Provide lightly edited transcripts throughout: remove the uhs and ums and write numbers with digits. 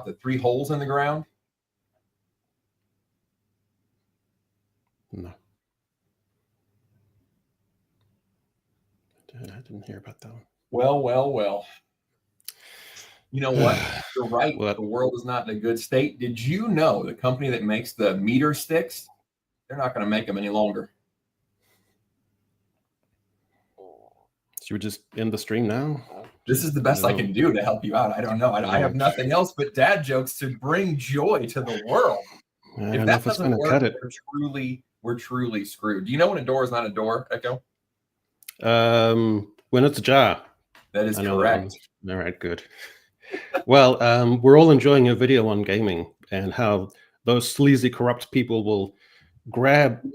the 3 holes in the ground? No. I didn't hear about that one. Well. You know what? You're right. What? The world is not in a good state. Did you know the company that makes the meter sticks, they're not going to make them any longer? Should we just end the stream now? This is the best I can do to help you out. I don't know. I have nothing else but dad jokes to bring joy to the world. If that doesn't work, we're truly screwed. Do you know when a door is not a door, Echo? When it's ajar. That is correct. All right, good. Well, we're all enjoying your video on gaming and how those sleazy, corrupt people will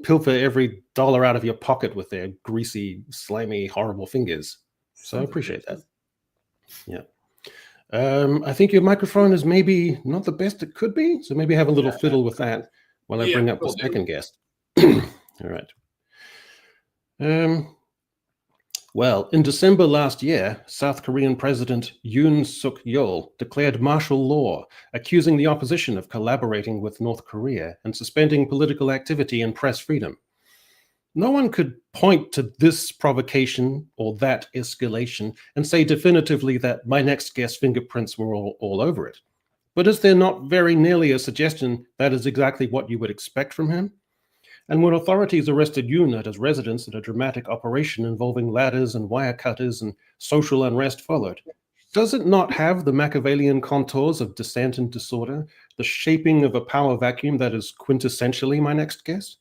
pilfer every dollar out of your pocket with their greasy, slimy, horrible fingers. So I appreciate that. Yeah. I think your microphone is maybe not the best it could be, so maybe have a little fiddle with that while I bring up the second guest. All right. Well, in December last year, South Korean President Yoon Suk-yeol declared martial law, accusing the opposition of collaborating with North Korea and suspending political activity and press freedom. No one could point to this provocation or that escalation and say definitively that my next guest's fingerprints were all over it. But is there not very nearly a suggestion that is exactly what you would expect from him? And when authorities arrested Yoon at his residence in a dramatic operation involving ladders and wire cutters and social unrest followed, does it not have the Machiavellian contours of dissent and disorder, the shaping of a power vacuum that is quintessentially my next guest?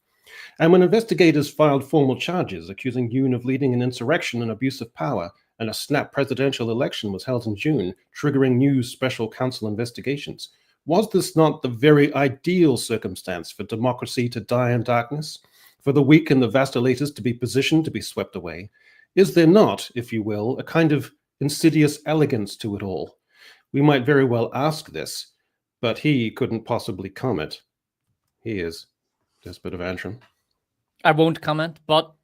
And when investigators filed formal charges accusing Yoon of leading an insurrection and abuse of power, and a snap presidential election was held in June, triggering new special counsel investigations, was this not the very ideal circumstance for democracy to die in darkness, for the weak and the vacillations to be positioned to be swept away? Is there not, if you will, a kind of insidious elegance to it all? We might very well ask this, but he couldn't possibly comment. He is. There's a bit of Antrim. I won't comment, but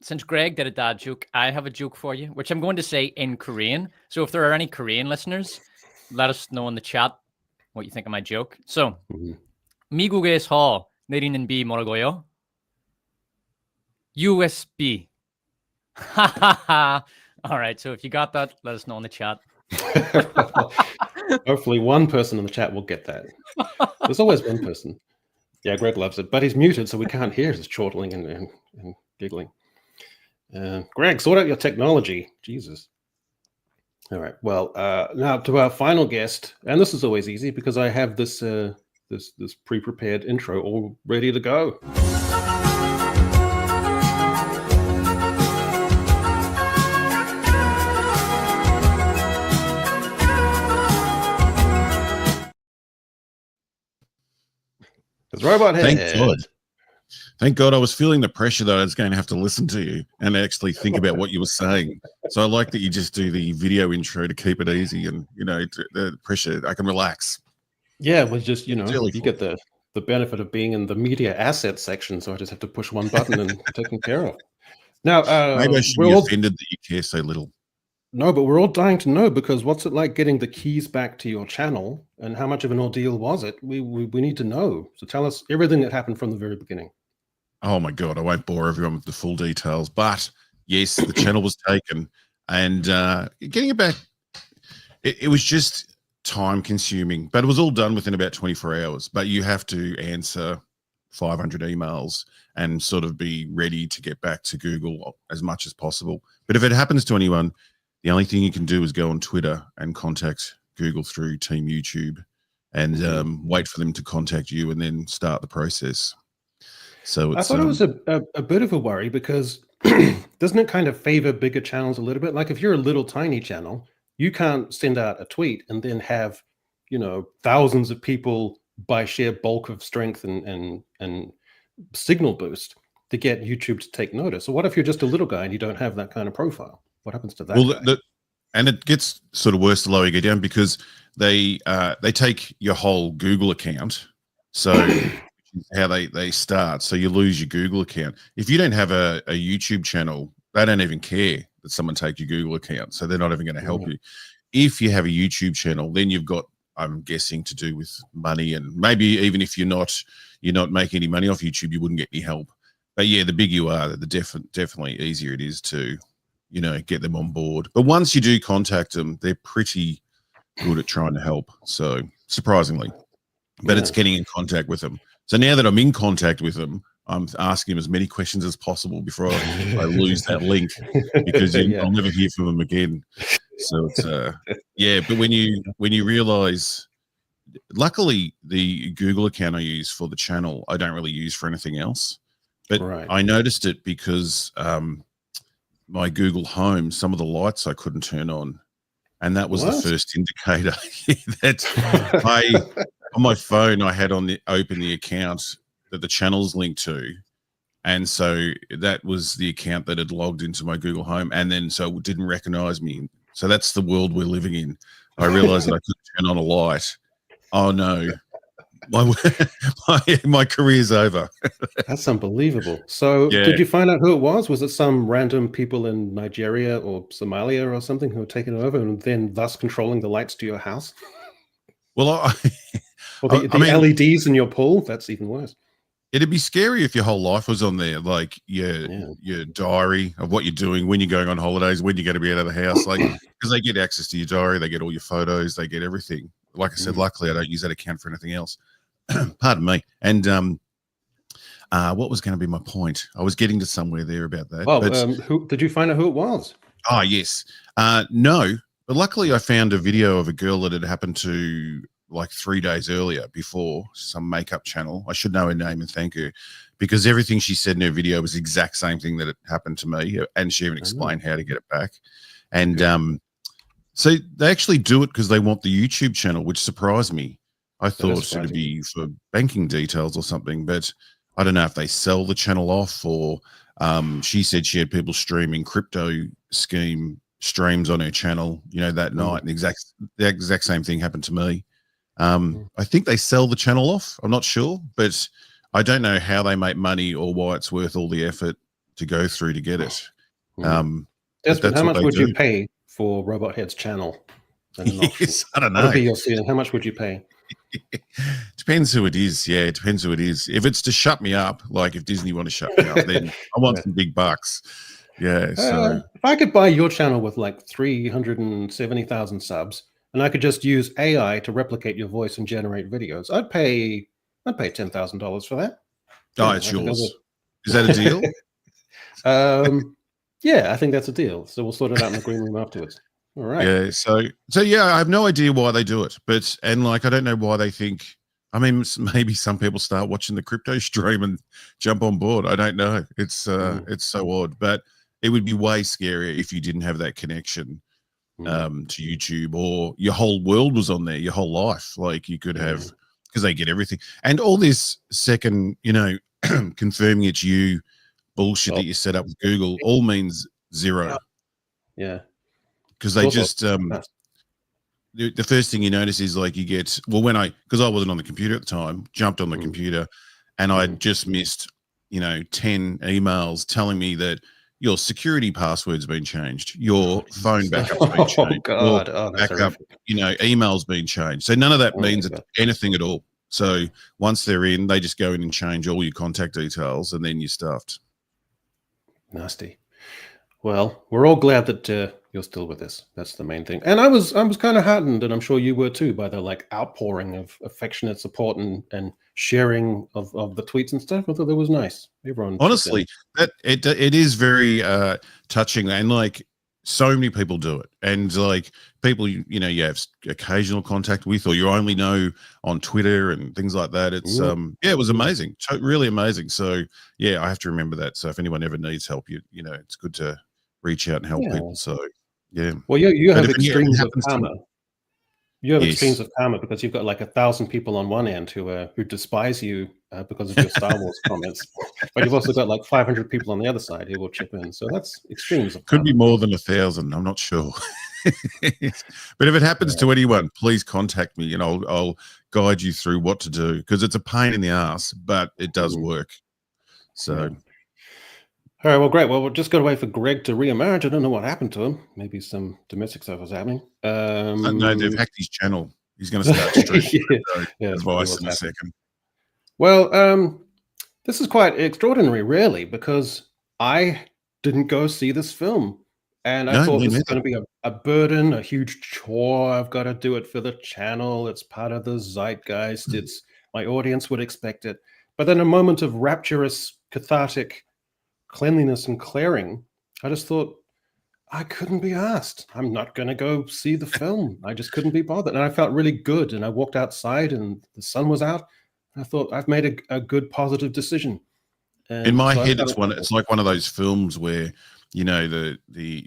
since Greg did a dad joke, I have a joke for you, which I'm going to say in Korean. So if there are any Korean listeners, let us know in the chat what you think of my joke. So, 미국에서 내리는 비 뭐라고요? USB. All right, so if you got that, let us know in the chat. Hopefully one person in the chat will get that. There's always one person. Yeah, Greg loves it, but he's muted, so we can't hear his chortling and giggling. Greg, sort out your technology. Jesus. All right. Well, now to our final guest, and this is always easy because I have this this pre-prepared intro all ready to go. It's Robot Head. Thank God. Thank God I was feeling the pressure that I was going to have to listen to you and actually think about what you were saying. So I like that you just do the video intro to keep it easy and, you know, the pressure, I can relax. Yeah, it was just, you know, really you get the benefit of being in the media assets section, so I just have to push one button and taken care of. Now, maybe I should be offended that you care so little. No, but we're all dying to know, because what's it like getting the keys back to your channel, and how much of an ordeal was it? We need to know. So tell us everything that happened from the very beginning. Oh my God, I won't bore everyone with the full details, but yes, the channel was taken, and getting it back, it was just time consuming, but it was all done within about 24 hours. But you have to answer 500 emails and sort of be ready to get back to Google as much as possible. But if it happens to anyone, the only thing you can do is go on Twitter and contact Google through Team YouTube and wait for them to contact you and then start the process. So it's, I thought it was a bit of a worry, because doesn't it kind of favor bigger channels a little bit? Like if you're a little tiny channel, you can't send out a tweet and then have, you know, thousands of people by sheer bulk of strength and signal boost to get YouTube to take notice. So what if you're just a little guy and you don't have that kind of profile? What happens to that? Well, and it gets sort of worse the lower you go down, because they take your whole Google account. So how they start. So you lose your Google account. If you don't have a YouTube channel, they don't even care that someone take your Google account. So they're not even going to help you. If you have a YouTube channel, then you've got I'm guessing to do with money, and maybe even if you're not making any money off YouTube, you wouldn't get any help. But yeah, the bigger you are, the definitely easier it is to, get them on board. But once you do contact them, they're pretty good at trying to help. So surprisingly, but it's getting in contact with them. So now that I'm in contact with them, I'm asking them as many questions as possible before I lose that link, because I'll never hear from them again. So it's but when you realize, luckily the Google account I use for the channel, I don't really use for anything else. But I noticed it because my Google Home, some of the lights I couldn't turn on. And that was the first indicator that on my phone, I had open the account that the channel's linked to. And so that was the account that had logged into my Google Home. And then so it didn't recognize me. So that's the world we're living in. I realized that I couldn't turn on a light. Oh, no. My career's over. That's unbelievable. So did you find out who it was? Was it some random people in Nigeria or Somalia or something who were taking over and then thus controlling the lights to your house? Well, or the LEDs in your pool? That's even worse. It'd be scary if your whole life was on there, like your diary of what you're doing, when you're going on holidays, when you're going to be out of the house, like, because they get access to your diary, they get all your photos, they get everything. Like I said, luckily I don't use that account for anything else. Pardon me. And what was going to be my point? I was getting to somewhere there about that. Well, who did you find out who it was? Oh, yes. No, but luckily I found a video of a girl that had happened to like 3 days earlier, before some makeup channel. I should know her name and thank her, because everything she said in her video was the exact same thing that had happened to me, and she even explained how to get it back. And so they actually do it because they want the YouTube channel, which surprised me. I thought it would be for banking details or something, but I don't know if they sell the channel off, or she said she had people streaming crypto scheme streams on her channel, that night. And the exact same thing happened to me. I think they sell the channel off. I'm not sure, but I don't know how they make money or why it's worth all the effort to go through to get it. Desmond, how much would you pay for Robot Head's channel? Yes, I don't know. What would be your ceiling? How much would you pay? Depends who it is. Yeah, it depends who it is. If it's to shut me up, like if Disney want to shut me up, then I want some big bucks. Yeah. So if I could buy your channel with like 370,000 subs, and I could just use AI to replicate your voice and generate videos, I'd pay $10,000 for that. Oh, it's yours. Is that a deal? Yeah, I think that's a deal. So we'll sort it out in the green room afterwards. All right. Yeah. So yeah, I have no idea why they do it, I don't know why they think. I mean, maybe some people start watching the crypto stream and jump on board. I don't know. It's so odd, but it would be way scarier if you didn't have that connection to YouTube, or your whole world was on there, your whole life. Like you could have, because they get everything, and all this second, confirming it's you bullshit that you set up with Google all means zero. Yeah. Because they just the first thing you notice is like you get, because I wasn't on the computer at the time, jumped on the computer, and I just missed 10 emails telling me that your security password's been changed, your phone backup's been changed, God. backup, email's been changed. So none of that means anything at all. So once they're in, they just go in and change all your contact details, and then you're stuffed. Nasty. Well, we're all glad that you're still with us. That's the main thing. And I was kind of heartened, and I'm sure you were too, by the outpouring of affectionate support and sharing of the tweets and stuff. I thought that was nice. Everyone, honestly, that it is very touching, and so many people do it, and people you have occasional contact with, or you only know on Twitter and things like that. It's it was amazing, really amazing. So yeah, I have to remember that. So if anyone ever needs help, it's good to reach out and help people. So yeah. Well, you have extremes of karma. You have extremes of karma because you've got 1,000 people on one end who despise you because of your Star Wars comments, but you've also got 500 people on the other side who will chip in. So that's extremes of karma. Could be more than 1,000. I'm not sure. But if it happens to anyone, please contact me, and I'll guide you through what to do, because it's a pain in the ass, but it does work. So. All right, well, great. Well, we're just going to wait for Greg to re-emerge. I don't know what happened to him. Maybe some domestic stuff was happening. No, they've hacked his channel. He's going to start streaming that's advice in a second. Well, this is quite extraordinary, really, because I didn't go see this film. And I thought this was going to be a burden, a huge chore. I've got to do it for the channel. It's part of the zeitgeist. My audience would expect it. But then a moment of rapturous, cathartic cleanliness and clearing, I just thought, I couldn't be asked. I'm not going to go see the film. I just couldn't be bothered. And I felt really good. And I walked outside and the sun was out. And I thought, I've made a good, positive decision. And in my head, it's like one of those films where, you know, the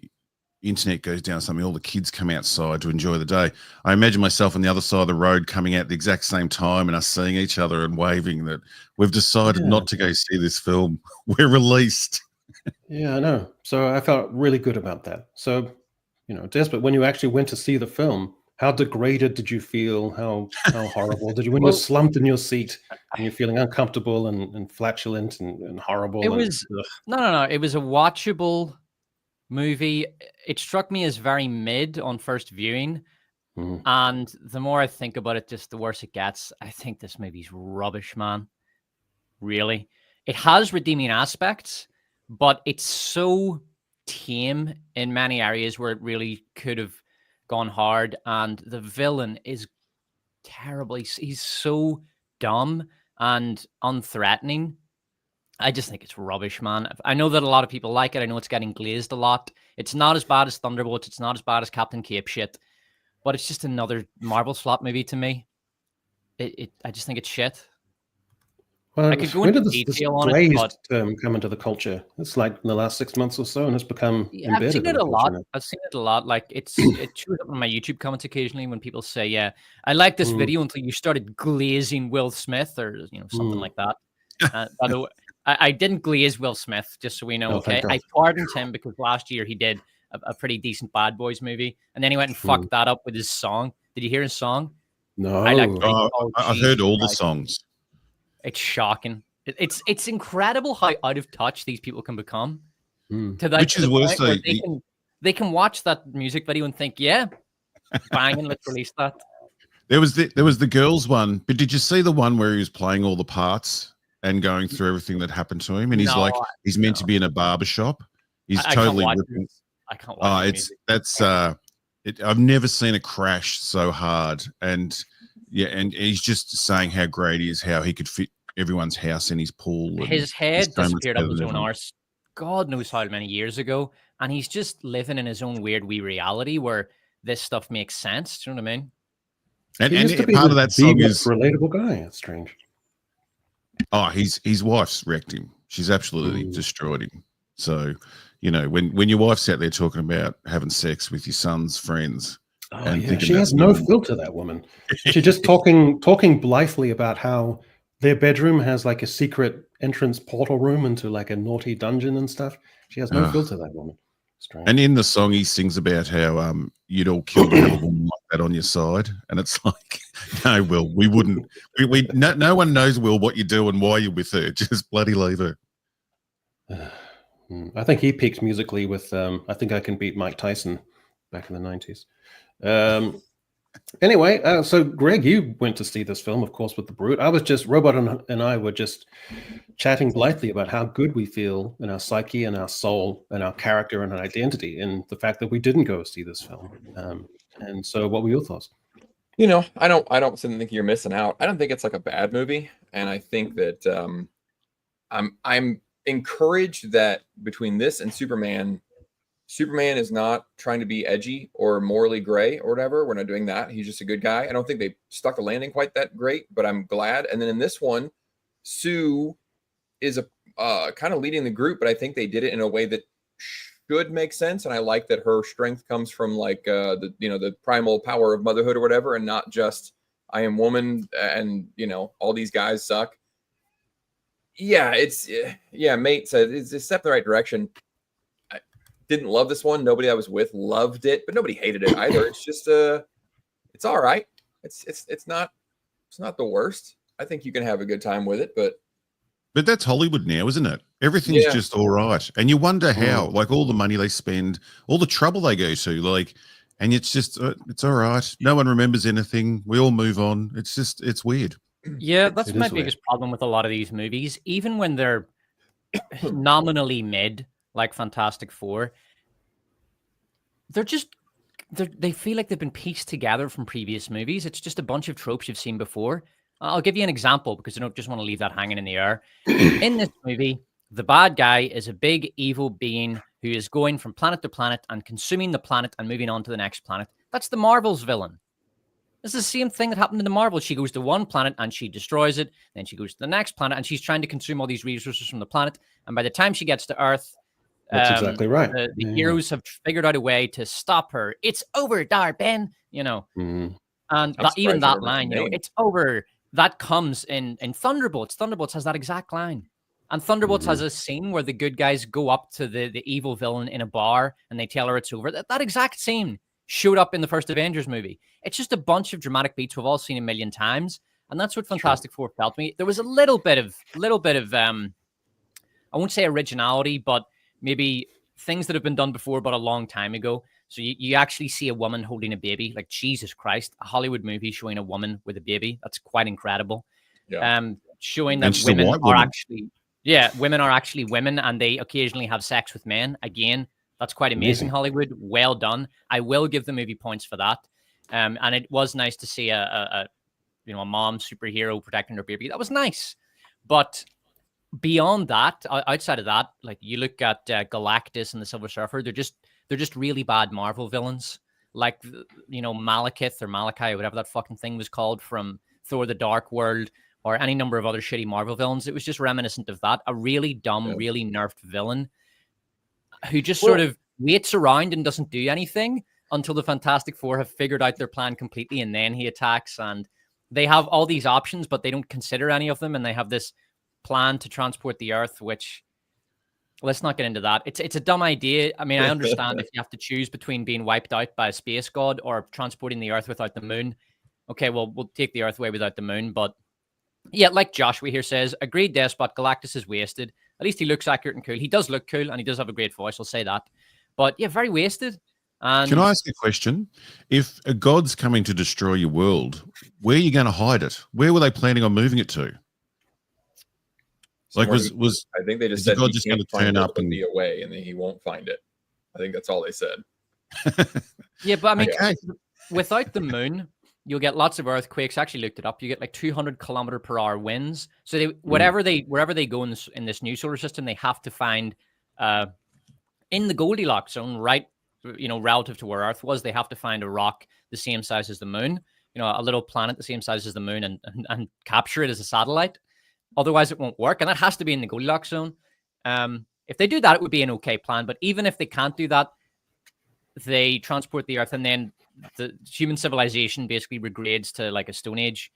internet goes down something, all the kids come outside to enjoy the day. I imagine myself on the other side of the road coming out at the exact same time and us seeing each other and waving that we've decided not to go see this film. We're released. Yeah, I know. So I felt really good about that. So, you know, Desperate, when you actually went to see the film, how degraded did you feel? How horrible did you, when you're slumped in your seat and you're feeling uncomfortable and flatulent and horrible? It was, no. It was a watchable movie. It struck me as very mid on first viewing. And the more I think about it, just the worse it gets. I think this movie's rubbish, man. Really. It has redeeming aspects, but it's so tame in many areas where it really could have gone hard. And the villain is terribly, he's so dumb and unthreatening. I just think it's rubbish, man. I know that a lot of people like it. I know it's getting glazed a lot. It's not as bad as Thunderbolts. It's not as bad as Captain Cape shit, but it's just another Marvel slap movie to me. I just think it's shit. Well, I could go into detail on it, but term come into the culture. It's like in the last 6 months or so, and it's become embedded. I've seen it a lot. I've seen it a lot. Like it shows up on my YouTube comments occasionally when people say, "Yeah, I like this video until you started glazing Will Smith," or something like that. By the way, I didn't glaze Will Smith, just so we know. Okay, I pardoned him because last year he did a pretty decent Bad Boys movie, and then he went and fucked that up with his song. Did you hear his song? No, I've heard all the songs. It's shocking. It's incredible how out of touch these people can become. Which is worse. They can watch that music video and think, "Yeah, banging, let's release that." There was the girls one, but did you see the one where he was playing all the parts and going through everything that happened to him? And he's meant to be in a barber shop. He's totally ripping. I can't watch I've never seen a crash so hard. And he's just saying how great he is, how he could fit everyone's house in his pool. His head disappeared up his own arse, God knows how many years ago, and he's just living in his own weird wee reality where this stuff makes sense. Do you know what I mean? And part of that song is relatable guy. It's strange. Oh, his wife's wrecked him. She's absolutely destroyed him. So, you know, when your wife's out there talking about having sex with your son's friends, she has no filter, that woman. She's just talking blithely about how their bedroom has like a secret entrance portal room into like a naughty dungeon and stuff. She has no filter, that woman. Strange. And in the song, he sings about how you'd all kill to have a woman like that on your side, and it's like, no, Will, we wouldn't. No one knows, Will, what you do and why you're with her. Just bloody leave her. I think he peaked musically with I Think I Can Beat Mike Tyson back in the 90s. Anyway, so Greg, you went to see this film, of course, with The Brute. Robot and I were just chatting blithely about how good we feel in our psyche and our soul and our character and our identity, and the fact that we didn't go see this film. And so, what were your thoughts? You know, I don't think you're missing out. I don't think it's like a bad movie, and I think that I'm encouraged that between this and Superman is not trying to be edgy or morally gray or whatever. We're not doing that. He's just a good guy. I don't think they stuck the landing quite that great, but I'm glad. And then in this one, Sue is kind of leading the group, but I think they did it in a way that should make sense. And I like that her strength comes from like the primal power of motherhood or whatever, and not just I am woman and all these guys suck. Yeah, mate said it's a step in the right direction. Didn't love this one. Nobody I was with loved it, but nobody hated it either. It's just it's all right. It's not the worst. I think you can have a good time with it, but that's Hollywood now, isn't it? Everything's just all right. And you wonder how, like all the money they spend, all the trouble they go to, like And it's just, it's all right. No one remembers anything. We all move on. It's weird. Yeah, that's my biggest problem with a lot of these movies. Even when they're nominally mid, like Fantastic Four, they feel like they've been pieced together from previous movies. It's just a bunch of tropes you've seen before. I'll give you an example because I don't just want to leave that hanging in the air. In this movie, the bad guy is a big evil being who is going from planet to planet and consuming the planet and moving on to the next planet. That's the Marvel's villain. It's the same thing that happened in the Marvel. She goes to one planet and she destroys it. Then she goes to the next planet and she's trying to consume all these resources from the planet. And by the time she gets to Earth, that's exactly right. The heroes have figured out a way to stop her. It's over, Ben. You know, and even that line, you know, it's over. That comes in Thunderbolts. Thunderbolts has that exact line. And Thunderbolts has a scene where the good guys go up to the evil villain in a bar and they tell her it's over. That exact scene showed up in the first Avengers movie. It's just a bunch of dramatic beats we've all seen a million times. And that's what Fantastic Four felt to me. There was a little bit of I won't say originality, but maybe things that have been done before, but a long time ago. So you actually see a woman holding a baby. Like, Jesus Christ, a Hollywood movie showing a woman with a baby. That's quite incredible. Yeah. Showing that women are actually women and they occasionally have sex with men. Again, that's quite amazing. Hollywood. Well done. I will give the movie points for that. And it was nice to see a mom superhero protecting her baby. That was nice. But beyond that, outside of that, like you look at Galactus and the Silver Surfer, they're just really bad Marvel villains. Like, you know, Malekith or Malachi or whatever that fucking thing was called from Thor: The Dark World, or any number of other shitty Marvel villains. It was just reminiscent of that. A really dumb, really nerfed villain who just sort of waits around and doesn't do anything until the Fantastic Four have figured out their plan completely, and then he attacks. And they have all these options, but they don't consider any of them, and they have this plan to transport the Earth, which, let's not get into that. It's a dumb idea. I mean, I understand if you have to choose between being wiped out by a space god or transporting the Earth without the moon. Okay, well, we'll take the Earth away without the moon, but yeah, like Joshua here says, agreed, Despot, Galactus is wasted. At least he looks accurate and cool. He does look cool, and he does have a great voice, I'll say that. But yeah, very wasted. And can I ask you a question? If a god's coming to destroy your world, where are you going to hide it? Where were they planning on moving it to? Like, was I think they just said God just going to turn up and be away, and then he won't find it. I think that's all they said. Yeah, but I mean, without the moon, you'll get lots of earthquakes. I actually looked it up. You get like 200-kilometer-per-hour winds. So wherever they go in this new solar system, they have to find in the Goldilocks zone, right? You know, relative to where Earth was, they have to find a rock the same size as the moon. You know, a little planet the same size as the moon, and capture it as a satellite. Otherwise, it won't work, and that has to be in the Goldilocks zone. If they do that, it would be an okay plan. But even if they can't do that, they transport the Earth, and then the human civilization basically regrades to like a Stone Age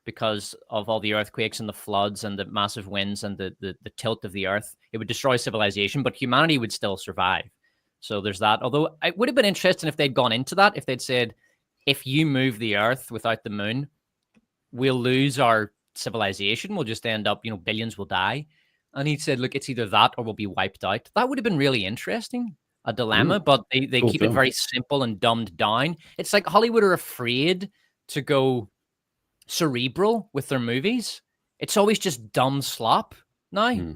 because of all the earthquakes and the floods and the massive winds and the tilt of the Earth. It would destroy civilization, but humanity would still survive. So there's that. Although it would have been interesting if they'd gone into that, if they'd said, if you move the Earth without the moon, we'll lose our civilization. We'll just end up, you know, billions will die. And he said, look, it's either that or we'll be wiped out. That would have been really interesting. A dilemma, but they keep it very simple and dumbed down. It's like Hollywood are afraid to go cerebral with their movies. It's always just dumb slop now.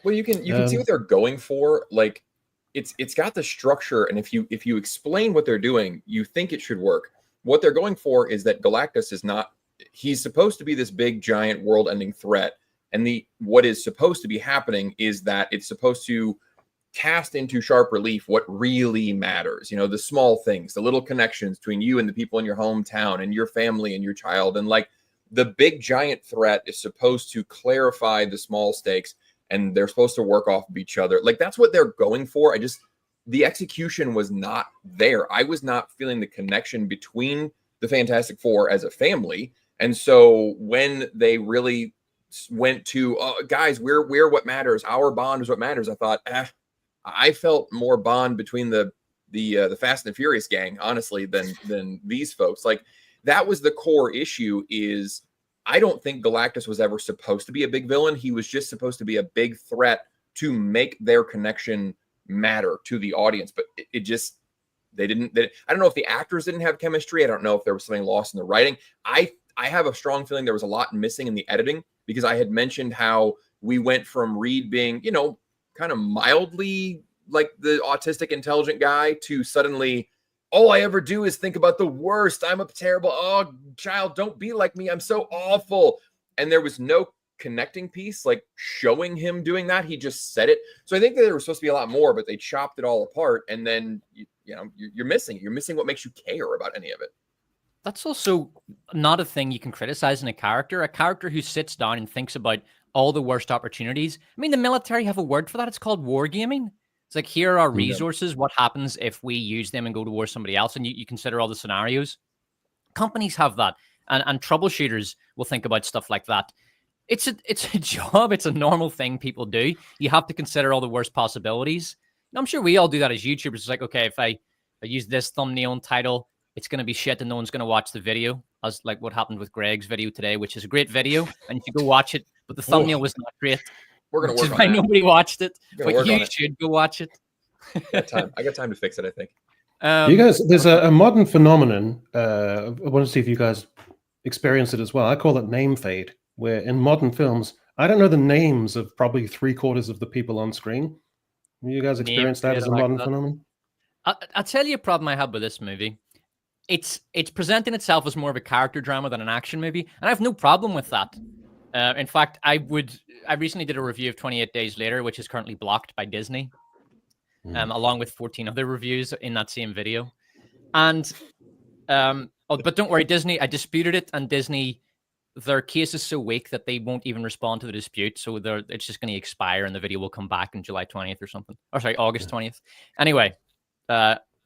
Well, you can see what they're going for. Like, it's got the structure, and if you explain what they're doing, you think it should work. What they're going for is that Galactus is not. He's supposed to be this big, giant, world-ending threat, and what is supposed to be happening is that it's supposed to cast into sharp relief what really matters. You know, the small things, the little connections between you and the people in your hometown and your family and your child. And like, the big giant threat is supposed to clarify the small stakes, and they're supposed to work off of each other. Like, that's what they're going for. The execution was not there. I was not feeling the connection between the Fantastic Four as a family. And so when they really went to, guys, we're what matters. Our bond is what matters. I thought, I felt more bond between the Fast and the Furious gang, honestly, than these folks. Like, that was the core issue. Is I don't think Galactus was ever supposed to be a big villain. He was just supposed to be a big threat to make their connection matter to the audience. But I don't know if the actors didn't have chemistry. I don't know if there was something lost in the writing. I have a strong feeling there was a lot missing in the editing, because I had mentioned how we went from Reed being, kind of mildly like the autistic, intelligent guy to suddenly, all I ever do is think about the worst. I'm a terrible, child, don't be like me. I'm so awful. And there was no connecting piece, like showing him doing that. He just said it. So I think that there was supposed to be a lot more, but they chopped it all apart. And then, you're missing what makes you care about any of it. That's also not a thing you can criticize in a character who sits down and thinks about all the worst opportunities. I mean, the military have a word for that. It's called wargaming. It's like, here are our resources. What happens if we use them and go to war with somebody else? And you consider all the scenarios. Companies have that. And troubleshooters will think about stuff like that. It's a job. It's a normal thing people do. You have to consider all the worst possibilities. And I'm sure we all do that as YouTubers. It's like, okay, if I use this thumbnail and title, it's going to be shit and no one's going to watch the video, as like what happened with Greg's video today, which is a great video. And you should go watch it. But the thumbnail was not great. We're going to work on that. Nobody watched it. But you should go watch it. I got time to fix it, I think. You guys, there's a modern phenomenon. I want to see if you guys experience it as well. I call it name fade, where in modern films, I don't know the names of probably 3/4 of the people on screen. You guys experience that as a modern phenomenon? I'll tell you a problem I had with this movie. It's presenting itself as more of a character drama than an action movie, and I have no problem with that. In fact, I recently did a review of 28 Days Later, which is currently blocked by Disney, along with 14 other reviews in that same video. And but don't worry, Disney, I disputed it, and Disney, their case is so weak that they won't even respond to the dispute. So it's just going to expire, and the video will come back on July 20th or something. Or sorry, August 20th. Anyway,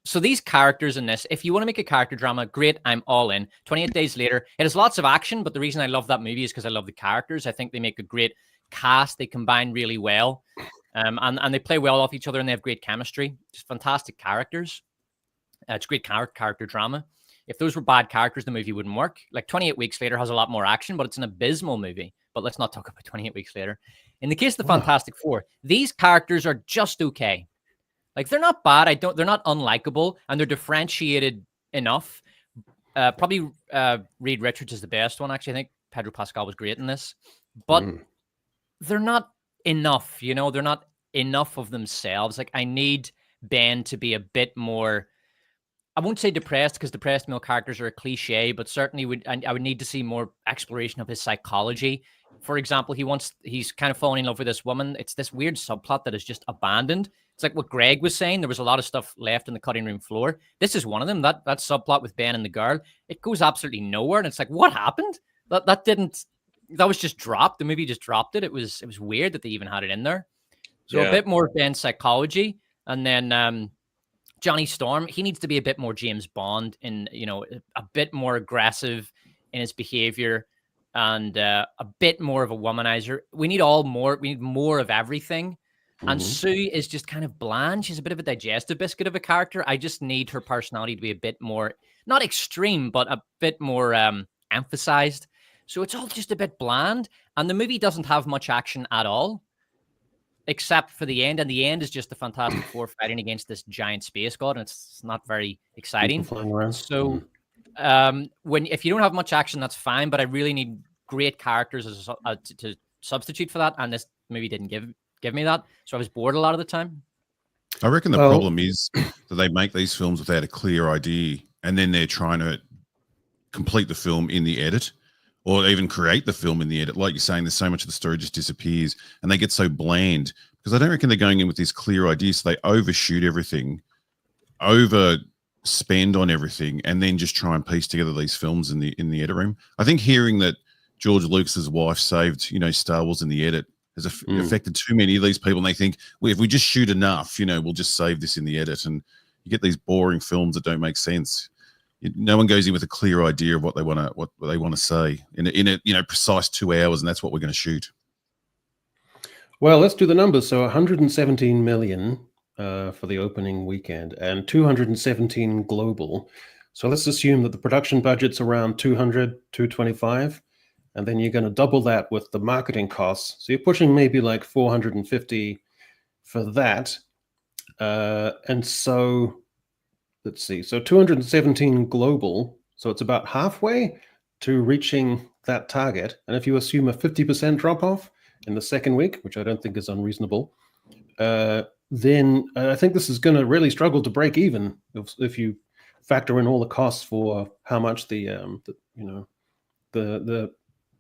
so these characters in this, if you want to make a character drama, great, I'm all in. 28 Days Later, it has lots of action, but the reason I love that movie is because I love the characters. I think they make a great cast. They combine really well, and they play well off each other, and they have great chemistry. Just fantastic characters. It's great character drama. If those were bad characters, the movie wouldn't work. Like 28 Weeks Later has a lot more action, but it's an abysmal movie. But let's not talk about 28 Weeks Later. In the case of the Fantastic Four, these characters are just okay. Like, they're not bad. They're not unlikable, and they're differentiated enough. Probably Reed Richards is the best one, actually. I think Pedro Pascal was great in this. But they're not enough, They're not enough of themselves. Like, I need Ben to be a bit more, I won't say depressed, because depressed male characters are a cliche, but certainly I would need to see more exploration of his psychology. For example, he's kind of falling in love with this woman. It's this weird subplot that is just abandoned. It's like what Greg was saying. There was a lot of stuff left in the cutting room floor. This is one of them. That subplot with Ben and the girl, it goes absolutely nowhere. And it's like, what happened? That was just dropped. The movie just dropped it. It was weird that they even had it in there. So a bit more Ben's psychology. And then Johnny Storm, he needs to be a bit more James Bond and, a bit more aggressive in his behavior and a bit more of a womanizer. We need more of everything. And Sue is just kind of bland. She's a bit of a digestive biscuit of a character. I just need her personality to be a bit more, not extreme, but a bit more emphasized. So it's all just a bit bland. And the movie doesn't have much action at all, except for the end. And the end is just the Fantastic Four fighting against this giant space god. And it's not very exciting. So if you don't have much action, that's fine. But I really need great characters to substitute for that. And this movie didn't give me that, so I was bored a lot of the time. I reckon the problem is that they make these films without a clear idea, and then they're trying to complete the film in the edit, or even create the film in the edit. Like you're saying, there's so much of the story just disappears, and they get so bland because I don't reckon they're going in with this clear idea, so they overshoot everything, overspend on everything, and then just try and piece together these films in the edit room. I think hearing that George Lucas's wife saved, Star Wars in the edit has affected too many of these people, and they think, well, if we just shoot enough, we'll just save this in the edit, and you get these boring films that don't make sense. No one goes in with a clear idea of what they want to say in a precise 2 hours, and that's what we're going to shoot. Well, let's do the numbers. So 117 million for the opening weekend, and 217 global. So let's assume that the production budget's around 200, 225. And then you're going to double that with the marketing costs. So you're pushing maybe like 450 for that. And so let's see. So 217 global. So it's about halfway to reaching that target. And if you assume a 50% drop off in the second week, which I don't think is unreasonable, then I think this is going to really struggle to break even if you factor in all the costs for how much the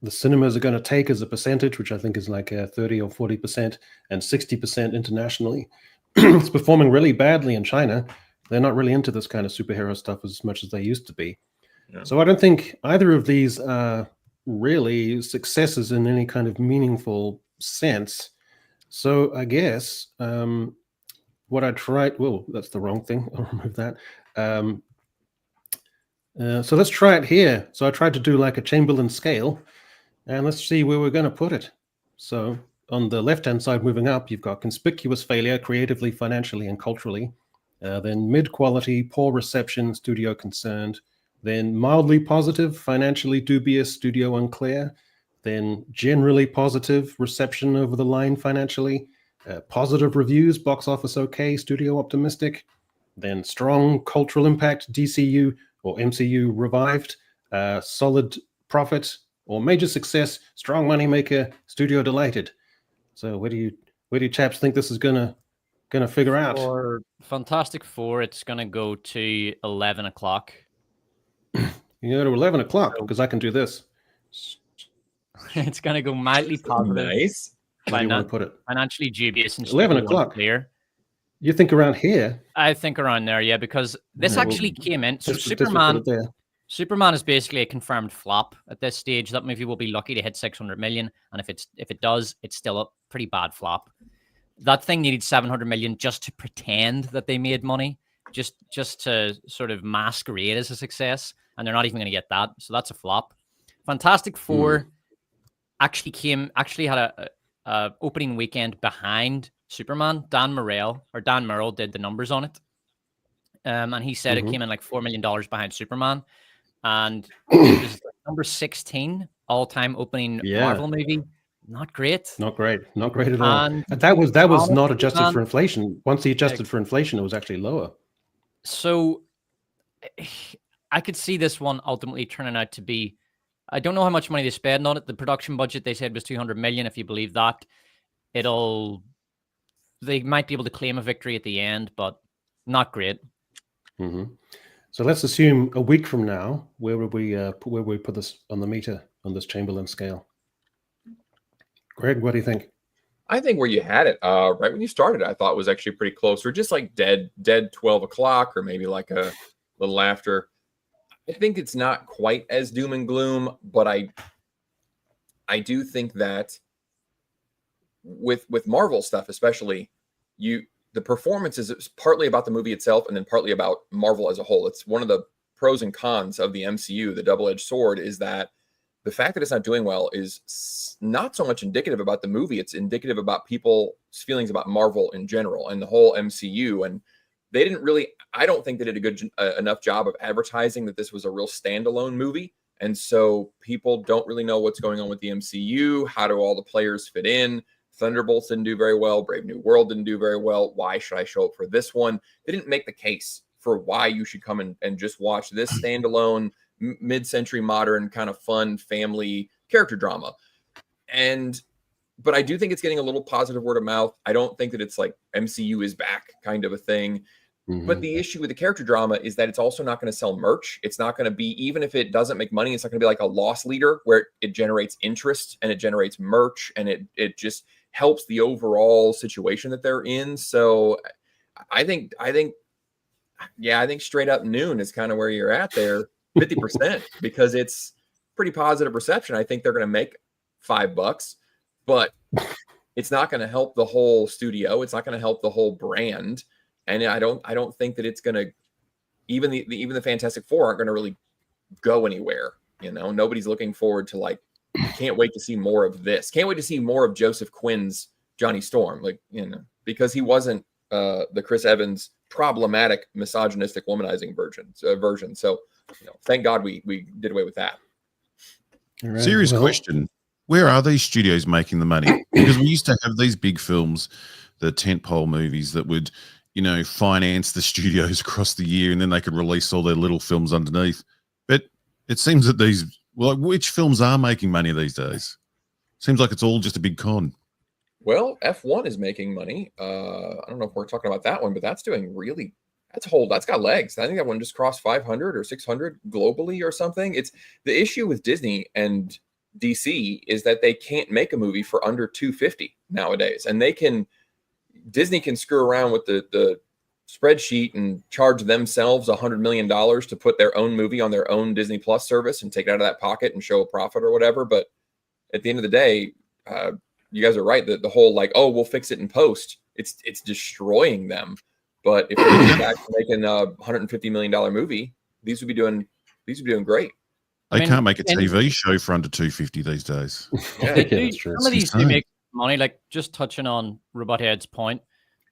cinemas are going to take as a percentage, which I think is like 30 or 40% and 60% internationally. It's performing really badly in China. They're not really into this kind of superhero stuff as much as they used to be. Yeah. So I don't think either of these are really successes in any kind of meaningful sense. So I guess what I tried, well, that's the wrong thing. I'll remove that. So let's try it here. So I tried to do like a Chamberlain scale, and let's see where we're going to put it. So on the left-hand side, moving up, you've got conspicuous failure, creatively, financially, and culturally. Then mid-quality, poor reception, studio concerned. Then mildly positive, financially dubious, studio unclear. Then generally positive, reception over the line financially. Positive reviews, box office okay, studio optimistic. Then strong cultural impact, DCU or MCU revived. Solid profit or major success, strong moneymaker, studio delighted. So where do you chaps think this is gonna figure out? For Fantastic Four, it's gonna go to 11 o'clock. You go to 11 o'clock because I can do this. It's gonna go mildly positive. Nice. Where do you want to put it? Financially dubious and 11 o'clock. Clear. You think around here? I think around there, yeah, because this actually came in. So Superman is basically a confirmed flop at this stage. That movie will be lucky to hit 600 million, and if it does, it's still a pretty bad flop. That thing needed 700 million just to pretend that they made money, just to sort of masquerade as a success, and they're not even going to get that. So that's a flop. Fantastic Four actually had a opening weekend behind Superman. Dan Murrell did the numbers on it, and he said it came in like $4 million behind Superman, and it was number 16 all-time opening Marvel movie. Not great. Not great at all. And that was not adjusted for inflation. Once he adjusted for inflation, it was actually lower. So I could see this one ultimately turning out to be, I don't know how much money they spent on it. The production budget they said was 200 million. If you believe that, they might be able to claim a victory at the end, but not great. So let's assume a week from now, where would we put this on the meter on this Chamberlain scale? Greg, what do you think? I think where you had it right when you started, I thought was actually pretty close, or just like dead 12 o'clock, or maybe like a little after. I think it's not quite as doom and gloom, but I do think that with Marvel stuff, especially, the performance is partly about the movie itself and then partly about Marvel as a whole. It's one of the pros and cons of the MCU. The double-edged sword is that the fact that it's not doing well is not so much indicative about the movie. It's indicative about people's feelings about Marvel in general and the whole MCU. And they didn't really, I don't think they did a good enough job of advertising that this was a real standalone movie. And so people don't really know what's going on with the MCU. How do all the players fit in? Thunderbolts didn't do very well. Brave New World didn't do very well. Why should I show up for this one? They didn't make the case for why you should come and just watch this standalone mid-century modern kind of fun family character drama. But I do think it's getting a little positive word of mouth. I don't think that it's like MCU is back kind of a thing. But the issue with the character drama is that it's also not going to sell merch. It's not going to be, even if it doesn't make money, it's not going to be like a loss leader where it generates interest and it generates merch and it just helps the overall situation that they're in. So I think straight up noon is kind of where you're at there, 50%, because it's pretty positive reception. I think they're going to make $5, but it's not going to help the whole studio. It's not going to help the whole brand. And I don't think that it's going to, even the Fantastic Four aren't going to really go anywhere. You know, nobody's looking forward to, like, can't wait to see more of this. Can't wait to see more of Joseph Quinn's Johnny Storm, like, you know, because he wasn't the Chris Evans problematic, misogynistic, womanizing version. So, you know, thank God we did away with that. Right. Serious question. Where are these studios making the money? Because we used to have these big films, the tentpole movies that would, finance the studios across the year, and then they could release all their little films underneath. But it seems that which films are making money these days? Seems like it's all just a big con. Well, F1 is making money. I don't know if we're talking about that one, but that's doing really. That's got legs. I think that one just crossed 500 or 600 globally or something. It's the issue with Disney and DC is that they can't make a movie for under 250 nowadays, and Disney can screw around with the spreadsheet and charge themselves $100 million to put their own movie on their own Disney Plus service and take it out of that pocket and show a profit or whatever. But at the end of the day, you guys are right. The whole we'll fix it in post. It's destroying them. But if they get back to making a $150 million movie, these would be doing great. They can't make a TV show for under 250 these days. Yeah, that's true. Some of these do make money. Like just touching on Robot Head's point.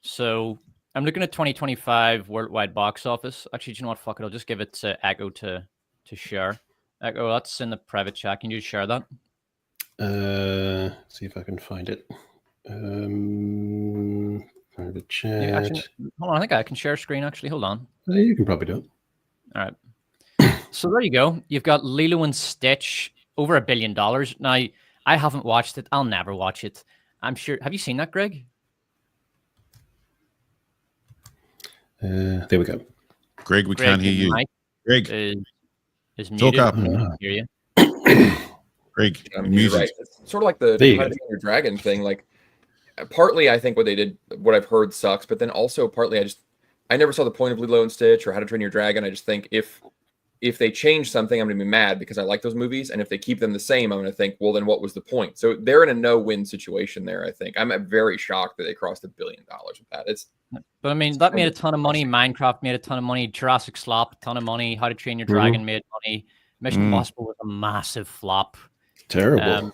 So I'm looking at 2025 worldwide box office. Actually, do you know what? Fuck it. I'll just give it to Echo to share. Echo, that's in the private chat. Can you share that? See if I can find it. Private chat. Yeah, actually, hold on, I think I can share screen. Actually, hold on. You can probably do it. All right. So there you go. You've got Lilo and Stitch, over $1 billion. Now, I haven't watched it. I'll never watch it. I'm sure. Have you seen that, Greg? There we go. Greg, we can't hear you. Greg, is muted. Talk up. I can't hear you. Greg, you're right. It's sort of like the How to Train Your Dragon thing. Like, partly, I think what they did, what I've heard sucks, but then also partly, I never saw the point of Lilo and Stitch or How to Train Your Dragon. I just think if they change something, I'm going to be mad because I like those movies, and if they keep them the same, I'm going to think, well, then what was the point? So they're in a no-win situation there. I think I'm very shocked that they crossed $1 billion with that. But I mean, that made a ton of money. Minecraft made a ton of money. Jurassic Slop, a ton of money. How to Train Your Dragon made money. Mission Impossible was a massive flop. Terrible.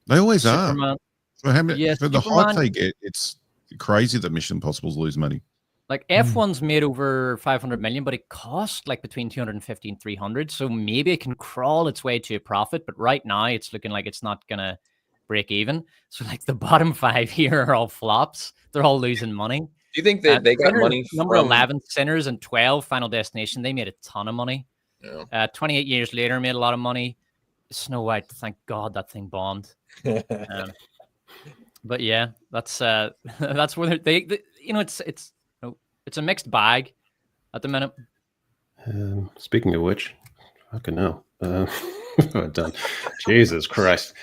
They always Superman, are. For the hype they get, it's crazy that Mission Impossibles lose money. Like F1's made over 500 million, but it cost like between 250 and 300. So maybe it can crawl its way to a profit. But right now it's looking like it's not going to break even. So like the bottom 5 here are all flops. They're all losing money. Do you think that they got money Number 11, Sinners, and 12, Final Destination. They made a ton of money. Yeah. 28 years later, made a lot of money. Snow White, thank God that thing bombed. But yeah, that's where they it's a mixed bag at the minute. Speaking of which, fucking hell. Done. Jesus Christ.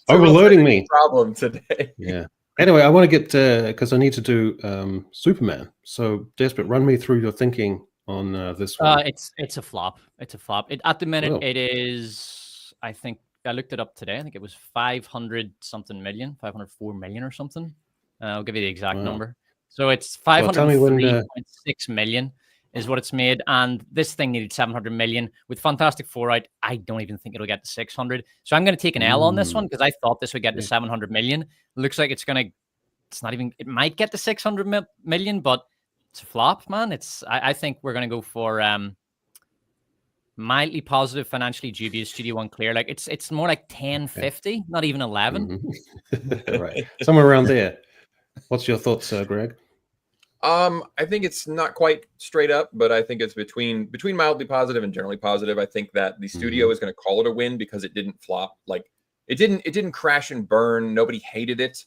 Overloading me. Problem today. Yeah. Anyway, I want to get because I need to do Superman. So, Desperate, run me through your thinking on this one. It's a flop. It's a flop. At the minute, it is. I think I looked it up today. I think it was 500 something million, 504 million or something. I'll give you the exact number. So it's 503.6 million is what it's made, and this thing needed 700 million. With Fantastic Four out, I don't even think it'll get to 600. So I'm going to take an L on this one because I thought this would get to 700 million. Looks like it's not even. It might get to 600 million, but it's a flop, man. I think we're going to go for mildly positive, financially dubious, Studio One clear. Like it's more like 1050, not even 11. Right, somewhere around there. What's your thoughts, Greg? I think it's not quite straight up, but I think it's between mildly positive and generally positive. I think that the studio is going to call it a win because it didn't flop. Like it didn't crash and burn. Nobody hated it,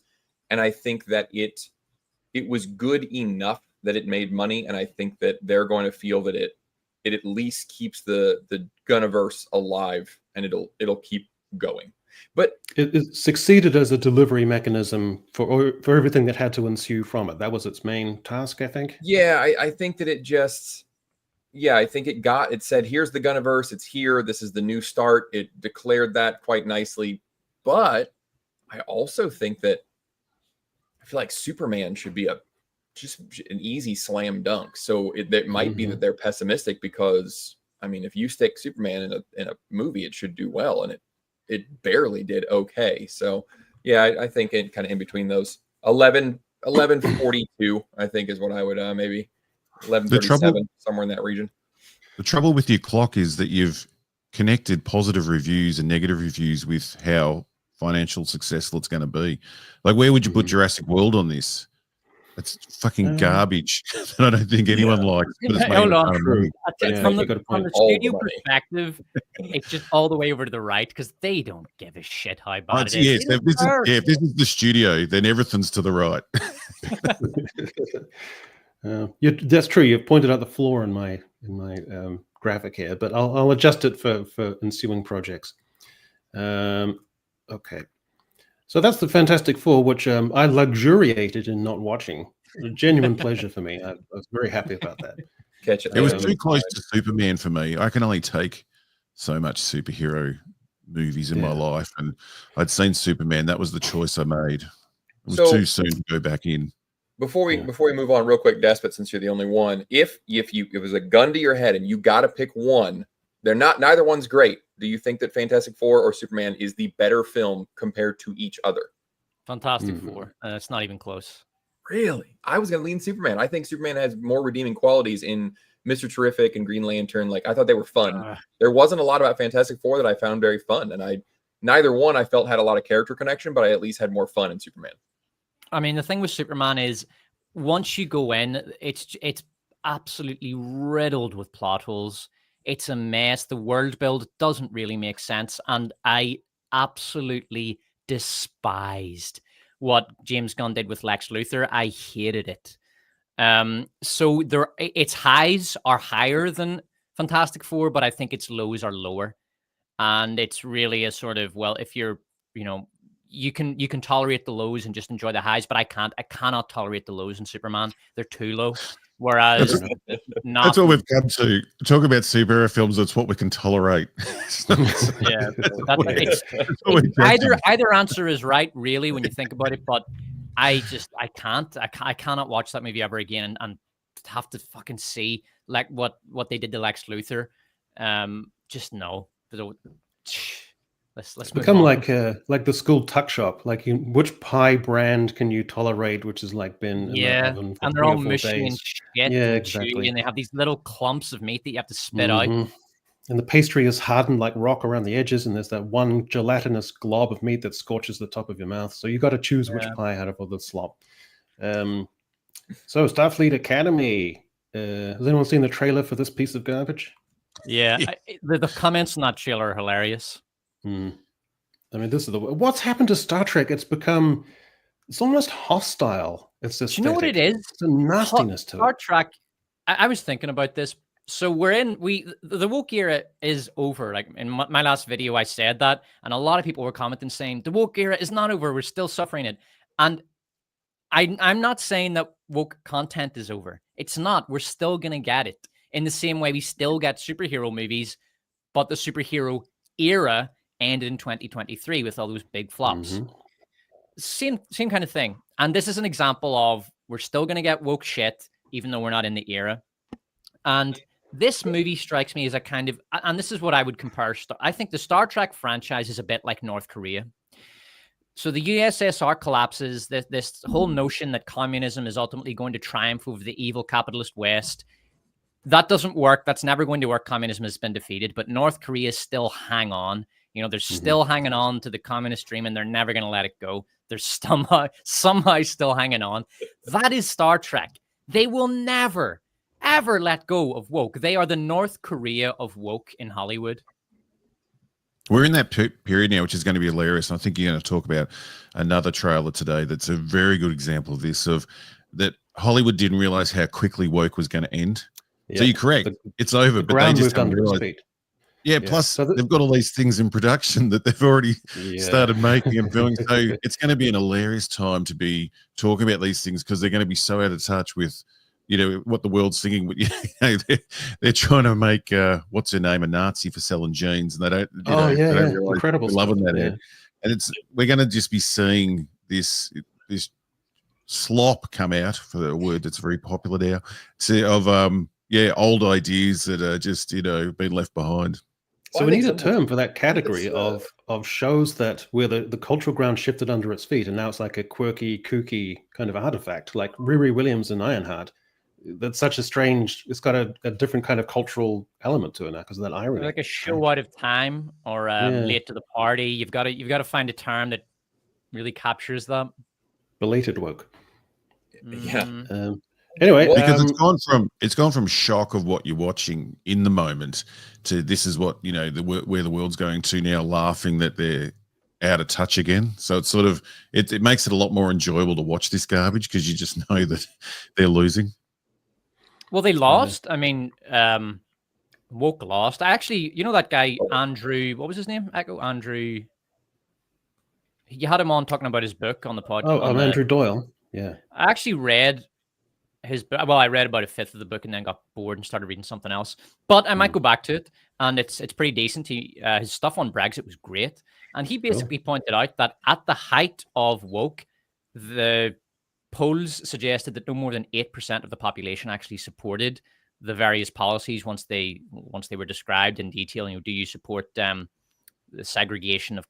and I think that it was good enough that it made money, and I think that they're going to feel that it at least keeps the Gunniverse alive, and it'll keep going. But it succeeded as a delivery mechanism for everything that had to ensue from it. That was its main task, I think. Yeah, I think that I think it said, here's the Gunniverse, it's here, this is the new start. It declared that quite nicely. But I also think that I feel like Superman should be just an easy slam dunk. So it might be that they're pessimistic because, I mean, if you stick Superman in a movie, it should do well, and it barely did okay. So yeah, I think it kind of in between those 1142, I think is what I would maybe 1137, somewhere in that region. The trouble with your clock is that you've connected positive reviews and negative reviews with how financial successful it's going to be. Like, where would you put Jurassic World on this? It's fucking garbage that I don't think anyone likes. But it's Hold on. True. From Yeah, the studio perspective, it's just all the way over to the right because they don't give a shit how bad it is. Yes, if this is the studio, then everything's to the right. That's true. You've pointed out the flaw in my graphic here, but I'll adjust it for ensuing projects. Okay. So that's the Fantastic Four, which I luxuriated in not watching. A genuine pleasure for me. I was very happy about that. Catch it. It was too close to Superman for me. I can only take so much superhero movies in my life, and I'd seen Superman. That was the choice I made. It was too soon to go back in. Before we move on, real quick, Despot, since you're the only one, if it was a gun to your head and you got to pick one, neither one's great. Do you think that Fantastic Four or Superman is the better film compared to each other? Fantastic Four. It's not even close. Really? I was going to lean Superman. I think Superman has more redeeming qualities in Mr. Terrific and Green Lantern. Like, I thought they were fun. There wasn't a lot about Fantastic Four that I found very fun. And neither one I felt had a lot of character connection, but I at least had more fun in Superman. I mean, the thing with Superman is once you go in, it's absolutely riddled with plot holes. It's a mess. The world build doesn't really make sense. And I absolutely despised what James Gunn did with Lex Luthor. I hated it. So its highs are higher than Fantastic Four, but I think its lows are lower. And it's really a sort of, well, if you're, you can tolerate the lows and just enjoy the highs, but I cannot tolerate the lows in Superman. They're too low. Whereas that's what we've come to talk about superhero films. That's what we can tolerate. Either answer is right, really, when you think about it. But I cannot watch that movie ever again and have to fucking see like what they did to Lex Luthor. Just no. Let's become like the school tuck shop. Like, which pie brand can you tolerate? Which has like been in the oven for and they're all mushy and shit. Yeah, exactly. And they have these little clumps of meat that you have to spit out. And the pastry is hardened like rock around the edges, and there's that one gelatinous glob of meat that scorches the top of your mouth. So you got to choose which pie out of all the slop. So Starfleet Academy. Has anyone seen the trailer for this piece of garbage? Yeah, the comments on that trailer are hilarious. I mean, this is what's happened to Star Trek. It's almost hostile. It's this. Do you know what it is? It's a nastiness to Star Trek. I was thinking about this. So the woke era is over. Like in my last video, I said that, and a lot of people were commenting saying the woke era is not over. We're still suffering it. And I'm not saying that woke content is over. It's not. We're still gonna get it in the same way we still get superhero movies, but the superhero era ended in 2023 with all those big flops. Same kind of thing. And this is an example of we're still going to get woke shit, even though we're not in the era. And this movie strikes me as a kind of, and this is what I would compare. I think the Star Trek franchise is a bit like North Korea. So the USSR collapses, this whole notion that communism is ultimately going to triumph over the evil capitalist West. That doesn't work. That's never going to work. Communism has been defeated, but North Korea still hang on. They're still hanging on to the communist dream, and they're never going to let it go. They're somehow still hanging on. That is Star Trek. They will never, ever let go of woke. They are the North Korea of woke in Hollywood. We're in that period now, which is going to be hilarious. And I think you're going to talk about another trailer today that's a very good example of this, of that Hollywood didn't realize how quickly woke was going to end. So you're correct. It's over, but they just haven't realized. Yeah, plus they've got all these things in production that they've already started making and filming. So it's going to be an hilarious time to be talking about these things because they're going to be so out of touch with, what the world's thinking. They're trying to make what's her name, a Nazi for selling jeans, and they don't. They don't realize incredible, loving that. And we're going to just be seeing this slop come out, for the word that's very popular now. Of old ideas that are just been left behind. So we need a term for that category of shows that where the cultural ground shifted under its feet, and now it's like a quirky, kooky kind of artifact, like Riri Williams and Ironheart. That's such a strange. It's got a different kind of cultural element to it now because of that irony. Like a show out of time or late to the party. You've got to find a term that really captures that. Belated woke. Yeah. Anyway, because it's gone from shock of what you're watching in the moment to this is what where the world's going to now, laughing that they're out of touch again. So it's sort of it makes it a lot more enjoyable to watch this garbage because you just know that they're losing. Well, they lost. I mean, woke lost. Actually, that guy Andrew. What was his name? Echo Andrew. You had him on talking about his book on the podcast. Oh, I'm Andrew Doyle. Yeah, I actually read his book. Well, I read about a fifth of the book and then got bored and started reading something else. But I might go back to it, and it's pretty decent. His stuff on Brexit was great, and he basically pointed out that at the height of woke, the polls suggested that no more than 8% of the population actually supported the various policies once they were described in detail. Do you support the segregation of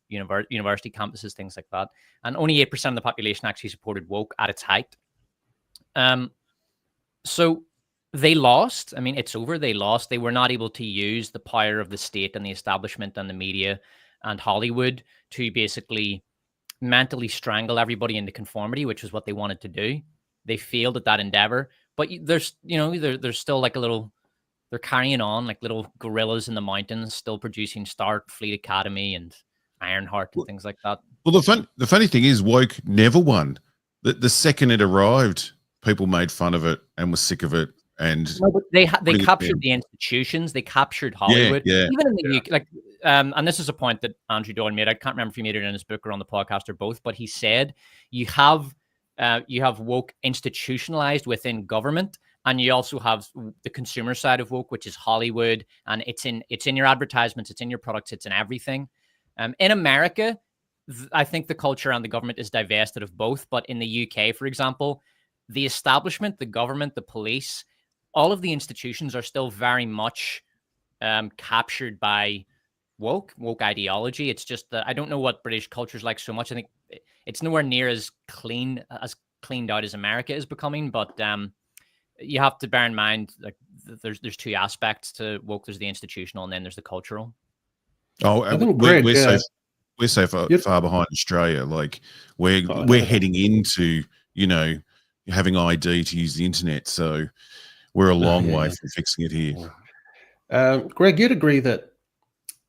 university campuses, things like that? And only 8% of the population actually supported woke at its height. So they lost. I mean, it's over. They lost. They were not able to use the power of the state and the establishment and the media and Hollywood to basically mentally strangle everybody into conformity, which was what they wanted to do. They failed at that endeavor. But there's still like they're carrying on like little gorillas in the mountains, still producing Starfleet Academy and Ironheart and things like that. Well, the funny thing is, woke never won. The second it arrived, people made fun of it and were sick of it. And they captured the institutions. They captured Hollywood. Yeah. Even in the UK, like, and this is a point that Andrew Doyle made. I can't remember if he made it in his book or on the podcast or both, but he said you have woke institutionalized within government, and you also have the consumer side of woke, which is Hollywood, and it's in your advertisements, it's in your products, it's in everything. In America, I think the culture and the government is divested of both. But in the UK, for example, the establishment, the government, the police, all of the institutions are still very much captured by woke ideology. It's just that I don't know what British culture is like so much. I think it's nowhere near as cleaned out as America is becoming. But you have to bear in mind, like, there's two aspects to woke. There's the institutional, and then there's the cultural. Oh, we're so far behind Australia. Like we're heading into having ID to use the internet. So we're a long way from fixing it here. Greg, you'd agree that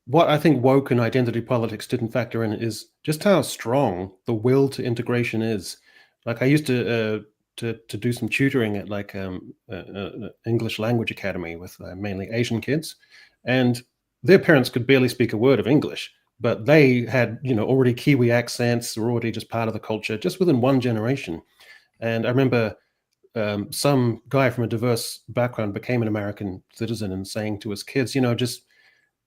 what I think woke and identity politics didn't factor in is just how strong the will to integration is. Like, I used to do some tutoring at like English language academy with mainly Asian kids, and their parents could barely speak a word of English, but they had already Kiwi accents, were already just part of the culture just within one generation. And I remember some guy from a diverse background became an American citizen and saying to his kids,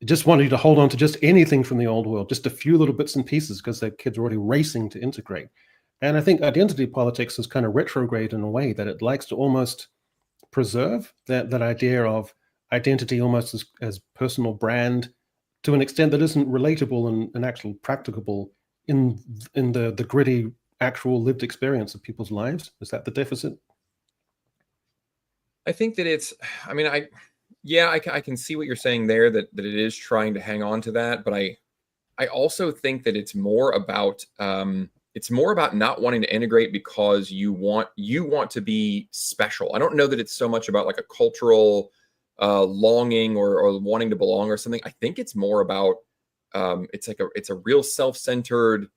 just wanted you to hold on to just anything from the old world, just a few little bits and pieces, because their kids are already racing to integrate. And I think identity politics is kind of retrograde in a way that it likes to almost preserve that idea of identity almost as personal brand to an extent that isn't relatable and actually practicable in the gritty, actual lived experience of people's lives. Is that the deficit? I think that I can see what you're saying there, that it is trying to hang on to that. But I also think that it's more about not wanting to integrate because you want to be special. I don't know that it's so much about like a cultural longing or wanting to belong or something. I think it's more about it's a real self-centered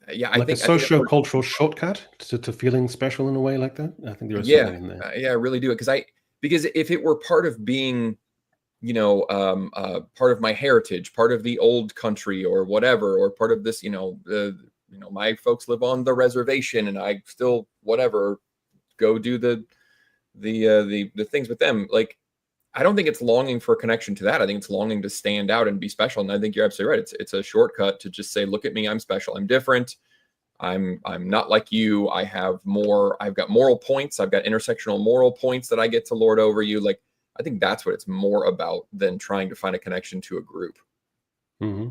like a socio-cultural shortcut to feeling special in a way like that. I think there is something in there. I really do. Because if it were part of being, part of my heritage, part of the old country or whatever, or part of this, my folks live on the reservation and I still go do the things with them. Like, I don't think it's longing for a connection to that. I think it's longing to stand out and be special. And I think you're absolutely right. It's a shortcut to just say, look at me, I'm special, I'm different. I'm not like you. I've got moral points. I've got intersectional moral points that I get to lord over you. Like, I think that's what it's more about than trying to find a connection to a group. Mm-hmm.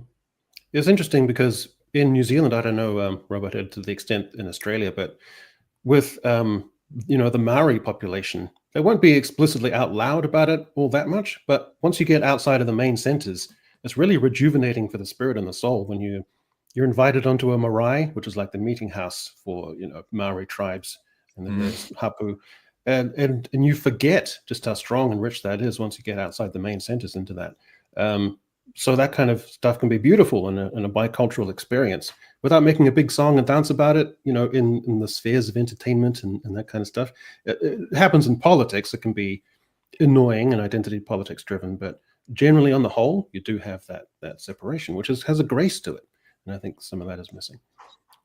It's interesting because in New Zealand, I don't know, Robert, to the extent in Australia, but with, the Maori population, they won't be explicitly out loud about it all that much. But once you get outside of the main centers, it's really rejuvenating for the spirit and the soul when you you're invited onto a marae, which is like the meeting house for Maori tribes, and then there's hapu, and you forget just how strong and rich that is once you get outside the main centers into that. So that kind of stuff can be beautiful in a bicultural experience without making a big song and dance about it, in the spheres of entertainment and that kind of stuff. It happens in politics. It can be annoying and identity politics driven, but generally on the whole, you do have that separation, which has a grace to it. And I think some of that is missing.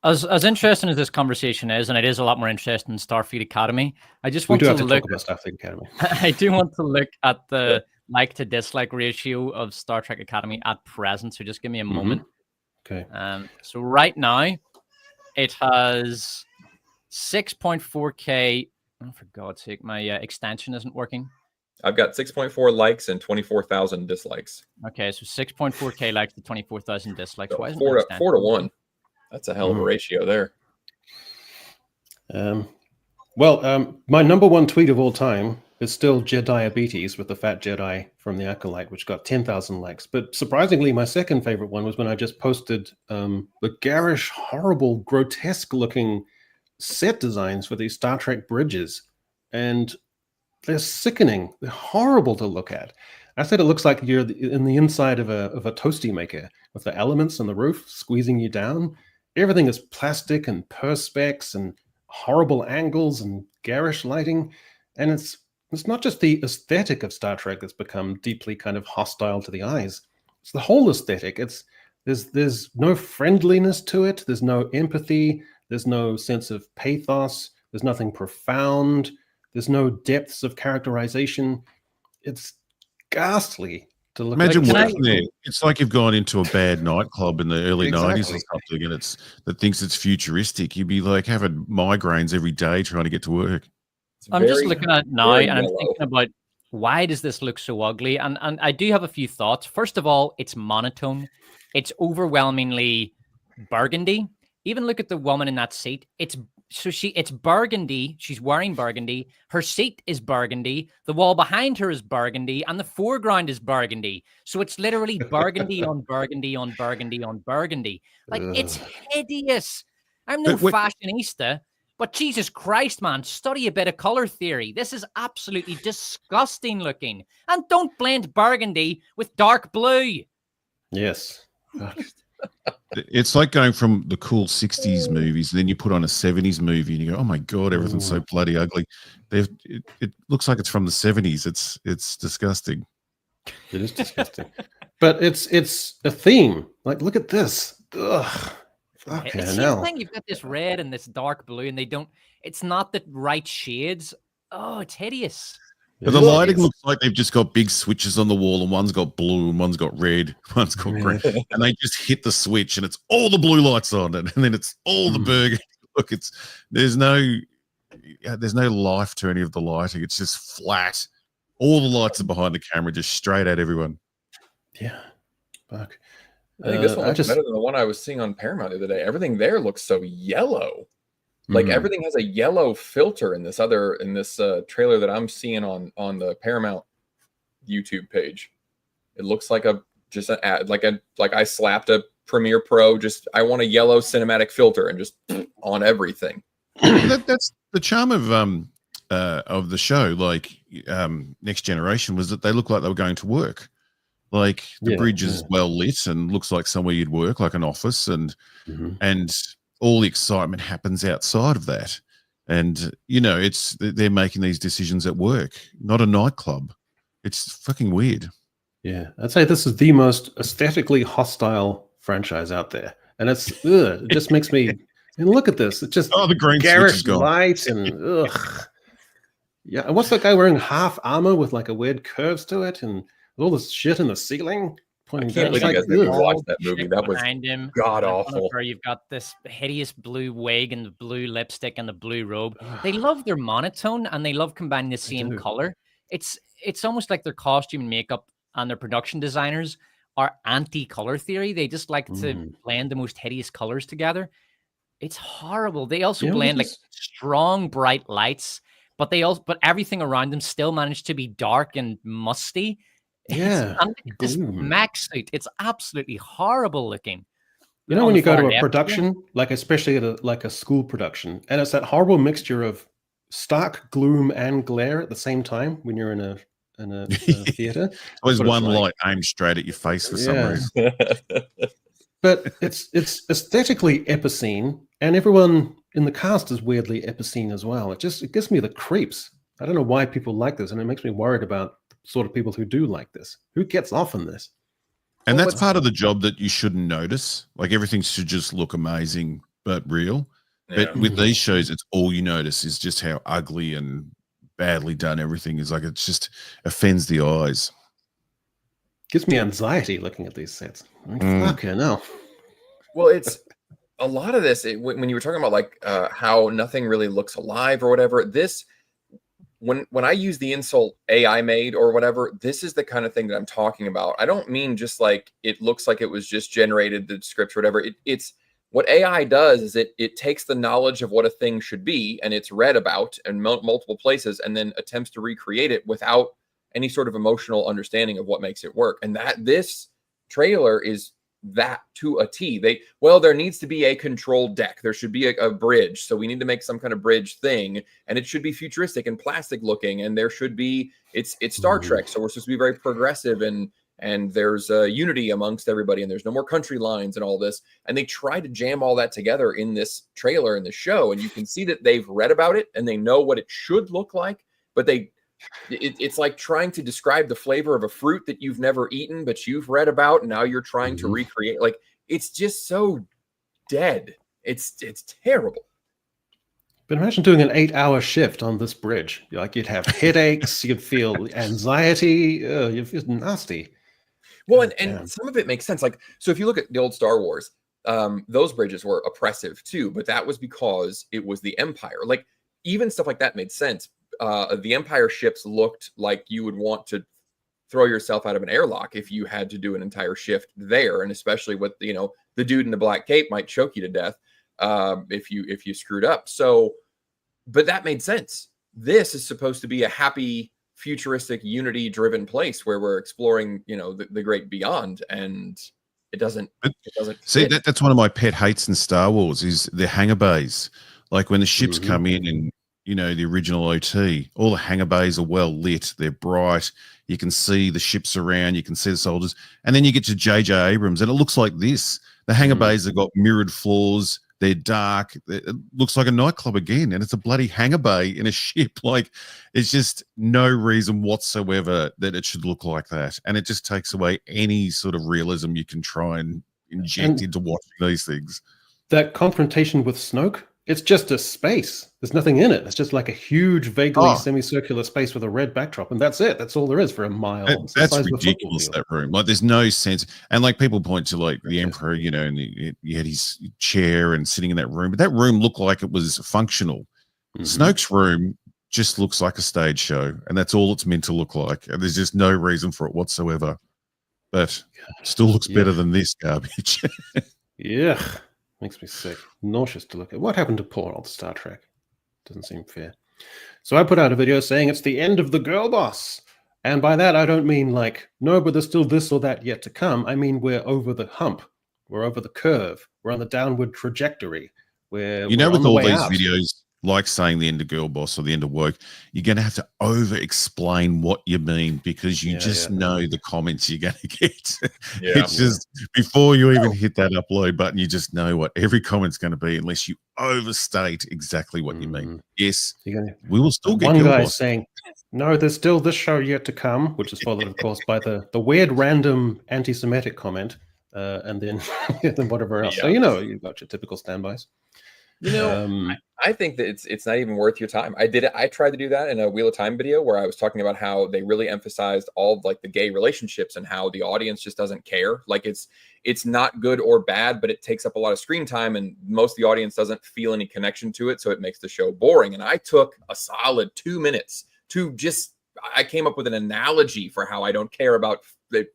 As interesting as this conversation is, and it is a lot more interesting in Starfleet Academy, I just want to look talk about Starfleet Academy. I do want to look at the like to dislike ratio of Star Trek Academy at present. So just give me a moment. Okay. So right now, it has 6.4K. Oh, for God's sake, my extension isn't working. I've got 6.4 likes and 24,000 dislikes. Okay, so 6.4K likes to 24,000 dislikes. So 4 to 1. That's a hell of a ratio there. My number one tweet of all time is still Jediabetes with the fat Jedi from the Acolyte, which got 10,000 likes. But surprisingly, my second favorite one was when I just posted the garish, horrible, grotesque-looking set designs for these Star Trek bridges. And they're sickening. They're horrible to look at. I said it looks like you're in the inside of a toasty maker with the elements on the roof squeezing you down. Everything is plastic and perspex and horrible angles and garish lighting. And it's not just the aesthetic of Star Trek that's become deeply kind of hostile to the eyes. It's the whole aesthetic. There's no friendliness to it. There's no empathy. There's no sense of pathos. There's nothing profound. There's no depths of characterization. It's ghastly to look at. Imagine working there. It's like you've gone into a bad nightclub in the early 90s or something, and that thinks it's futuristic. You'd be like having migraines every day trying to get to work. I'm just looking at it now, and I'm thinking about why does this look so ugly? And I do have a few thoughts. First of all, it's monotone. It's overwhelmingly burgundy. Even look at the woman in that seat. It's burgundy. She's wearing burgundy. Her seat is burgundy. The wall behind her is burgundy, and the foreground is burgundy. So it's literally burgundy on burgundy on burgundy on burgundy. Like, it's hideous. I'm no fashionista, but Jesus Christ, man, study a bit of color theory. This is absolutely disgusting looking. And don't blend burgundy with dark blue. Yes. It's like going from the cool 60s movies, and then you put on a 70s movie and you go, oh my God, everything's so bloody ugly. It looks like it's from the 70s. It's disgusting. It is disgusting. But it's a theme. Like, look at this. Ugh. Okay, it's the thing. You've got this red and this dark blue, and it's not the right shades. Oh, it's hideous. But the lighting looks like they've just got big switches on the wall, and one's got blue and one's got red, one's got green, and they just hit the switch and it's all the blue lights on it, and then it's all the burgundy. Look, there's no life to any of the lighting. It's just flat. All the lights are behind the camera, just straight at everyone. Yeah. Fuck. I think this one looks better than the one I was seeing on Paramount the other day. Everything there looks so yellow. Like everything has a yellow filter in this trailer that I'm seeing on the Paramount YouTube page. It looks like I slapped a Premiere Pro. I want a yellow cinematic filter and just on everything. That's the charm of the show. Like Next Generation was that they look like they were going to work. Like the bridge is well lit and looks like somewhere you'd work, like an office, and all the excitement happens outside of that. And, they're making these decisions at work, not a nightclub. It's fucking weird. Yeah. I'd say this is the most aesthetically hostile franchise out there. And it just makes me, and look at this. It's just the green garish lights and Yeah. And what's that guy wearing half armor with like a weird curves to it and all this shit in the ceiling? I can't believe you guys didn't watch that movie. That was god awful. You've got this hideous blue wig and the blue lipstick and the blue robe. They love their monotone and they love combining the same color. It's almost like their costume and makeup and their production designers are anti-color theory. They just like to blend the most hideous colors together. It's horrible. They also blend like strong, bright lights, but everything around them still managed to be dark and musty. Yeah, this mech suit, it's absolutely horrible looking. You know, when you go to a production, like especially at a school production, and it's that horrible mixture of stark gloom and glare at the same time when you're in a theater. There's one light aimed straight at your face for some reason. But it's aesthetically epicene, and everyone in the cast is weirdly epicene as well. It gives me the creeps. I don't know why people like this, and it makes me worried about the sort of people who do like this. Who gets off on this? And that's part of the job that you shouldn't notice. Like everything should just look amazing but real. Yeah. But with these shows, it's all you notice is just how ugly and badly done everything is. Like it just offends the eyes. Gives me anxiety looking at these sets. Fucking hell. Well, it's a lot of this. When you were talking about like how nothing really looks alive or whatever, this. When I use the insult AI made or whatever, this is the kind of thing that I'm talking about. I don't mean just like it looks like it was just generated, the scripts or whatever. It's what AI does is it takes the knowledge of what a thing should be and it's read about in multiple places and then attempts to recreate it without any sort of emotional understanding of what makes it work. And that this trailer is that to a T. There needs to be a control deck. There should be a bridge. So we need to make some kind of bridge thing, and it should be futuristic and plastic looking. And there should be it's Star Trek, so we're supposed to be very progressive and there's unity amongst everybody, and there's no more country lines and all this. And they try to jam all that together in this trailer in the show, and you can see that they've read about it and they know what it should look like, but it's like trying to describe the flavor of a fruit that you've never eaten, but you've read about, and now you're trying to recreate. Like, it's just so dead. It's terrible. But imagine doing an 8-hour shift on this bridge. Like, you'd have headaches, you'd feel anxiety, you'd feel nasty. Well, and some of it makes sense. Like, so if you look at the old Star Wars, those bridges were oppressive too, but that was because it was the Empire. Like, even stuff like that made sense. The Empire ships looked like you would want to throw yourself out of an airlock if you had to do an entire shift there, and especially with the dude in the black cape might choke you to death if you screwed up. So, but that made sense. This is supposed to be a happy, futuristic, unity-driven place where we're exploring, the great beyond, and it doesn't. See, that's one of my pet hates in Star Wars is the hangar bays. Like when the ships come in and the original OT, all the hangar bays are well lit. They're bright. You can see the ships around. You can see the soldiers. And then you get to J.J. Abrams, and it looks like this. The hangar bays have got mirrored floors. They're dark. It looks like a nightclub again, and it's a bloody hangar bay in a ship. Like, it's just no reason whatsoever that it should look like that. And it just takes away any sort of realism you can try and inject into watching these things. That confrontation with Snoke, it's just a space. There's nothing in it. It's just like a huge, vaguely semicircular space with a red backdrop, and that's it. That's all there is for a mile. That's ridiculous, that room. Like, there's no sense. And like, people point to like the Emperor, and he had his chair and sitting in that room, but that room looked like it was functional. Snoke's room just looks like a stage show, and that's all it's meant to look like. And there's just no reason for it whatsoever. But still looks better than this garbage. Yeah. Makes me sick. Nauseous to look at. What happened to poor old Star Trek? Doesn't seem fair. So I put out a video saying it's the end of the Girlboss. And by that, I don't mean like, no, but there's still this or that yet to come. I mean, we're over the hump. We're over the curve. We're on the downward trajectory. We're with on the all way these out. videos, like saying the end of Girlboss or the end of woke, you're going to have to over-explain what you mean because you know the comments you're going to get. It's just, before you even hit that upload button, you just know what every comment's going to be unless you overstate exactly what you mean. Yes, we will still get one guy Girlboss saying, no, there's still this show yet to come, which is followed, of course, by the weird random anti-Semitic comment, and then whatever else. So, you've got your typical standbys. I think that it's not even worth your time. I tried to do that in a Wheel of Time video where I was talking about how they really emphasized all of like the gay relationships and how the audience just doesn't care. Like, it's not good or bad, but it takes up a lot of screen time, and most of the audience doesn't feel any connection to it, so it makes the show boring. And I took a solid 2 minutes to I came up with an analogy for how I don't care about the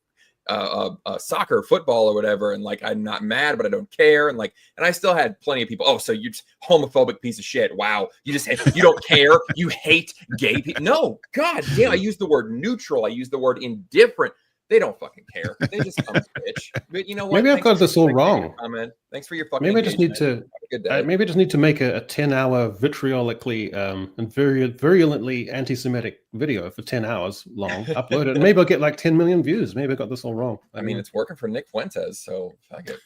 soccer, football, or whatever, and like, I'm not mad, but I don't care, and I still had plenty of people. Oh, so you're just homophobic piece of shit. Wow, you don't care. You hate gay people. No, god damn. I used the word neutral. I used the word indifferent. They don't fucking care. They just come bitch. But you know what? Maybe I've got this all wrong. Comment. Thanks for your fucking. Maybe I just need to. Maybe I just need to make a 10-hour vitriolically and virulently anti-Semitic video for 10 hours long. Upload it, and maybe I'll get like 10 million views. Maybe I got this all wrong. I mean, it's working for Nick Fuentes, so fuck it.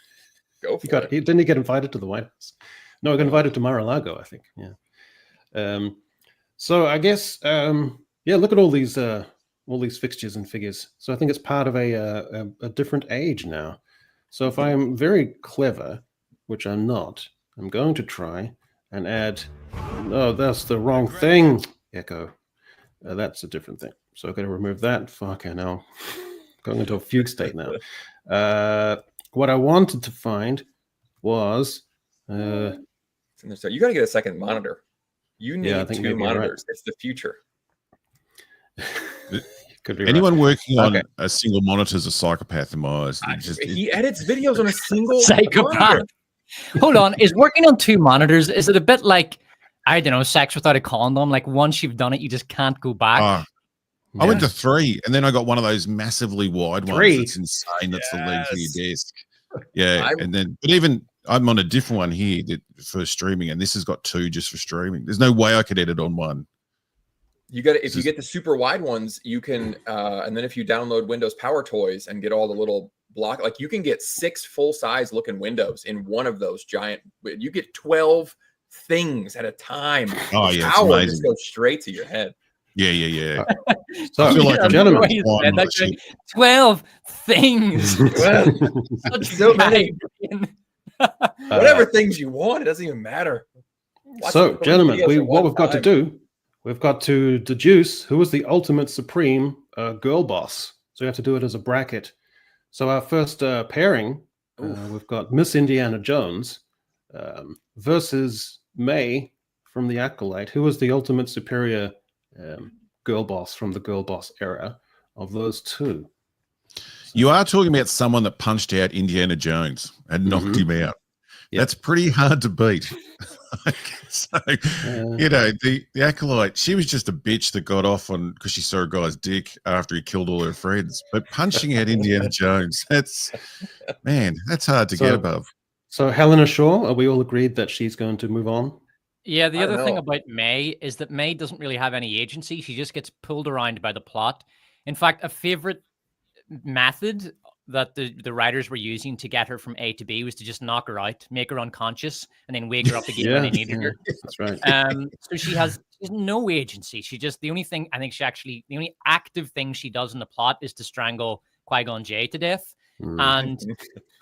Go for it. Didn't he get invited to the White House? No, he got invited to Mar-a-Lago, I think. Yeah. So I guess look at all these fixtures and figures. So I think it's part of a different age now. So if I'm very clever, which I'm not, I'm going to try and add. Oh, that's the wrong thing. Echo. That's a different thing. So I've got to remove that. Fuck, I know. Going into a fugue state now. What I wanted to find was. You got to get a second monitor. You need 2 monitors. Right. It's the future. Could be anyone working on a single monitor is a psychopath in my eyes. He edits videos on a single psychopath. Monitor. Hold on, is working on 2 monitors? Is it a bit like, I don't know, sex without a condom? Like once you've done it, you just can't go back. I went to 3, and then I got one of those massively wide ones. It's insane. That's the length of your desk. Yeah, but even I'm on a different one here for streaming, and this has got 2 just for streaming. There's no way I could edit on one. You got if you get the super wide ones, you can, and then if you download Windows Power Toys and get all the little block, like you can get 6 full size looking windows in one of those giant. You get 12 things at a time. Oh yeah, power just goes straight to your head. Yeah. So I feel like gentlemen, 12 things. So many. Whatever things you want, it doesn't even matter. So, gentlemen, what we've got to do, we've got to deduce who is the ultimate supreme girl boss. So we have to do it as a bracket. So our first pairing, we've got Miss Indiana Jones versus May from the Acolyte. Who was the ultimate superior girl boss from the girl boss era of those 2? You are talking about someone that punched out Indiana Jones and knocked him out. Yep. That's pretty hard to beat. So, the Acolyte, she was just a bitch that got off on because she saw a guy's dick after he killed all her friends. But punching out Indiana Jones, that's hard to get above. So Helena Shaw, are we all agreed that she's going to move on? Yeah, the other thing about May is that May doesn't really have any agency. She just gets pulled around by the plot. In fact, a favorite method that the writers were using to get her from A to B was to just knock her out, make her unconscious, and then wake her up again when they needed her. That's right. So she has no agency. She just, the only active thing she does in the plot is to strangle Qui-Gon Jinn to death. And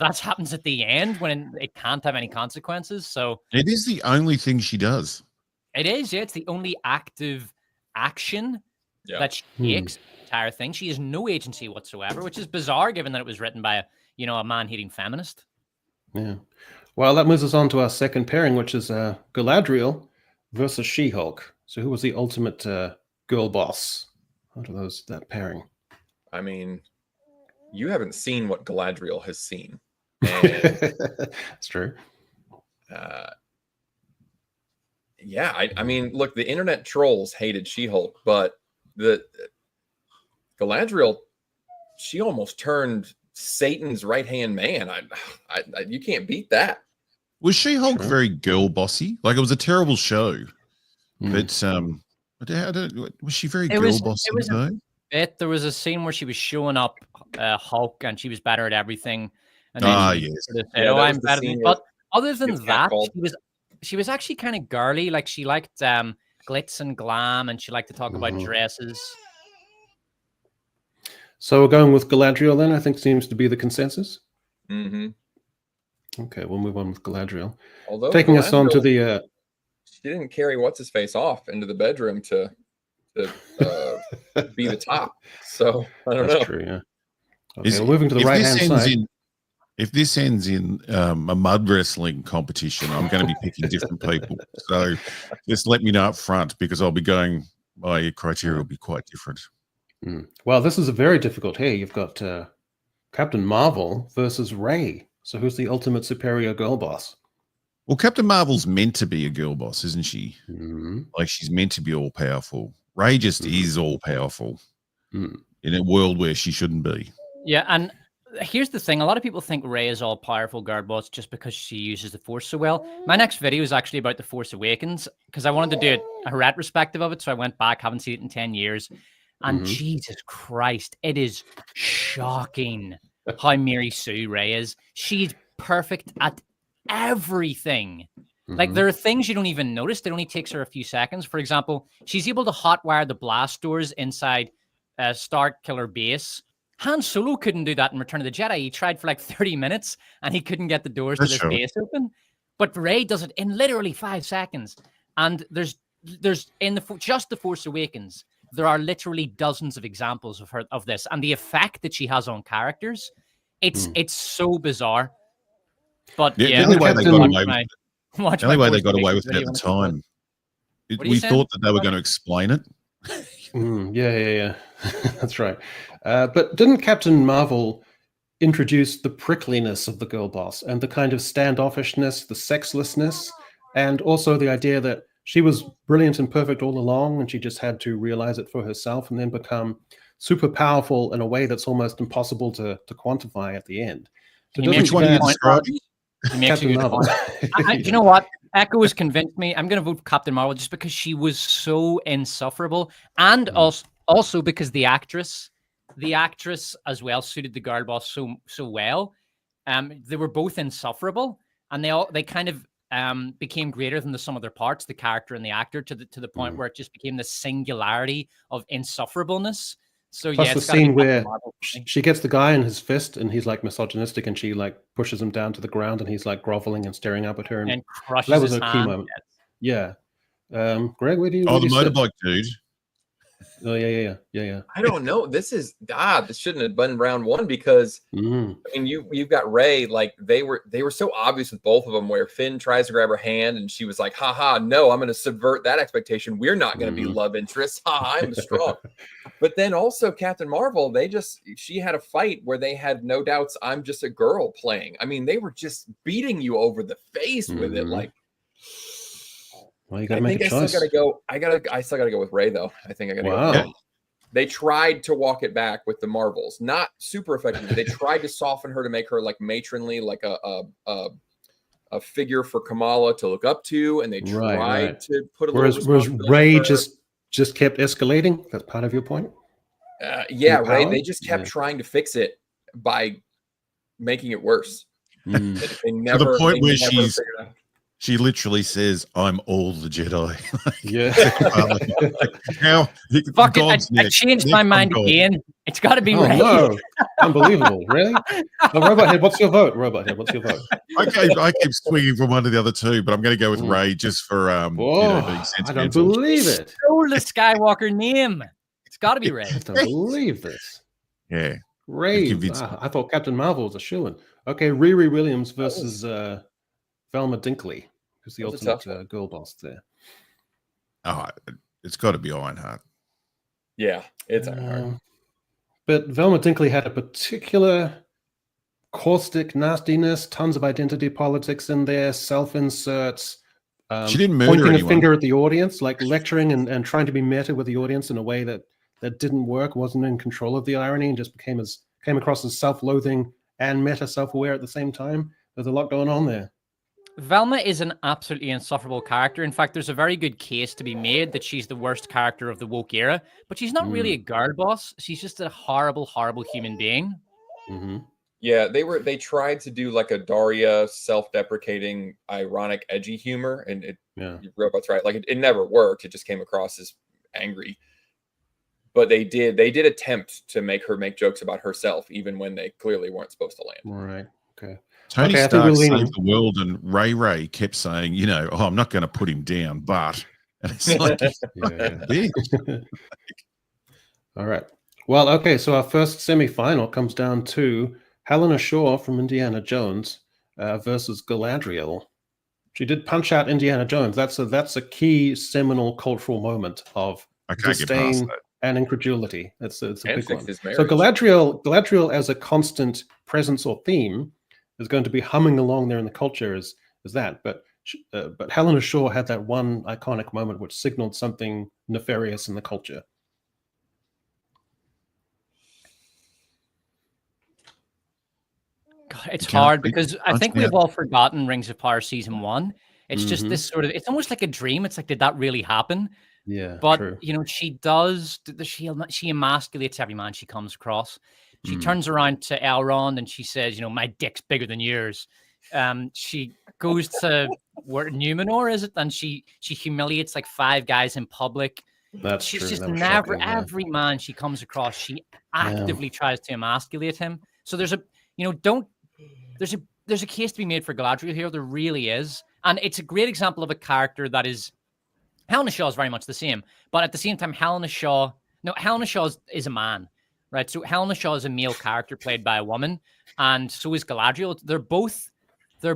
that happens at the end when it can't have any consequences. So it is the only thing she does. It is, yeah. It's the only active action that she takes. Entire thing. She has no agency whatsoever, which is bizarre given that it was written by a man-hating feminist. Yeah. Well, that moves us on to our second pairing, which is Galadriel versus She-Hulk. So who was the ultimate girl boss out of that pairing? I mean, you haven't seen what Galadriel has seen. That's true. I mean, look, the internet trolls hated She-Hulk, but Galadriel, she almost turned Satan's right-hand man. You can't beat that. Was She-Hulk very girl bossy? Like, it was a terrible show, but was she very girl bossy? There was a scene where she was showing up Hulk, and she was better at everything. And yes. I'm better. But other than that, she was actually kind of girly. Like, she liked glitz and glam, and she liked to talk about dresses. So we're going with Galadriel then, I think seems to be the consensus. Mm-hmm. Okay, we'll move on with Galadriel. Although taking us on to the... she didn't carry what's-his-face off into the bedroom to be the top. So, I don't know. That's true, yeah. Okay, we're moving to the right-hand side. If this ends in a mud wrestling competition, I'm going to be picking different people. So just let me know up front because I'll be going, my criteria will be quite different. Well, this is a very difficult here. You've got Captain Marvel versus Rey. So who's the ultimate superior girl boss? Well, Captain Marvel's meant to be a girl boss, isn't she? Like, she's meant to be all-powerful. Rey just is all-powerful in a world where she shouldn't be. Yeah, and here's the thing. A lot of people think Rey is all powerful Girlboss just because she uses the Force so well. My next video is actually about the Force Awakens because I wanted to do a retrospective of it. So I went back, haven't seen it in 10 years. And Jesus Christ, it is shocking how Mary Sue Rey is. She's perfect at everything. Like, there are things you don't even notice. It only takes her a few seconds. For example, she's able to hotwire the blast doors inside Star Killer Base. Han Solo couldn't do that in Return of the Jedi. He tried for like 30 minutes and he couldn't get the doors to this base open. But Rey does it in literally 5 seconds. And there's in just the Force Awakens, there are literally dozens of examples of this, and the effect that she has on characters, it's so bizarre. But the only way they got away with it at the time, we thought that they were going to explain it. Yeah. That's right. But didn't Captain Marvel introduce the prickliness of the girl boss and the kind of standoffishness, the sexlessness, and also the idea that she was brilliant and perfect all along, and she just had to realize it for herself and then become super powerful in a way that's almost impossible to quantify at the end. So which one do you describe? Captain Marvel. You know what? Echo has convinced me. I'm going to vote Captain Marvel just because she was so insufferable, and also because the actress as well suited the girl boss so well. They were both insufferable, and they kind of became greater than the sum of their parts, the character and the actor, to the point where it just became this singularity of insufferableness. So plus the scene where she gets the guy in his fist and he's like misogynistic, and she like pushes him down to the ground and he's like groveling and staring up at her, and crushes that was his a key hand. moment. Yeah. Greg, where do you? Oh, the motorbike dude. Oh yeah. I don't know. This shouldn't have been round one because I mean you've got Rey, like they were so obvious with both of them, where Finn tries to grab her hand and she was like, haha, no, I'm going to subvert that expectation. We're not going to be love interests. Ha, I'm strong. But then also Captain Marvel, she had a fight where they had no doubts. I'm just a girl playing. I mean, they were just beating you over the face with it. Like, well, you got to make a choice. I still gotta go with Rey though. I think I gotta go with Rey. They tried to walk it back with the Marvels, not super effectively. They tried to soften her to make her like matronly, like a figure for Kamala to look up to, and they tried to put a little. Whereas Rey just kept escalating. That's part of your point. Rey. They just kept trying to fix it by making it worse. They never. To the point where she literally says, "I'm all the Jedi." Now, fuck it! I changed my mind again. It's got to be Rey. No. Unbelievable! Really? Oh, Robothead, what's your vote? I keep swinging from one to the other two, but I'm going to go with Rey just for being sentimental. I don't believe it. Stole the Skywalker name. It's got to be Rey. I don't believe this. Yeah, Rey. I thought Captain Marvel was a shoo-in. Okay, Riri Williams versus Velma Dinkley, who's the ultimate girl boss there. Oh, it's got to be Ironheart. Yeah, it's Ironheart. But Velma Dinkley had a particular caustic nastiness, tons of identity politics in there, self-inserts. She didn't murder pointing anyone. A finger at the audience, like lecturing and trying to be meta with the audience in a way that didn't work, wasn't in control of the irony, and just came across as self-loathing and meta self-aware at the same time. There's a lot going on there. Velma is an absolutely insufferable character. In fact, there's a very good case to be made that she's the worst character of the woke era, but she's not really a girl boss. She's just a horrible, horrible human being. Yeah, they tried to do like a Daria self-deprecating, ironic, edgy humor, and Robot's right. Like it never worked. It just came across as angry. But they did attempt to make her make jokes about herself, even when they clearly weren't supposed to land. Right. Okay. Tony Stark saved the world, and Ray kept saying, I'm not going to put him down, but and it's like, all right. Well, okay. So our first semi-final comes down to Helena Shaw from Indiana Jones versus Galadriel. She did punch out Indiana Jones. That's a key seminal cultural moment of disdain and incredulity. It's a big one. So Galadriel as a constant presence or theme is going to be humming along there in the culture is that. But Helena Shaw had that one iconic moment which signaled something nefarious in the culture. it's hard because I think we've all forgotten Rings of Power season 1. It's just this sort of, it's almost like a dream. It's like, did that really happen? Yeah, but true. She does. She emasculates every man she comes across. She turns around to Elrond and she says, my dick's bigger than yours. She goes to where Numenor is it, and she humiliates like 5 guys in public. She's true. just never every man she comes across, she actively tries to emasculate him. So there's a there's a case to be made for Galadriel here. There really is, and it's a great example of a character that is. Helena Shaw is very much the same, but at the same time, Helena Shaw is a man, right? So Helena Shaw is a male character played by a woman, and so is Galadriel. They're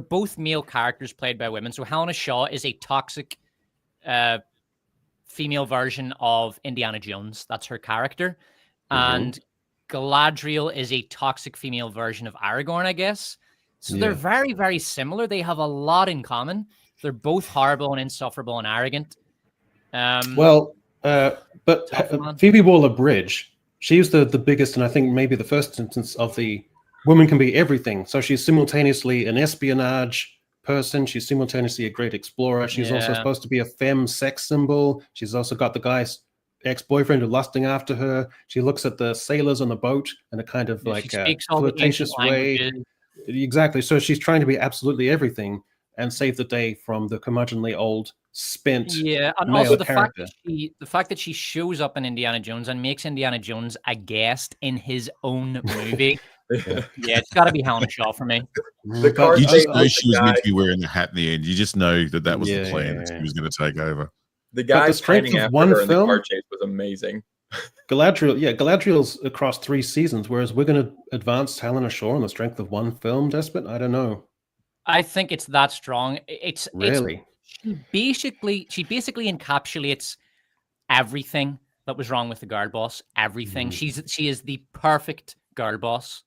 both male characters played by women. So Helena Shaw is a toxic female version of Indiana Jones. That's her character. And Galadriel is a toxic female version of Aragorn, I guess. So they're very, very similar. They have a lot in common. They're both horrible and insufferable and arrogant. But Phoebe Waller-Bridge, she's the biggest, and I think maybe the first instance of the woman can be everything. So she's simultaneously an espionage person. She's simultaneously a great explorer. She's also supposed to be a femme sex symbol. She's also got the guy's ex-boyfriend who's lusting after her. She looks at the sailors on the boat in a kind of flirtatious way. Exactly. So she's trying to be absolutely everything and save the day from the curmudgeonly old spent and male also the character. fact that she shows up in Indiana Jones and makes Indiana Jones a guest in his own movie. It's got to be Helena Shaw for me. You just know she was meant to be wearing a hat in the end. You just know that was the plan, that she was going to take over. The guy straight after one her in film, the car chase was amazing. Galadriel's across 3 seasons, whereas we're going to advance Helena Shaw on the strength of one film, Despot? I don't know. I think it's that strong. It's really. She basically encapsulates everything that was wrong with the Girlboss. Everything. She is the perfect Girlboss.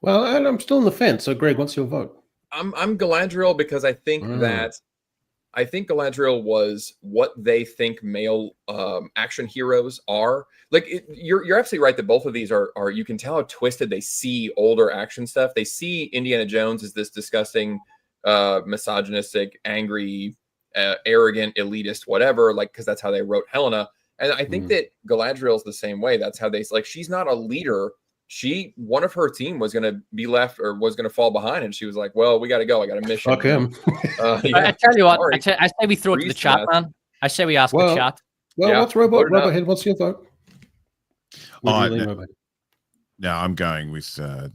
Well, I'm still on the fence. So, Greg, what's your vote? I'm Galadriel because I think Galadriel was what they think male action heroes are. Like you're absolutely right that both of these are. You can tell how twisted they see older action stuff. They see Indiana Jones as this disgusting, misogynistic, angry, arrogant, elitist, whatever. Like because that's how they wrote Helena. And I think that Galadriel's the same way. That's how they like. She's not a leader. One of her team was going to be left or was going to fall behind, and she was like, "Well, we got to go. I got a mission." Fuck him. I tell you what. I say we throw it to the chat, man. I say we ask the chat. Well, what's Robohead? What's your vote? No, I'm going with the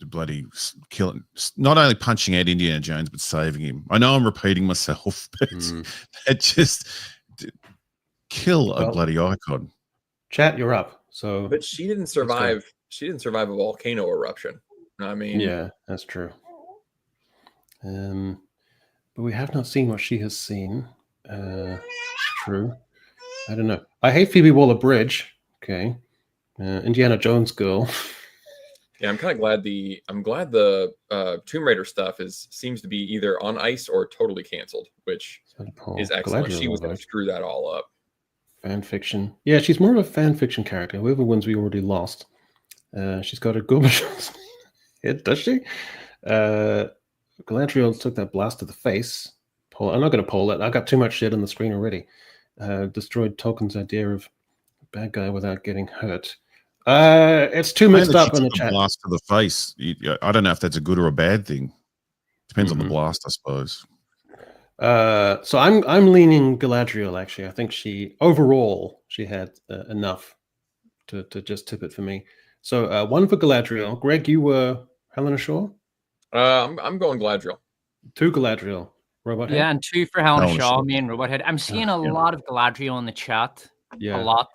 bloody killing, not only punching out Indiana Jones, but saving him. I know I'm repeating myself, but it just kill a bloody icon. Chat, you're up. So, but she didn't survive. She didn't survive a volcano eruption. I mean, yeah, that's true. But we have not seen what she has seen. True. I don't know. I hate Phoebe Waller-Bridge. Okay. Indiana Jones girl. Yeah, I'm kind of glad the Tomb Raider stuff seems to be either on ice or totally canceled, which is excellent. She was going to screw that all up. Fan fiction. Yeah, she's more of a fan fiction character. Whoever wins, we already lost. She's got a Gorbachev head, does she? Galadriel took that blast to the face. I'm not going to poll it. I got too much shit on the screen already. Destroyed Tolkien's idea of a bad guy without getting hurt. It's too mixed up in the chat. Blast to the face. I don't know if that's a good or a bad thing. Depends on the blast, I suppose. So I'm leaning Galadriel. Actually, I think she had enough to just tip it for me. So 1 for Galadriel. Greg, you were Helena Shaw. I'm going Galadriel. 2 Galadriel. Robothead. Yeah, and 2 for Helena Shaw. Me and Robothead. I'm seeing a lot of Galadriel in the chat. Yeah, a lot.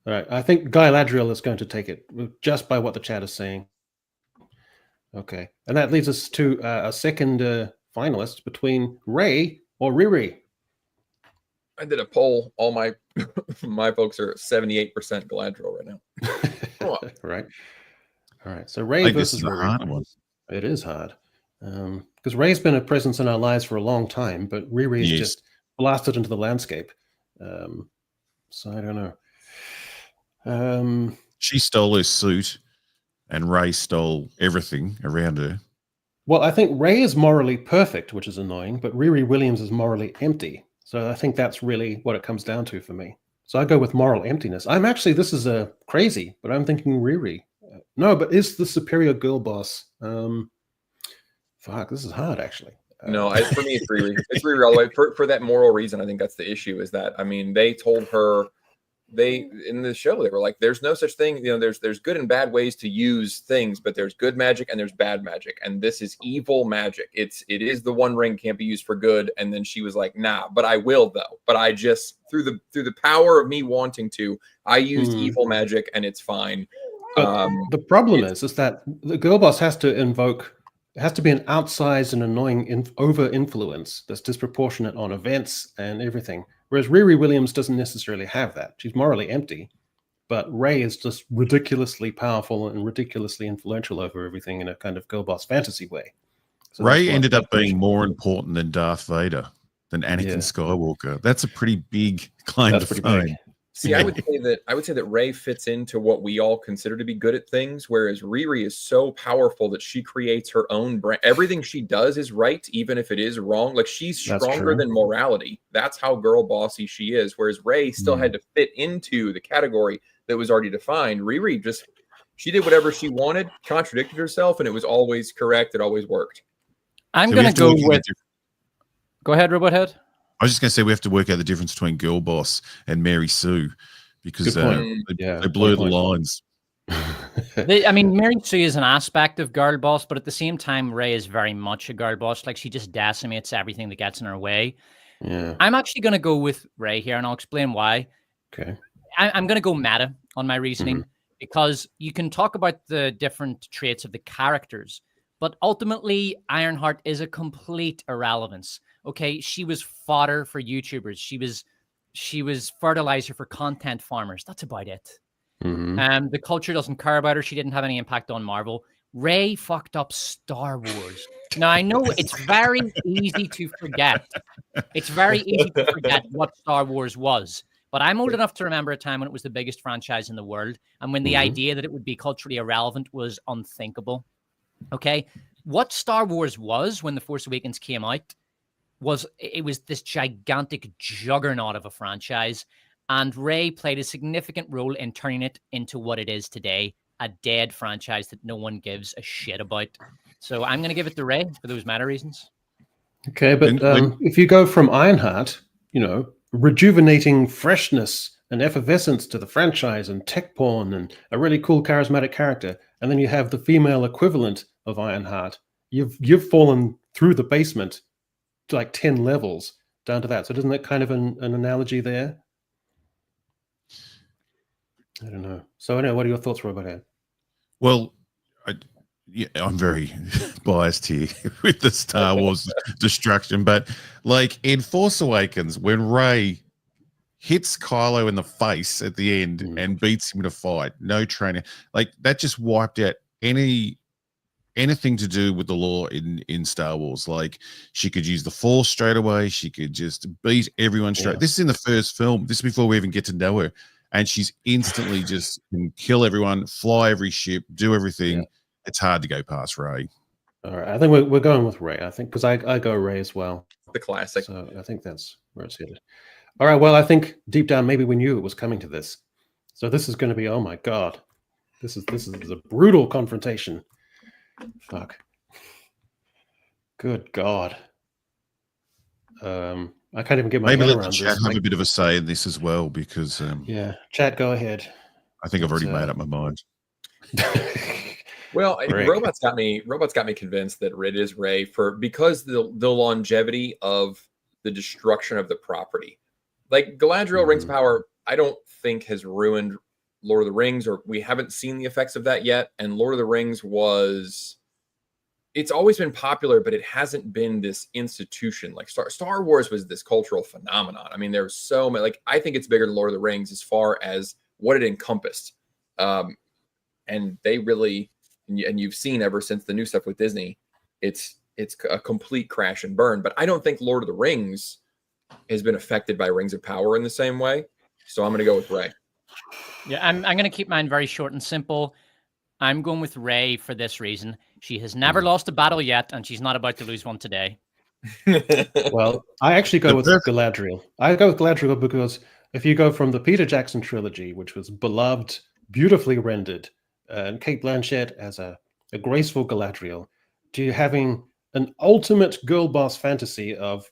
All right, I think Galadriel is going to take it just by what the chat is saying. Okay, and that leads us to a second finalist between Ray or Riri. I did a poll. All my folks are 78% Galadriel right now. Right. All right. So Ray versus Riri. Hard one. It is hard because Ray's been a presence in our lives for a long time, but Riri is just blasted into the landscape. So I don't know. She stole his suit and Rey stole everything around her. Well, I think Rey is morally perfect, which is annoying, but Riri Williams is morally empty. So I think that's really what it comes down to for me. So I go with moral emptiness. This is crazy, but I'm thinking Riri. No, but is the superior girl boss? Fuck, this is hard, actually. No, for me, it's Riri. It's Riri all the way. For that moral reason, I think that's the issue, is that, I mean, they told her, in the show, they were like, there's no such thing, there's good and bad ways to use things, but there's good magic and there's bad magic, and this is evil magic. It is the One Ring can't be used for good. And then she was like, nah, but I will though. But I just, through the power of me wanting to, I used evil magic and it's fine. But the problem is that the girl boss has to be an outsized and annoying over influence that's disproportionate on events and everything. Whereas Riri Williams doesn't necessarily have that. She's morally empty, but Rey is just ridiculously powerful and ridiculously influential over everything in a kind of girl boss fantasy way. So Rey ended up being more important than Darth Vader, than Anakin Skywalker. That's a pretty big claim to fame. See, I would say that Rey fits into what we all consider to be good at things, whereas Riri is so powerful that she creates her own brand. Everything she does is right, even if it is wrong. Like, she's stronger than morality. That's how girl bossy she is. Whereas Rey still had to fit into the category that was already defined. Riri she did whatever she wanted, contradicted herself, and it was always correct. It always worked. I'm going to go with. Go ahead, Robot Head. I was just going to say we have to work out the difference between Girlboss and Mary Sue, because they blur the lines. Mary Sue is an aspect of Girlboss, but at the same time, Rey is very much a Girlboss. Like, she just decimates everything that gets in her way. Yeah. I'm actually going to go with Rey here, and I'll explain why. Okay. I'm going to go meta on my reasoning, because you can talk about the different traits of the characters, but ultimately, Ironheart is a complete irrelevance. Okay, she was fodder for YouTubers. She was fertilizer for content farmers. That's about it. The culture doesn't care about her. She didn't have any impact on Marvel. Rey fucked up Star Wars. Now, I know it's very easy to forget. It's very easy to forget what Star Wars was. But I'm old enough to remember a time when it was the biggest franchise in the world, and when the idea that it would be culturally irrelevant was unthinkable. Okay, what Star Wars was when The Force Awakens came out was this gigantic juggernaut of a franchise, and Rey played a significant role in turning it into what it is today, a dead franchise that no one gives a shit about. So I'm going to give it to Rey for those meta reasons. Okay, but if you go from Ironheart, rejuvenating freshness and effervescence to the franchise and tech porn and a really cool charismatic character, and then you have the female equivalent of Ironheart, you've fallen through the basement to like 10 levels down to that. So isn't that kind of an analogy there? I don't know. So anyway, what are your thoughts, Robert? Well, I'm very biased here with the Star Wars destruction, but like in Force Awakens, when Rey hits Kylo in the face at the end and beats him in a fight, no training, like that just wiped out anything to do with the lore in Star Wars. Like, she could use the Force straight away. She could just beat everyone straight. This is in the first film. This is before we even get to know her. And she's instantly just can kill everyone, fly every ship, do everything. Yeah. It's hard to go past Rey. All right. I think we're going with Rey, I think, because I go Rey as well. The classic. So I think that's where it's headed. All right. Well, I think deep down, maybe we knew it was coming to this. So this is going to be, oh my God. This is a brutal confrontation. Fuck. Good God. I can't even get my head around this. Maybe let the chat have a bit of a say in this as well, because chat, go ahead. I think I've already made up my mind. Well, Robots got me convinced that it is Rey because the longevity of the destruction of the property. Like, Galadriel Rings of Power, I don't think has ruined Lord of the Rings, or we haven't seen the effects of that yet. And Lord of the Rings it's always been popular, but it hasn't been this institution. Like Star Wars was this cultural phenomenon. I mean, there's so many, like, I think it's bigger than Lord of the Rings as far as what it encompassed. And they really, and you've seen ever since the new stuff with Disney, it's a complete crash and burn. But I don't think Lord of the Rings has been affected by Rings of Power in the same way. So I'm going to go with Rey. Yeah, I'm going to keep mine very short and simple. I'm going with Rey for this reason. She has never lost a battle yet, and she's not about to lose one today. Well, I actually go with Galadriel. I go with Galadriel because if you go from the Peter Jackson trilogy, which was beloved, beautifully rendered, and Kate Blanchett as a graceful Galadriel, to having an ultimate girl boss fantasy of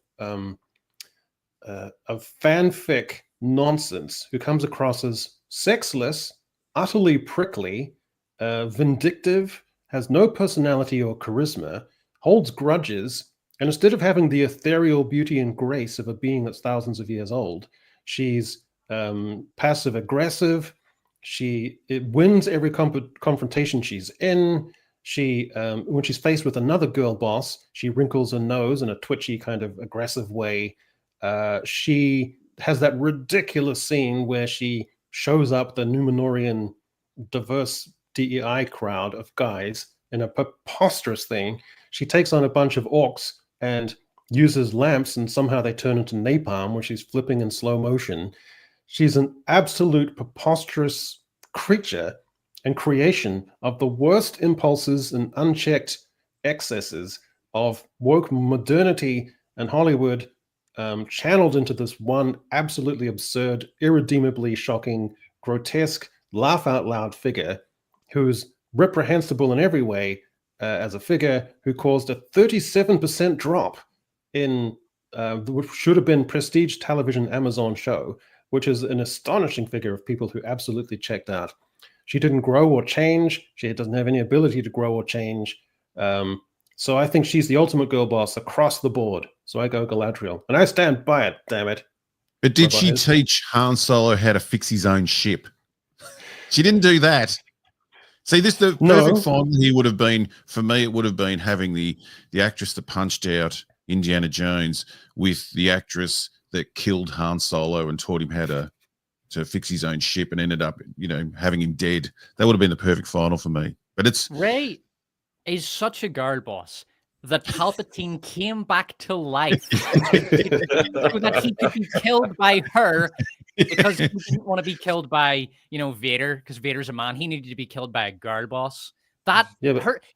fanfic nonsense who comes across as sexless, utterly prickly, vindictive, has no personality or charisma, holds grudges, and instead of having the ethereal beauty and grace of a being that's thousands of years old, she's passive aggressive. It wins every confrontation she's in. She, when she's faced with another girl boss, she wrinkles her nose in a twitchy kind of aggressive way. She has that ridiculous scene where she shows up the Numenorian diverse DEI crowd of guys in a preposterous thing. She takes on a bunch of orcs and uses lamps, and somehow they turn into napalm where she's flipping in slow motion. She's an absolute preposterous creature and creation of the worst impulses and unchecked excesses of woke modernity and Hollywood, channeled into this one absolutely absurd, irredeemably shocking, grotesque, laugh out loud figure who's reprehensible in every way as a figure, who caused a 37% drop in which should have been prestige television Amazon show, which is an astonishing figure of people who absolutely checked out. She didn't grow or change. She doesn't have any ability to grow or change. So I think she's the ultimate girl boss across the board. So I go Galadriel. And I stand by it, damn it. But did she teach Han Solo how to fix his own ship? She didn't do that. See, the perfect final here would have been, for me, it would have been having the actress that punched out Indiana Jones with the actress that killed Han Solo and taught him how to fix his own ship and ended up, having him dead. That would have been the perfect final for me. But it's Rey is such a girl boss that Palpatine came back to life so that he could be killed by her, because he didn't want to be killed by, Vader, because Vader's a man. He needed to be killed by a girl boss.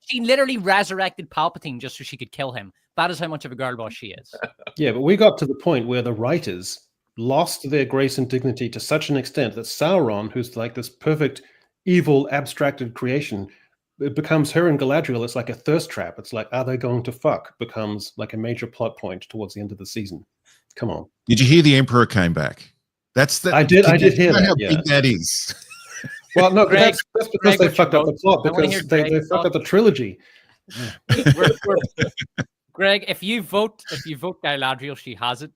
She literally resurrected Palpatine just so she could kill him. That is how much of a girl boss she is. Yeah, but we got to the point where the writers lost their grace and dignity to such an extent that Sauron, who's like this perfect, evil, abstracted creation, it becomes her and Galadriel. It's like a thirst trap. It's like, are they going to fuck? Becomes like a major plot point towards the end of the season. Come on. Did you hear the Emperor came back? I did hear that. How big that is? Well, no, Greg, that's because they fucked up the plot, because they fucked up the trilogy. Greg, if you vote Galadriel, she has it.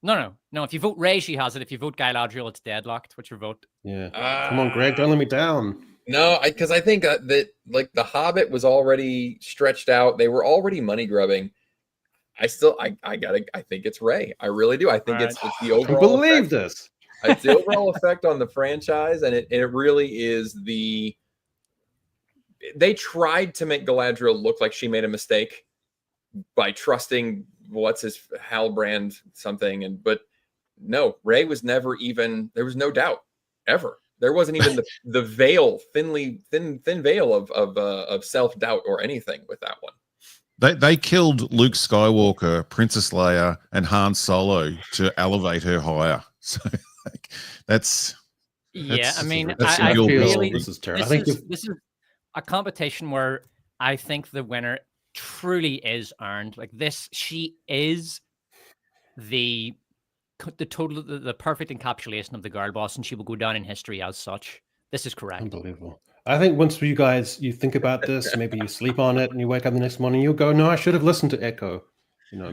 No. If you vote Rey, she has it. If you vote Galadriel, it's deadlocked. What's your vote? Yeah. Come on, Greg, don't let me down. No, because I think that like the Hobbit was already stretched out. They were already money grubbing. I think it's Rey. I really do. I think it's the overall. I believe this. It's the overall effect on the franchise, and it really is they tried to make Galadriel look like she made a mistake by trusting Halbrand something, but no, Rey was never even, there was no doubt ever. There wasn't even the veil, thin veil of self-doubt or anything with that one. They killed Luke Skywalker, Princess Leia, and Han Solo to elevate her higher. So that's I mean, I really, this is terrible. This is a competition where I think the winner truly is earned. Like this, she is the perfect encapsulation of the girl boss, and she will go down in history as such. This is correct. Unbelievable. I think once you think about this, maybe you sleep on it and you wake up the next morning, you'll go, no, I should have listened to Echo,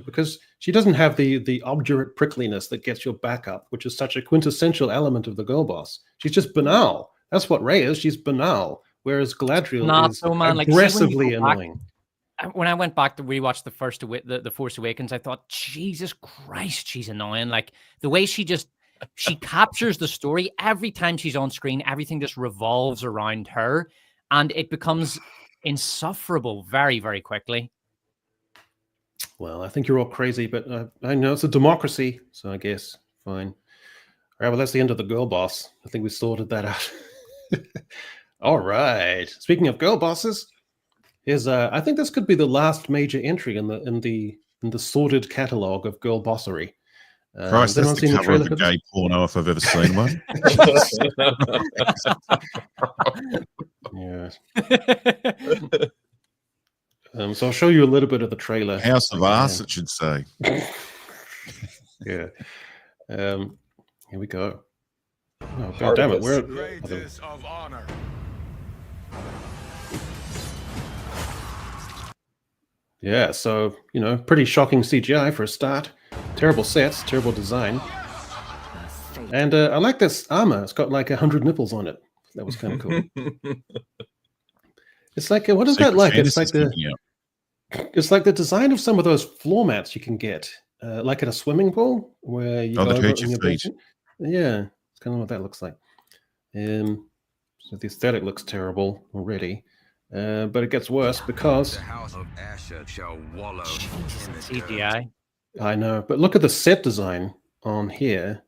because she doesn't have the obdurate prickliness that gets your back up, which is such a quintessential element of the girl boss. She's just banal. That's what Rey is. She's banal. Whereas Galadriel is aggressively annoying. When I went back to rewatch the Force Awakens, I thought, Jesus Christ, she's annoying. Like the way she captures the story every time she's on screen, everything just revolves around her, and it becomes insufferable very, very quickly. Well, I think you're all crazy, but I know it's a democracy, so I guess fine. All right, well, that's the end of the girl boss. I think we sorted that out. All right. Speaking of girl bosses, here's I think this could be the last major entry in the sordid catalog of girl bossery. Christ, that's the cover of a gay porno if I've ever seen one. Yeah. So I'll show you a little bit of the trailer. House of Arse, it should say. Yeah. Here we go. Oh, God damn it. Where? Of honor. Yeah, so, pretty shocking CGI for a start. Terrible sets, terrible design. And I like this armor. It's got like 100 nipples on it. That was kind of cool. It's like, what is that like? It's like the design of some of those floor mats you can get, like at a swimming pool, where you go over your feet. Yeah, it's kind of what that looks like. So the aesthetic looks terrible already, but it gets worse because The house of Asher shall wallow in the CGI. I know, but look at the set design on here.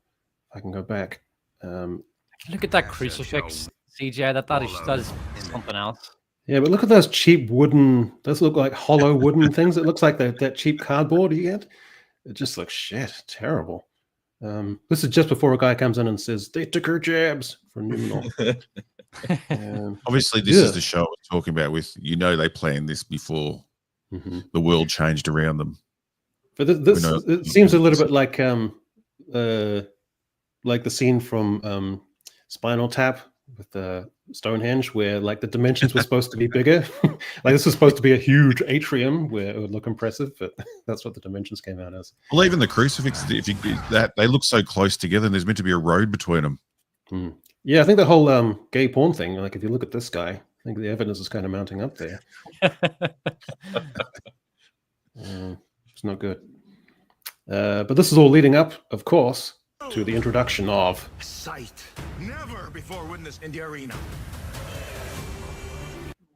I can go back. Look at that crucifix CGI. That is something else. Yeah, but look at those cheap wooden. Those look like hollow wooden things. It looks like that cheap cardboard you get. It just looks shit, terrible. This is just before a guy comes in and says they took her jabs for Numenor. Obviously, this is the show we're talking about. They planned this before the world changed around them. But it seems a little bit like the scene from Spinal Tap with Stonehenge, where like the dimensions were supposed to be bigger. Like this was supposed to be a huge atrium where it would look impressive, but that's what the dimensions came out as. Well, even the crucifix, they look so close together, and there's meant to be a road between them. Yeah, I think the whole gay porn thing. Like if you look at this guy, I think the evidence is kind of mounting up there. It's not good. But this is all leading up, of course, to the introduction of sight never before witnessed in the arena.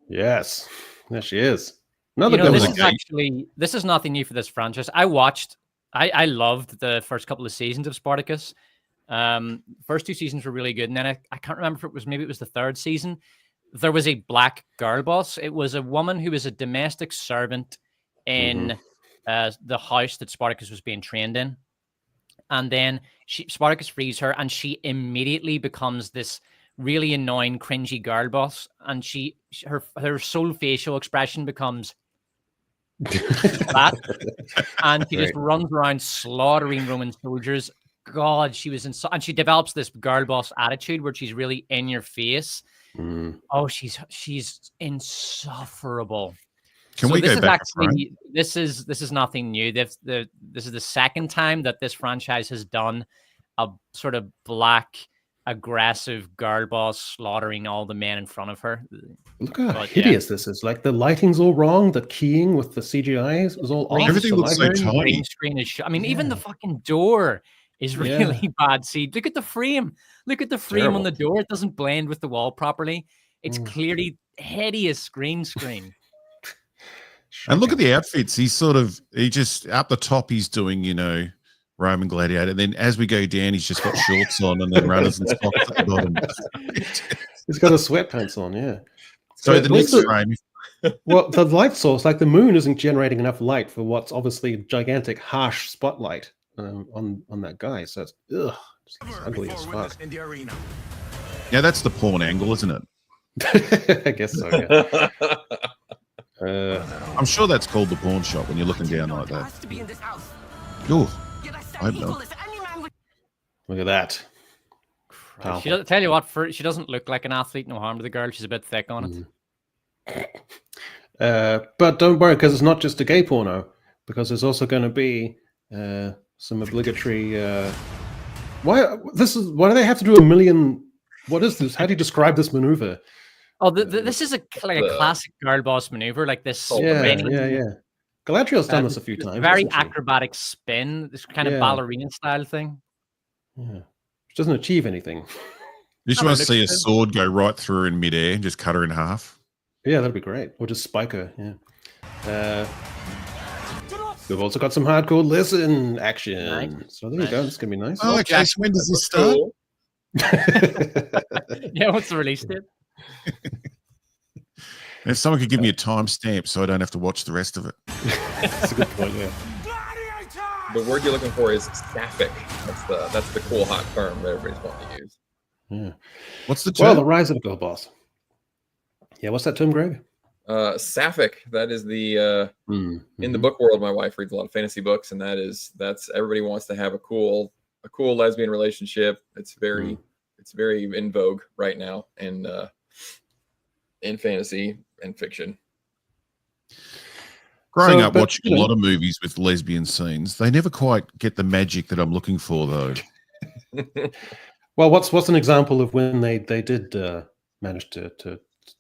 Yes, there she is. This is nothing new for this franchise. I loved the first couple of seasons of Spartacus. First two seasons were really good, and then I can't remember if it was the third season. There was a black girl boss. It was a woman who was a domestic servant in the house that Spartacus was being trained in. And then Spartacus frees her, and she immediately becomes this really annoying, cringy girl boss. And her sole facial expression becomes that, and she just runs around slaughtering Roman soldiers. God, she was and she develops this girl boss attitude where she's really in your face. Oh, she's insufferable. Can we go back? This is nothing new. This is the second time that this franchise has done a sort of black, aggressive girl boss slaughtering all the men in front of her. Look how hideous this is. Like the lighting's all wrong. The keying with the CGI is all off. Everything looks so tiny. Screen is even the fucking door is really bad. See, look at the frame. Look at the frame on the door. It doesn't blend with the wall properly. It's clearly hideous green screen. And look at the outfits. He just up the top, he's doing, Roman Gladiator. And then as we go down, he's just got shorts on and then runners and socks at the bottom. He's got a sweatpants on, yeah. So the next frame. Well, the light source, like the moon, isn't generating enough light for what's obviously a gigantic, harsh spotlight on that guy. So it's ugly as fuck. Yeah, that's the porn angle, isn't it? I guess so, yeah. I'm sure that's called the porn shot when you're looking down like that. Oh, I hope not. Look at that. She doesn't tell you what. She doesn't look like an athlete. No harm to the girl. She's a bit thick on it. But don't worry, because it's not just a gay porno. Because there's also going to be some obligatory. Why do they have to do a million? What is this? How do you describe this maneuver? Oh, this is a classic girl boss maneuver, like this. Yeah. Galadriel's done this a few times. Very acrobatic spin, this kind of ballerina style thing. Yeah, which doesn't achieve anything. You just want to see a sword go right through her in midair and just cut her in half. Yeah, that'd be great. Or just spike her. Yeah. We've also got some hardcore listen action. Nice. So there you go. It's gonna be nice. Oh, okay. So when does this start? Yeah, what's the release date? If someone could give me a timestamp so I don't have to watch the rest of it. That's a good point, yeah. The word you're looking for is sapphic. That's the cool hot term that everybody's wanting to use. Yeah. What's the term? Well, the rise of the Girlboss. Yeah, what's that term, Greg? Sapphic. That is the in the book world. My wife reads a lot of fantasy books, and that's everybody wants to have a cool lesbian relationship. It's very in vogue right now, and in fantasy and fiction. Growing up watching a lot of movies with lesbian scenes, they never quite get the magic that I'm looking for, though. Well, what's an example of when they did manage to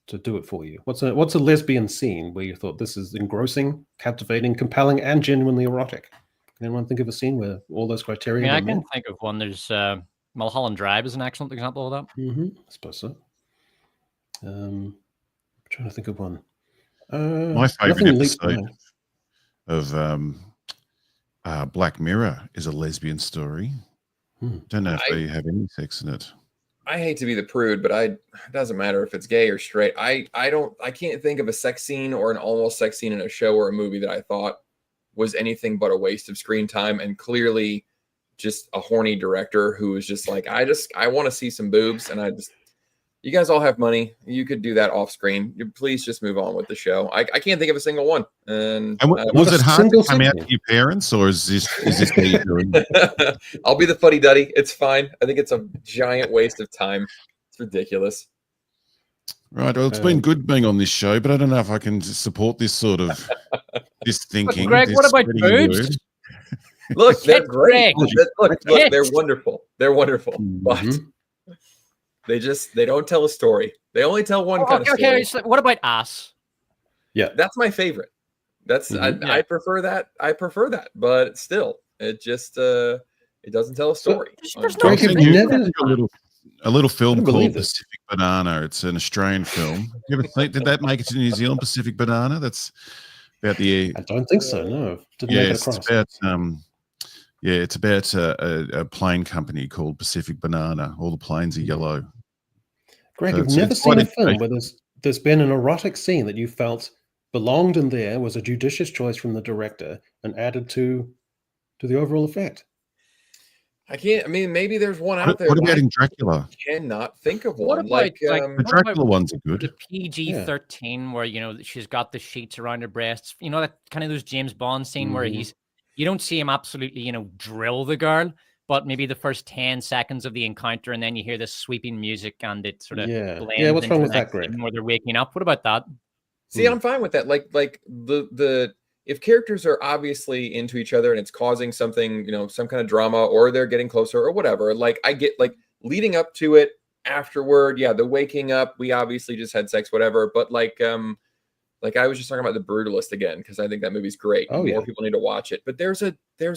do it for you? What's a lesbian scene where you thought this is engrossing, captivating, compelling, and genuinely erotic? Can anyone think of a scene where all those criteria? Yeah, I can think of one. There's Mulholland Drive is an excellent example of that. I suppose so. I'm trying to think of one. My favorite episode of Black Mirror is a lesbian story. Don't know if they have any sex in it. I hate to be the prude, but it doesn't matter if it's gay or straight. I can't think of a sex scene or an almost sex scene in a show or a movie that I thought was anything but a waste of screen time, and clearly just a horny director who was just like, I want to see some boobs, and you guys all have money. You could do that off screen. Please just move on with the show. I can't think of a single one. And was it hard to come out to your parents, or is this how you're doing? I'll be the fuddy duddy. It's fine. I think it's a giant waste of time. It's ridiculous. Right. Well, it's been good being on this show, but I don't know if I can support this sort of this thinking. But Greg, what about boobs? Look, they're great. Look, they're wonderful. They're wonderful. But they don't tell a story. They only tell one kind of story. Okay, so what about ass? Yeah, that's my favorite. I prefer that. But still, it just it doesn't tell a story. There's a little film called Pacific Banana. It's an Australian film. You ever think, did that make it to New Zealand? Pacific Banana. That's about the. I don't think so. No. Didn't make it across. It's about a plane company called Pacific Banana. All the planes are yellow. Greg, you've never seen a film where there's been an erotic scene that you felt belonged in there, was a judicious choice from the director, and added to the overall effect. I can't. I mean, maybe there's one out there. What about in Dracula? I cannot think of one. What about the Dracula ones are good. The PG-13 where she's got the sheets around her breasts. That kind of those James Bond scene where you don't see him absolutely drill the girl, but maybe the first 10 seconds of the encounter, and then you hear this sweeping music and it sort of blends. Yeah, what's wrong with that, Greg? Where they're waking up. What about that? See, I'm fine with that. Like the if characters are obviously into each other and it's causing something, some kind of drama, or they're getting closer or whatever, like I get leading up to it, afterward, the waking up, we obviously just had sex, whatever. But like I was just talking about The Brutalist again, because I think that movie's great. More people need to watch it. But there's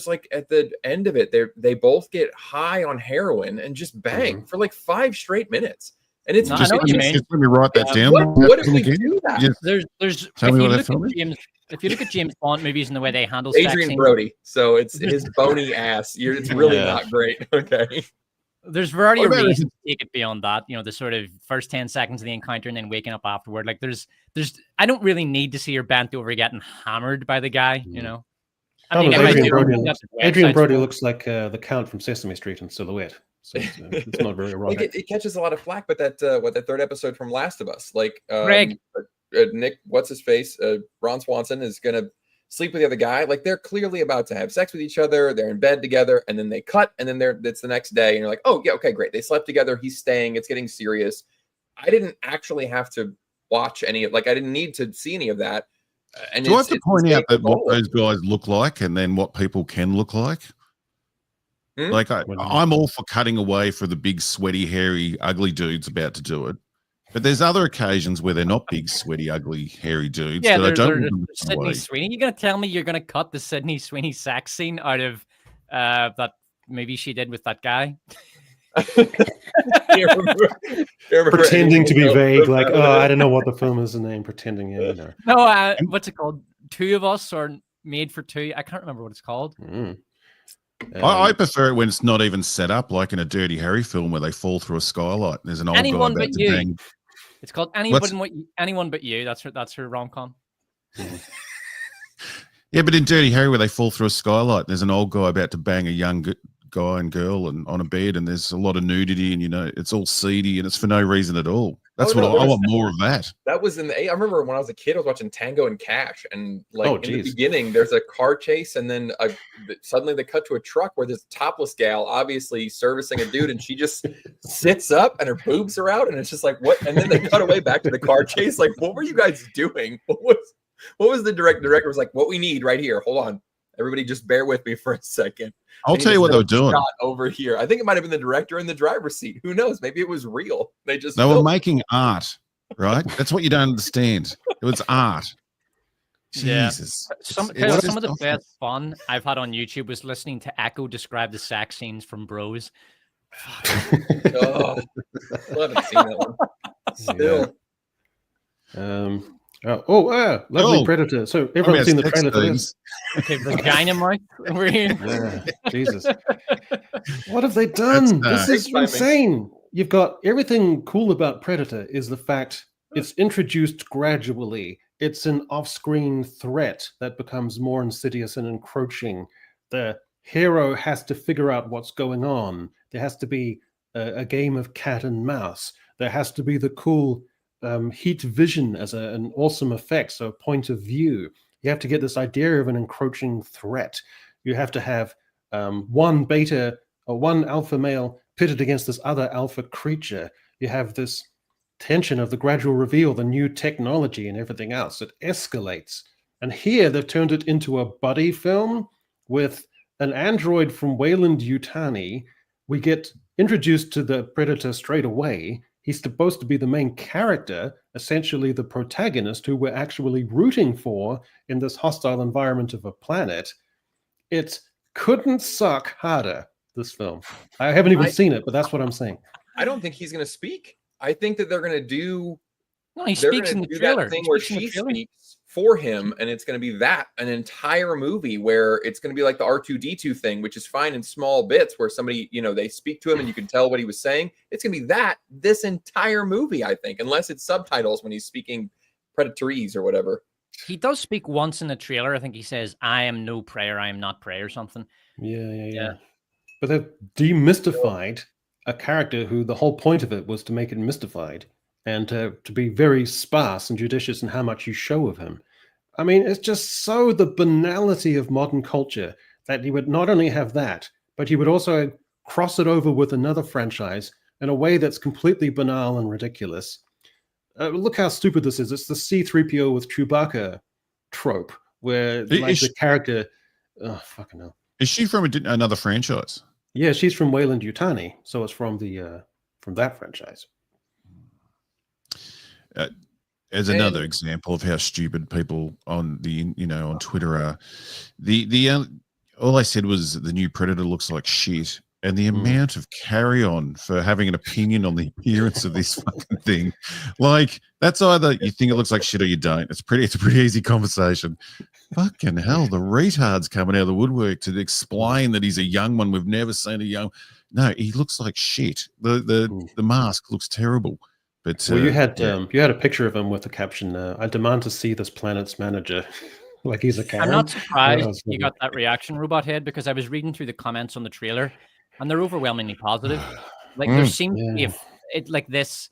like at the end of it, they both get high on heroin and just bang for like 5 straight minutes. And it's just let me write that down. What if we do that? There's if you look at James Bond movies and the way they handle Adrian Brody, so it's his bony ass. It's really not great. Okay. There's variety of reasons to take it beyond that. The sort of first 10 seconds of the encounter and then waking up afterward. Like there's I don't really need to see her bent over getting hammered by the guy. I mean, Adrian Brody looks like the Count from Sesame Street in silhouette. So it's not very erotic. It catches a lot of flack, but that 3rd episode from Last of Us, Greg, Nick, what's his face? Ron Swanson is gonna sleep with the other guy. Like they're clearly about to have sex with each other. They're in bed together, and then they cut, and then it's the next day, and you're like, oh yeah, okay, great. They slept together. He's staying. It's getting serious. I didn't actually have to watch any of I didn't need to see any of that. And do I have to point out that what those guys look like, and then what people can look like? Like I'm all for cutting away for the big, sweaty, hairy, ugly dudes about to do it. But there's other occasions where they're not big, sweaty, ugly, hairy dudes. Yeah, that I don't Sydney Sweeney. You're gonna tell me you're gonna cut the Sydney Sweeney sex scene out of that movie she did with that guy? Pretending to be vague, like, I don't know what the film is name. Pretending, No, what's it called? 2 of Us or Made for Two? I can't remember what it's called. I prefer it when it's not even set up, like in a Dirty Harry film where they fall through a skylight. There's an old guy about to bang. It's called Anyone But You. That's her rom-com. Yeah, but in Dirty Harry, where they fall through a skylight, there's an old guy about to bang a young guy and girl and on a bed, and there's a lot of nudity, and it's all seedy, and it's for no reason at all. That's I want more of that. That was I remember when I was a kid, I was watching Tango and Cash, and in the beginning, there's a car chase, and then suddenly they cut to a truck where there's a topless gal, obviously servicing a dude, and she just sits up and her boobs are out, and it's just like, what? And then they cut away back to the car chase. Like, what were you guys doing? What was the director was like, what we need right here? Hold on. Everybody just bear with me for a second. I'll tell you what they were doing. Shot over here. I think it might have been the director in the driver's seat. Who knows? Maybe it was real. They were making art, right? That's what you don't understand. It was art. Jesus. Yeah. Some of the best fun I've had on YouTube was listening to Echo describe the sex scenes from Bros. Oh, I haven't seen that one. Still. Lovely Predator. So everyone's seen the trailer for this. Okay, vagina mark over here. Jesus. What have they done? This is insane. You've got everything cool about Predator is the fact it's introduced gradually. It's an off-screen threat that becomes more insidious and encroaching. The hero has to figure out what's going on. There has to be a game of cat and mouse. There has to be the cool heat vision as an awesome effect, so a point of view. You have to get this idea of an encroaching threat. You have to have one beta or one alpha male pitted against this other alpha creature. You have this tension of the gradual reveal, the new technology and everything else. It escalates. And here they've turned it into a buddy film with an android from Weyland-Yutani. We get introduced to the Predator straight away. He's supposed to be the main character, essentially the protagonist who we're actually rooting for in this hostile environment of a planet. It couldn't suck harder, this film. I haven't even seen it, but that's what I'm saying. I don't think he's going to speak. I think that they're going to do... No, he speaks in the trailer. That thing where she speaks for him, and it's going to be an entire movie where it's going to be like the R2-D2 thing, which is fine in small bits where somebody, they speak to him and you can tell what he was saying. It's going to be this entire movie, I think, unless it's subtitles when he's speaking Predatorese or whatever. He does speak once in the trailer. I think he says, "I am no prayer, I am not prey," or something. Yeah. But they've demystified a character who the whole point of it was to make it mystified. And to be very sparse and judicious in how much you show of him. I mean, it's just so the banality of modern culture that you would not only have that, but you would also cross it over with another franchise in a way that's completely banal and ridiculous. Look how stupid this is. It's the C-3PO with Chewbacca trope, where the character... Oh, fucking hell. Is she from another franchise? Yeah, she's from Weyland-Yutani, so it's from that franchise. As another example of how stupid people on on Twitter are, all I said was the new Predator looks like shit, and the amount of carry on for having an opinion on the appearance of this fucking thing, like that's either you think it looks like shit or you don't. It's a pretty easy conversation. Fucking hell, the retard's coming out of the woodwork to explain that he's a young one. We've never seen a young. No, he looks like shit. The mask looks terrible. But, you had a picture of him with the caption, "I demand to see this planet's manager." Like he's a Karen. I'm not surprised you got that reaction, Robot Head, because I was reading through the comments on the trailer, and they're overwhelmingly positive. Like there seems to be this.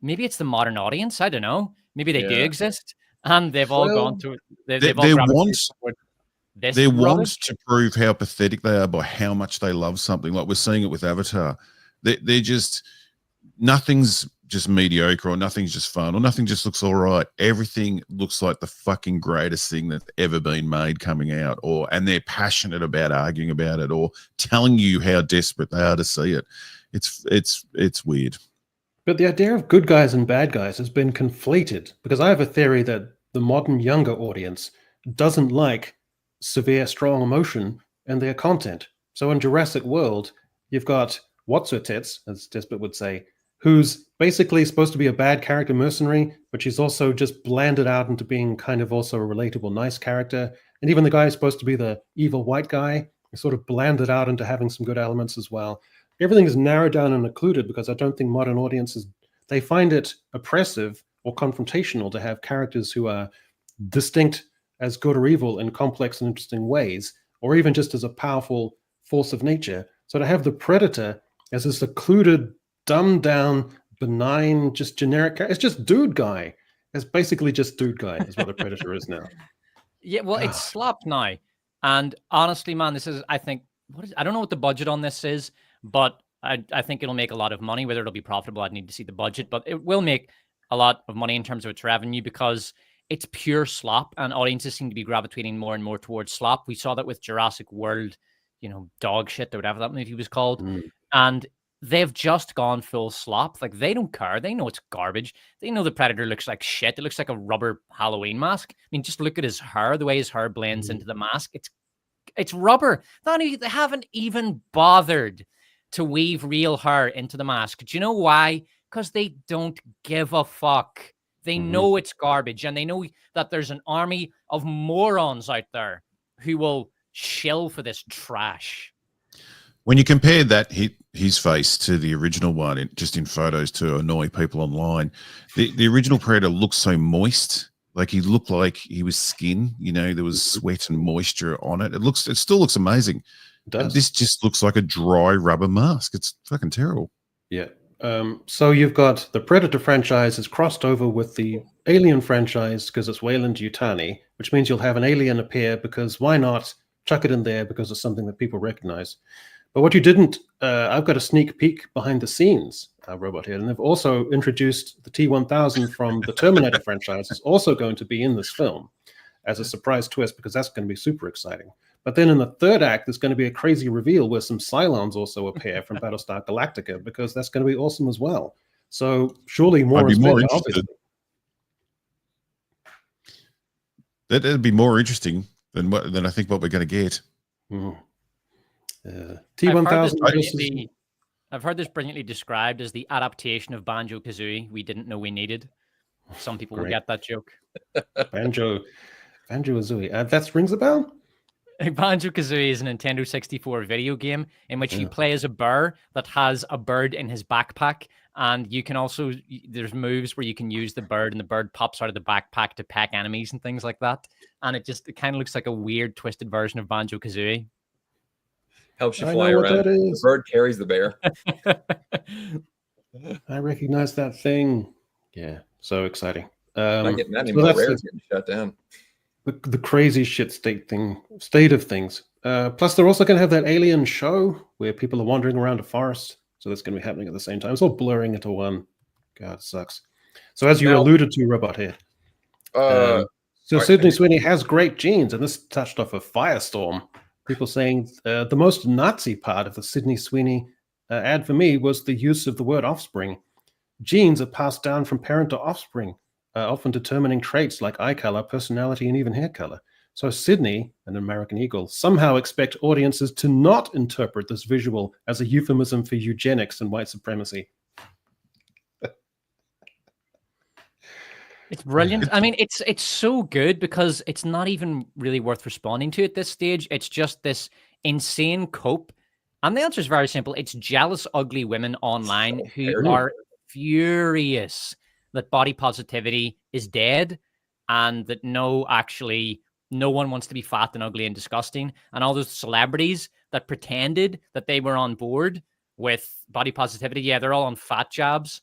Maybe it's the modern audience. I don't know. Maybe they do exist, and they've all gone to. They want to prove how pathetic they are by how much they love something. Like we're seeing it with Avatar. They're just nothing's just mediocre, or nothing's just fun, or nothing just looks all right. Everything looks like the fucking greatest thing that's ever been made coming out, and they're passionate about arguing about it or telling you how desperate they are to see it. It's weird. But the idea of good guys and bad guys has been conflated, because I have a theory that the modern younger audience doesn't like severe, strong emotion in their content. So in Jurassic World, you've got what's her tits, as Desperate would say, who's basically supposed to be a bad character mercenary, but she's also just blanded out into being kind of also a relatable, nice character. And even the guy who's supposed to be the evil white guy is sort of blanded out into having some good elements as well. Everything is narrowed down and occluded because I don't think modern audiences they find it oppressive or confrontational to have characters who are distinct as good or evil in complex and interesting ways, or even just as a powerful force of nature. So to have the Predator as a secluded, dumbed down, benign, just generic character, it's just dude guy. It's basically just dude guy is what the Predator is now. Yeah, well, it's slapped now. And honestly, man, this is, I think, I don't know what the budget on this is, but I think it'll make a lot of money. Whether it'll be profitable, I'd need to see the budget, but it will make a lot of money in terms of its revenue because it's pure slop, and audiences seem to be gravitating more and more towards slop. We saw that with Jurassic World, dog shit or whatever that movie was called. And they've just gone full slop. Like, they don't care. They know it's garbage. They know the Predator looks like shit. It looks like a rubber Halloween mask. I mean, just look at his hair, the way his hair blends into the mask. It's rubber. They haven't even bothered to weave real hair into the mask. Do you know why? Because they don't give a fuck. They know it's garbage, and they know that there's an army of morons out there who will shill for this trash. When you compare that his face to the original one, just in photos to annoy people online, the original Predator looks so moist. Like, he looked like he was skin. There was sweat and moisture on it. It still looks amazing. It does. This just looks like a dry rubber mask. It's fucking terrible. Yeah. So you've got the Predator franchise is crossed over with the Alien franchise because it's Weyland-Yutani, which means you'll have an alien appear because why not chuck it in there because it's something that people recognize. But what you didn't, I've got a sneak peek behind the scenes, Robot here, and they've also introduced the T-1000 from the Terminator franchise is also going to be in this film as a surprise twist because that's going to be super exciting. But then in the third act, there's going to be a crazy reveal where some Cylons also appear from Battlestar Galactica because that's going to be awesome as well. So surely more is better, obviously. That'd be more interesting than I think what we're going to get. T-1000. I've heard this brilliantly described as the adaptation of Banjo-Kazooie we didn't know we needed. Some people will get that joke. Banjo-Kazooie. That rings a bell? Banjo-Kazooie is a Nintendo 64 video game in which you play as a bear that has a bird in his backpack, and you can also, there's moves where you can use the bird and the bird pops out of the backpack to peck enemies and things like that, and it kind of looks like a weird twisted version of Banjo-Kazooie. Helps you fly around. The bird carries the bear. I recognize that thing. Yeah, so exciting. Not getting that anymore. Rare's getting shut down. The crazy shit state of things. Plus, they're also going to have that alien show where people are wandering around a forest. So that's going to be happening at the same time. It's all blurring into one. God, it sucks. So as you alluded to, Robot here. Sydney Sweeney has great genes, and this touched off a firestorm. People saying the most Nazi part of the Sydney Sweeney ad for me was the use of the word offspring. Genes are passed down from parent to offspring, often determining traits like eye color, personality, and even hair color. So Sydney, an American Eagle, somehow expect audiences to not interpret this visual as a euphemism for eugenics and white supremacy. It's brilliant. I mean, it's so good because it's not even really worth responding to at this stage. It's just this insane cope. And the answer is very simple. It's jealous, ugly women online who are furious that body positivity is dead and that no one wants to be fat and ugly and disgusting. And all those celebrities that pretended that they were on board with body positivity, yeah, they're all on fat jabs.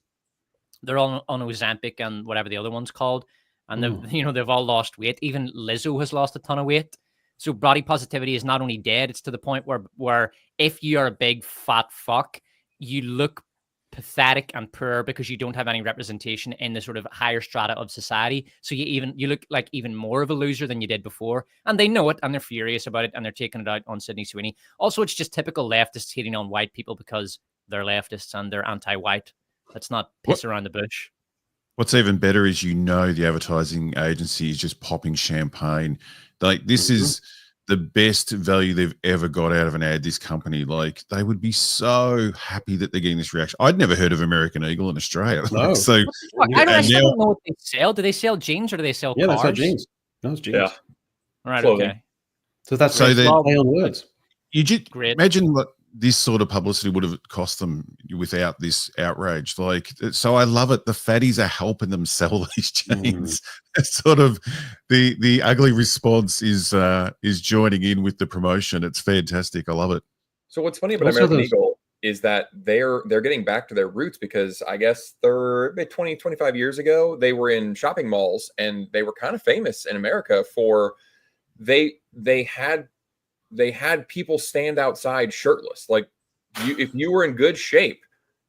They're all on Ozempic and whatever the other one's called. And they've all lost weight. Even Lizzo has lost a ton of weight. So body positivity is not only dead, it's to the point where if you're a big fat fuck, you look pathetic and poor because you don't have any representation in the sort of higher strata of society. So you look like even more of a loser than you did before. And they know it, and they're furious about it, and they're taking it out on Sydney Sweeney. Also, it's just typical leftists hating on white people because they're leftists and they're anti-white. Let's not piss around the bush. What's even better is the advertising agency is just popping champagne. Like, this is the best value they've ever got out of an ad, this company. Like, they would be so happy that they're getting this reaction. I'd never heard of American Eagle in Australia. No. So I still don't know what they sell. Do they sell jeans or do they sell cars? Yeah, they sell jeans. No, it's jeans. Yeah. All right, okay. So that's play on words. You just imagine this sort of publicity would have cost them without this outrage. Like, so I love it. The fatties are helping them sell these jeans. It's sort of the ugly response is joining in with the promotion. It's fantastic. I love it. So what's funny about American Eagle is that they're getting back to their roots, because I guess 25 years ago, they were in shopping malls and they were kind of famous in America for they had people stand outside shirtless. Like, if you were in good shape,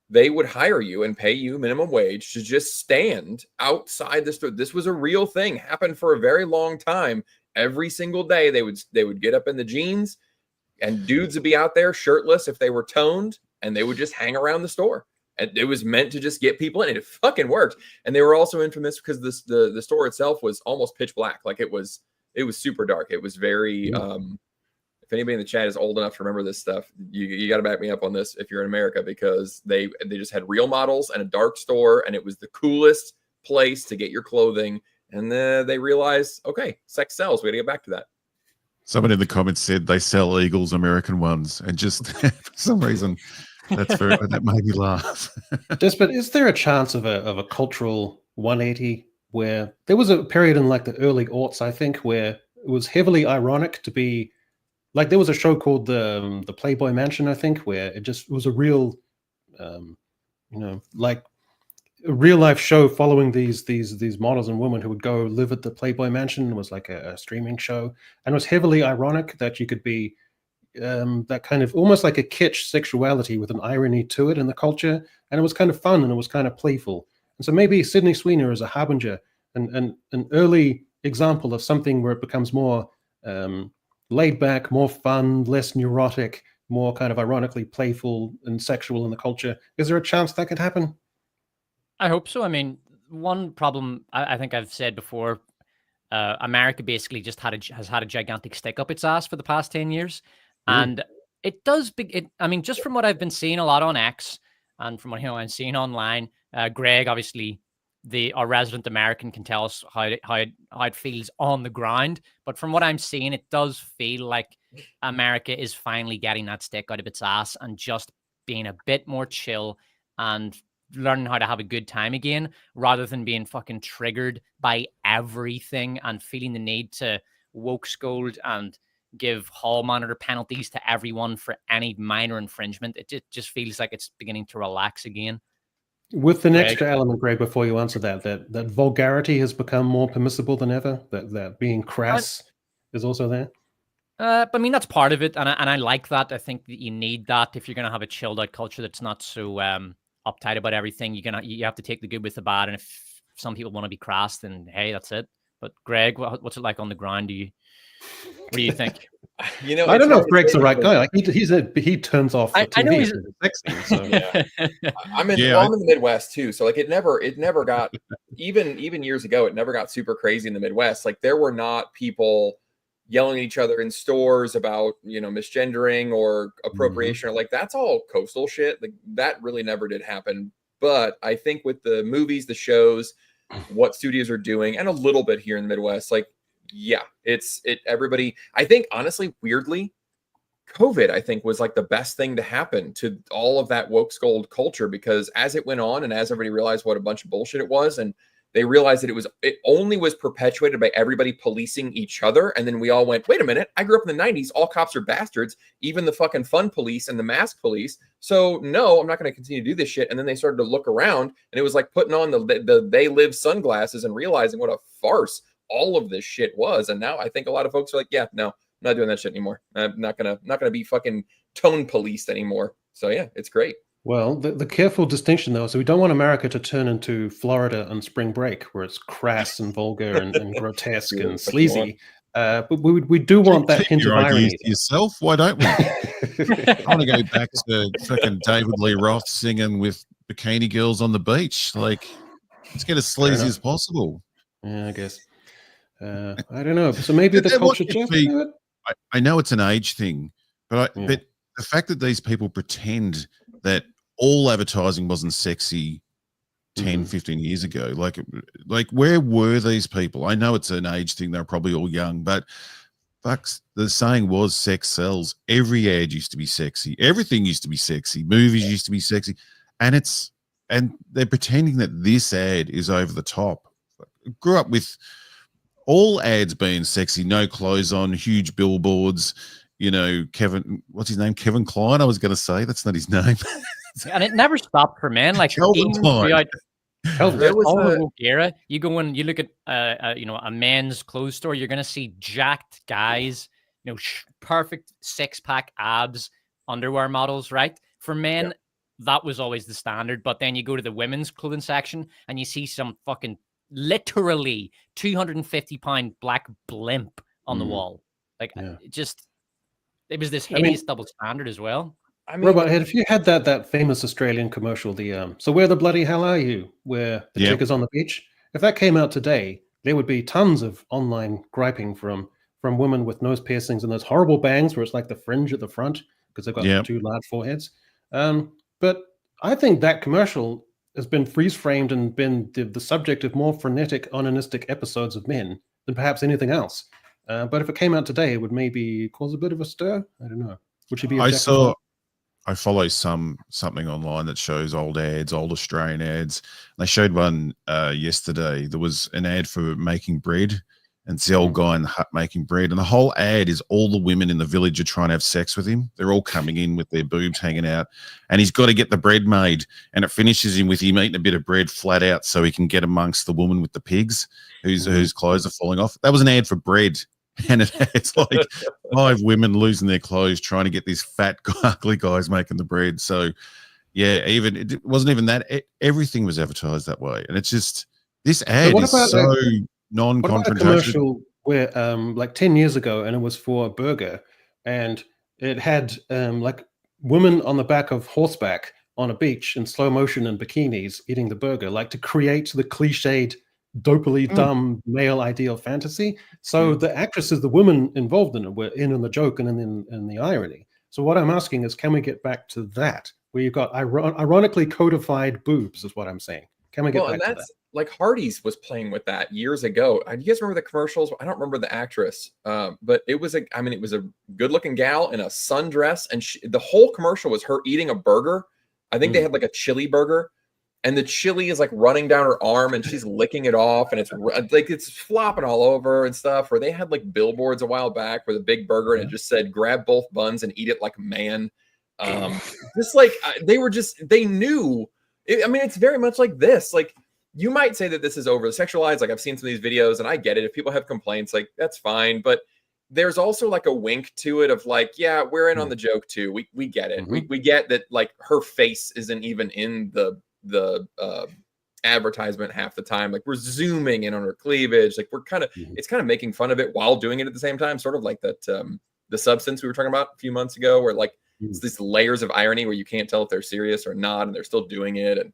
they would hire you and pay you minimum wage to just stand outside the store. This was a real thing, happened for a very long time. Every single day they would get up in the jeans, and dudes would be out there shirtless if they were toned, and they would just hang around the store. And it was meant to just get people in, and it fucking worked. And they were also infamous because the store itself was almost pitch black. Like, it was super dark. It was very if anybody in the chat is old enough to remember this stuff, you got to back me up on this if you're in America, because they just had real models and a dark store, and it was the coolest place to get your clothing. And then they realized, okay, sex sells. We got to get back to that. Someone in the comments said they sell Eagles American ones, and just for some reason that made me laugh. But is there a chance of a cultural 180 where there was a period in like the early aughts, I think, where it was heavily ironic to be like, there was a show called the Playboy Mansion, I think, where it was a real, like a real life show following these models and women who would go live at the Playboy Mansion. It was like a streaming show, and it was heavily ironic that you could be that kind of almost like a kitsch sexuality with an irony to it in the culture, and it was kind of fun and it was kind of playful. And so maybe Sydney Sweeney is a harbinger and an early example of something where it becomes more laid back, more fun, less neurotic, more kind of ironically playful and sexual in the culture. Is there a chance that could happen? I hope so. I mean, one problem I think I've said before, America basically just has had a gigantic stick up its ass for the past 10 years. And it does, I mean, just from what I've been seeing a lot on X and from what I'm seeing online, Greg, obviously, our resident American, can tell us how it feels on the ground. But from what I'm seeing, it does feel like America is finally getting that stick out of its ass and just being a bit more chill and learning how to have a good time again, rather than being fucking triggered by everything and feeling the need to woke scold and give hall monitor penalties to everyone for any minor infringement. It just feels like it's beginning to relax again. With an extra element, Greg, before you answer that vulgarity has become more permissible than ever. That being crass is also there. But I mean, that's part of it, and I like that. I think that you need that if you're going to have a chilled out culture that's not so uptight about everything. You have to take the good with the bad, and if some people want to be crass, then hey, that's it. But Greg, what's it like on the ground? What do you think? I don't know if Greg's the right guy. Like he turns off. I know he's sexy. So. Yeah. I'm in the Midwest too, so like it never got even years ago. It never got super crazy in the Midwest. Like, there were not people yelling at each other in stores about misgendering or appropriation, or like, that's all coastal shit. Like, that really never did happen. But I think with the movies, the shows, what studios are doing, and a little bit here in the Midwest, like, yeah, everybody, I think, honestly, weirdly, COVID, I think, was like the best thing to happen to all of that woke scold culture, because as it went on and as everybody realized what a bunch of bullshit it was, and they realized that it only was perpetuated by everybody policing each other. And then we all went, wait a minute, I grew up in the 90s. All cops are bastards, even the fucking fun police and the mask police. So no, I'm not going to continue to do this shit. And then they started to look around, and it was like putting on the They Live sunglasses and realizing what a farce all of this shit was. And now I think a lot of folks are like, yeah, no, I'm not doing that shit anymore. I'm not gonna be fucking tone policed anymore. So yeah, it's great. Well, the careful distinction though, so we don't want America to turn into Florida on spring break, where it's crass and vulgar and grotesque and sleazy. But we do want that hint of irony yourself. Why don't we? I want to go back to fucking David Lee Roth singing with bikini girls on the beach. Like, let's get as sleazy as possible. Yeah, I guess. I don't know. So maybe the culture change. I know it's an age thing, but but the fact that these people pretend that all advertising wasn't sexy 10, 15 years ago, like where were these people? I know it's an age thing. They're probably all young, but the saying was sex sells. Every ad used to be sexy. Everything used to be sexy. Movies used to be sexy. And they're pretending that this ad is over the top. Grew up with all ads being sexy, no clothes on, huge billboards, Kevin, what's his name? Kevin Kline, I was going to say. That's not his name. And it never stopped for men. Like, Calvin Klein. There was all the woke era. You go and you look at a men's clothes store, you're going to see jacked guys, perfect six-pack abs, underwear models, right? For men, that was always the standard. But then you go to the women's clothing section and you see some fucking literally 250-pound black blimp on the wall. Like, it was this hideous double standard as well. I mean, Robot Head, if you had that famous Australian commercial, so where the bloody hell are you? Where the chick is on the beach. If that came out today, there would be tons of online griping from women with nose piercings and those horrible bangs where it's like the fringe at the front because they've got two large foreheads. But I think that commercial has been freeze framed and been the subject of more frenetic, onanistic episodes of men than perhaps anything else. But if it came out today, it would maybe cause a bit of a stir. I don't know. Would she be? I follow something online that shows old ads, old Australian ads. They showed one yesterday. There was an ad for making bread, and it's the old guy in the hut making bread. And the whole ad is all the women in the village are trying to have sex with him. They're all coming in with their boobs hanging out, and he's got to get the bread made. And it finishes him with him eating a bit of bread flat out so he can get amongst the woman with the pigs whose clothes are falling off. That was an ad for bread. And it's like 5 women losing their clothes trying to get these fat, ugly guys making the bread. So, it wasn't even that. Everything was advertised that way. And it's just, this ad is so non-confrontational. What about a commercial where, like 10 years ago, and it was for a burger, and it had like women on the back of horseback on a beach in slow motion in bikinis eating the burger, like to create the cliched dopely dumb male ideal fantasy. So the actresses, the women involved in it, were in on the joke and in the irony. So what I'm asking is, can we get back to that, where you've got ironically codified boobs, is what I'm saying. Can we get back to that? Like Hardee's was playing with that years ago. Do you guys remember the commercials? I don't remember the actress, but it was it was a good-looking gal in a sundress, and the whole commercial was her eating a burger. I think they had like a chili burger. And the chili is like running down her arm and she's licking it off, and it's like it's flopping all over and stuff. Or they had like billboards a while back with a big burger and it just said, grab both buns and eat it like a man. Just like they knew. It's very much like this. Like, you might say that this is over sexualized. Like, I've seen some of these videos and I get it. If people have complaints, like, that's fine. But there's also like a wink to it of like, yeah, we're in on the joke too. We get it. We get that, like, her face isn't even in the advertisement half the time. Like, we're zooming in on her cleavage. Like, we're kind of it's kind of making fun of it while doing it at the same time, sort of like that the Substance we were talking about a few months ago, where like it's these layers of irony where you can't tell if they're serious or not, and they're still doing it. And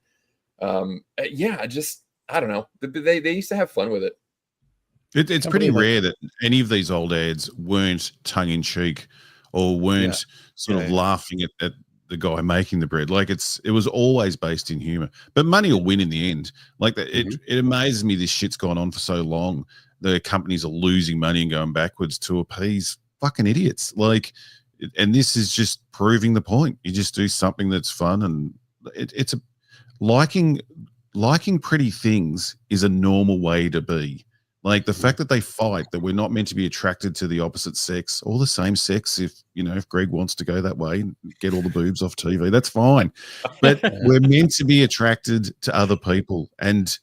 I don't know, they used to have fun with it. It's pretty rare that any of these old ads weren't tongue-in-cheek or weren't sort of laughing at the guy making the bread. Like, it was always based in humor, but money will win in the end. Like, it amazes me this shit's gone on for so long. The companies are losing money and going backwards to appease fucking idiots. Like, and this is just proving the point. You just do something that's fun, and it's liking pretty things is a normal way to be. Like, the fact that they fight, that we're not meant to be attracted to the opposite sex or the same sex. If Greg wants to go that way and get all the boobs off TV, that's fine. But we're meant to be attracted to other people, and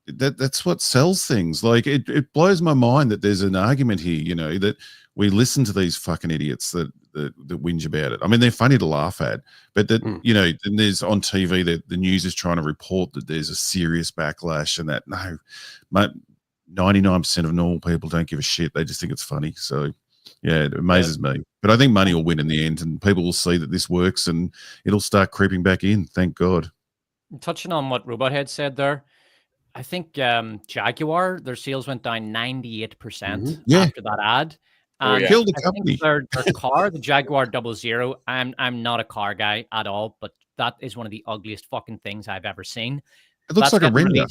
that's what sells things. Like, it blows my mind that there's an argument here, that we listen to these fucking idiots that whinge about it. I mean, they're funny to laugh at, but that and there's on TV that the news is trying to report that there's a serious backlash, and that 99% of normal people don't give a shit. They just think it's funny. So, yeah, it amazes me. But I think money will win in the end, and people will see that this works, and it'll start creeping back in. Thank God. Touching on what Robothead said there, I think Jaguar, their sales went down 98% after that ad. Killed the company. Their car, the Jaguar 00. I'm not a car guy at all, but that is one of the ugliest fucking things I've ever seen. It looks like a render.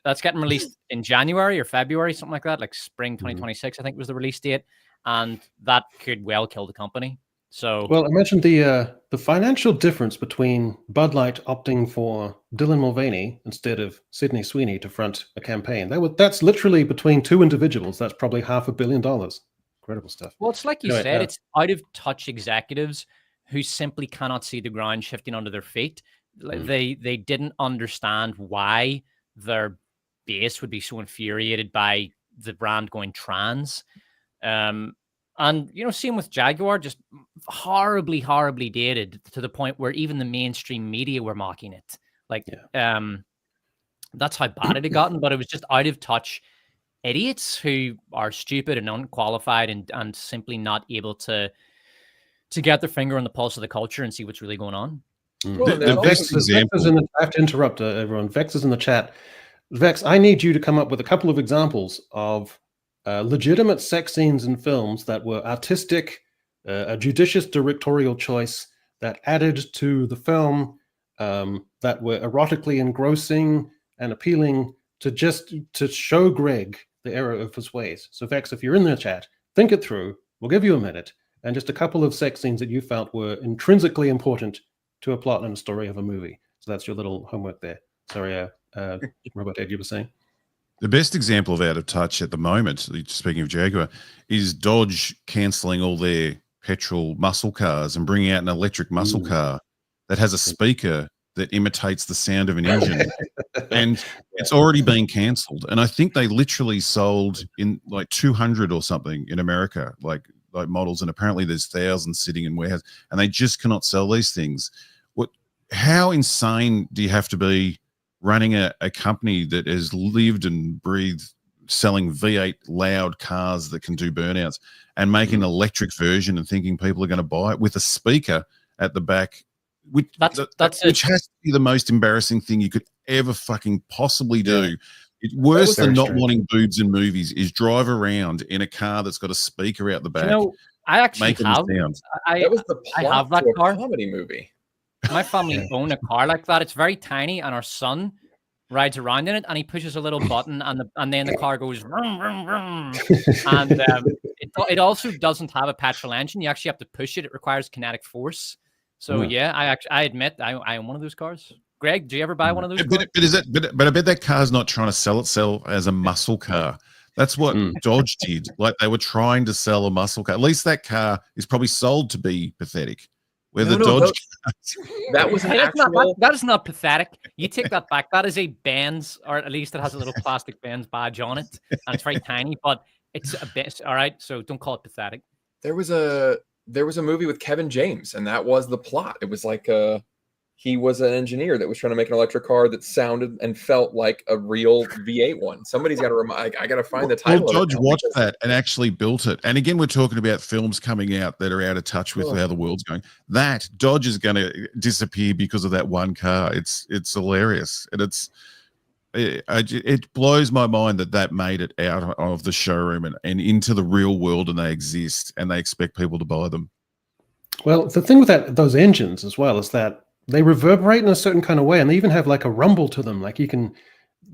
That's getting released in January or February, something like that, like spring 2026, I think was the release date. and that could well kill the company. So, well, I mentioned the financial difference between Bud Light opting for Dylan Mulvaney instead of Sydney Sweeney to front a campaign. That's literally between two individuals. That's probably $500 million. Incredible stuff. well, it's like you said, it's out of touch executives who simply cannot see the ground shifting under their feet. They didn't understand why their base would be so infuriated by the brand going trans. And, same with Jaguar, just horribly, horribly dated to the point where even the mainstream media were mocking it. Like, that's how bad it had gotten, but it was just out of touch idiots who are stupid and unqualified and simply not able to get their finger on the pulse of the culture and see what's really going on. Well, the best example. I have to interrupt everyone. Vex is in the chat. Vex, I need you to come up with a couple of examples of legitimate sex scenes in films that were artistic, a judicious directorial choice that added to the film, that were erotically engrossing and appealing to show Greg the error of his ways. So Vex, if you're in the chat, think it through. We'll give you a minute, and just a couple of sex scenes that you felt were intrinsically important to a plot and a story of a movie. So that's your little homework there. Sorry, Robert Ed, you were saying? The best example of out of touch at the moment, speaking of Jaguar, is Dodge cancelling all their petrol muscle cars and bringing out an electric muscle car that has a speaker that imitates the sound of an engine. And it's already been cancelled. And I think they literally sold in like 200 or something in America, like models. And apparently there's thousands sitting in warehouses, and they just cannot sell these things. How insane do you have to be running a company that has lived and breathed selling V8 loud cars that can do burnouts and making an electric version and thinking people are going to buy it with a speaker at the back, which has to be the most embarrassing thing you could ever fucking possibly do. It's worse than not wanting boobs in movies is drive around in a car that's got a speaker out the back. I actually have. That was the plot I have that to car. a comedy movie. My family own a car like that. It's very tiny, and our son rides around in it, and he pushes a little button, and then the car goes vroom, vroom, vroom. And it also doesn't have a petrol engine. You actually have to push it. It requires kinetic force. So I admit I own one of those cars. Greg, do you ever buy one of those cars? But I bet that car's not trying to sell itself as a muscle car. That's what Dodge did. Like they were trying to sell a muscle car. At least that car is probably sold to be pathetic. Where the Dodge that was that is not pathetic. You take that back. That is a Benz, or at least it has a little plastic Benz badge on it, and it's very tiny, but it's a bit all right. So don't call it pathetic. There was a movie with Kevin James, and that was the plot. It was like he was an engineer that was trying to make an electric car that sounded and felt like a real V8 one. Somebody's got to remind. I got to find the title. Well, Dodge watched that and actually built it. And again, we're talking about films coming out that are out of touch with how the world's going. That Dodge is going to disappear because of that one car. It's hilarious, and it blows my mind that made it out of the showroom and into the real world, and they exist, and they expect people to buy them. Well, the thing with those engines as well is that they reverberate in a certain kind of way, and they even have like a rumble to them. Like you can,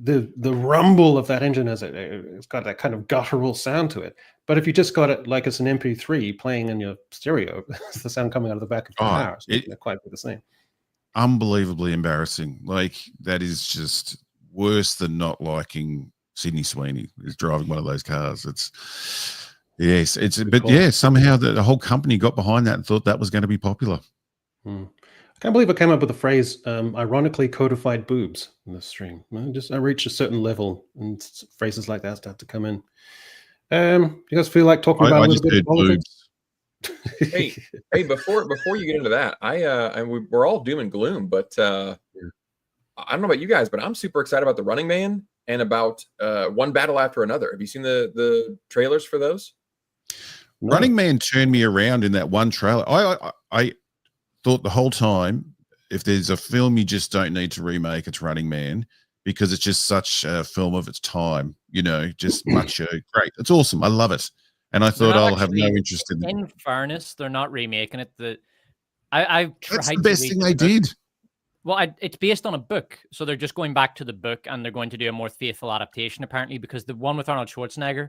the rumble of that engine it's got that kind of guttural sound to it. But if you just got it like it's an MP3 playing in your stereo, it's the sound coming out of the back of your car. So it's not quite the same. Unbelievably embarrassing. Like that is just worse than not liking Sydney Sweeney is driving one of those cars. Somehow the whole company got behind that and thought that was going to be popular. I can't believe I came up with the phrase ironically codified boobs in this stream. I reached a certain level and phrases like that start to come in. You guys feel like talking about a little bit of politics? hey, before you get into that, we're all doom and gloom, but I don't know about you guys, but I'm super excited about the Running Man and about One Battle After Another. Have you seen the trailers for those? No. Running Man turned me around in that one trailer. I thought the whole time, if there's a film you just don't need to remake, it's Running Man, because it's just such a film of its time, just macho. Great. It's awesome. I love it. And I thought I'll have no interest in it. In fairness, they're not remaking it. I've tried. That's the best thing they did. Well, it's based on a book, so they're just going back to the book, and they're going to do a more faithful adaptation, apparently, because the one with Arnold Schwarzenegger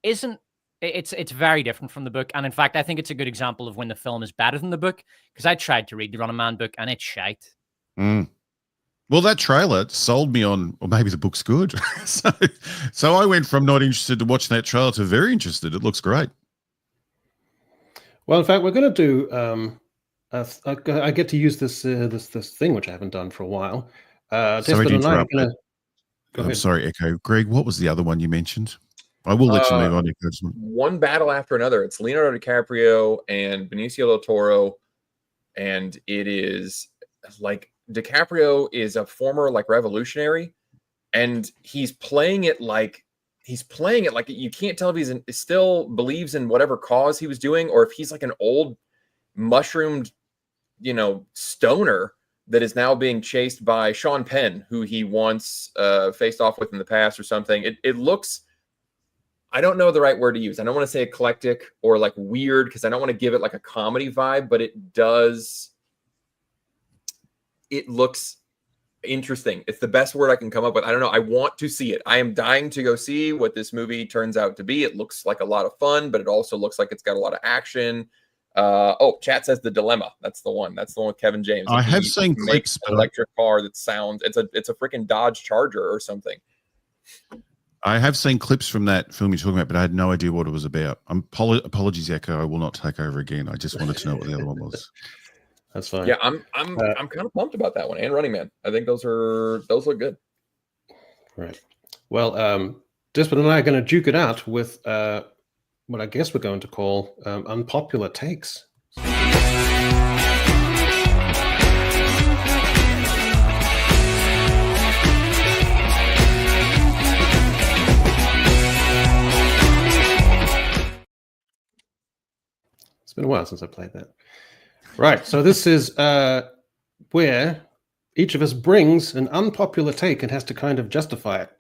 isn't It's very different from the book. And in fact, I think it's a good example of when the film is better than the book, because I tried to read the Running Man book and it's shite. Well, that trailer sold me on, or maybe the book's good. so I went from not interested to watching that trailer to very interested. It looks great. Well, in fact, we're going to do. I get to use this thing which I haven't done for a while. Sorry to interrupt. I'm sorry, Echo. Greg, what was the other one you mentioned? I will let you move on. One battle after another. It's Leonardo DiCaprio and Benicio del Toro, and it is like DiCaprio is a former like revolutionary, and he's playing it like you can't tell if he's still believes in whatever cause he was doing, or if he's like an old mushroomed, stoner that is now being chased by Sean Penn, who he once faced off with in the past or something. It looks, I don't know the right word to use. I don't want to say eclectic or like weird, because I don't want to give it like a comedy vibe, but it looks interesting. It's the best word I can come up with. I don't know. I want to see it. I am dying to go see what this movie turns out to be. It looks like a lot of fun, but it also looks like it's got a lot of action. Chat says The Dilemma. That's the one. That's the one with Kevin James. I have seen clips. An electric car that sounds. It's a freaking Dodge Charger or something. I have seen clips from that film you're talking about, but I had no idea what it was about. Apologies, Echo. I will not take over again. I just wanted to know what the other one was. That's fine. Yeah, I'm kind of pumped about that one, and Running Man. I think those look good. Right. Well, Despot and I are going to duke it out with what I guess we're going to call unpopular takes. It's been a while since I played that. Right, so this is where each of us brings an unpopular take and has to kind of justify it,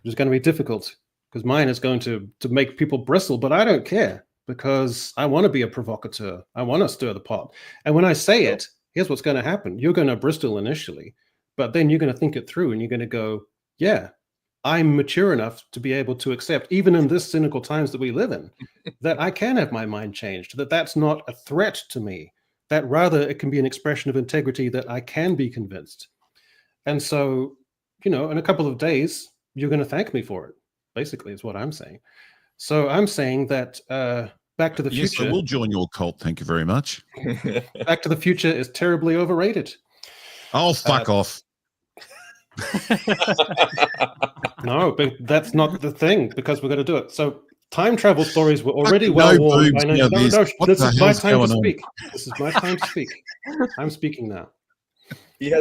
which is going to be difficult because mine is going to make people bristle, but I don't care because I want to be a provocateur. I want to stir the pot. And when I say it, here's what's going to happen. You're going to bristle initially, but then you're going to think it through and you're going to go, yeah, I'm mature enough to be able to accept, even in this cynical times that we live in, that I can have my mind changed, that that's not a threat to me, that rather it can be an expression of integrity, that I can be convinced. And so, in a couple of days, you're going to thank me for it, basically, is what I'm saying. So I'm saying that Back to the Future... Yes, I will join your cult, thank you very much. Back to the Future is terribly overrated. Oh, fuck off. No, but that's not the thing, because we're going to do it. So time travel stories were already well worn by now. This is my time to speak. This is my time to speak. I'm speaking now.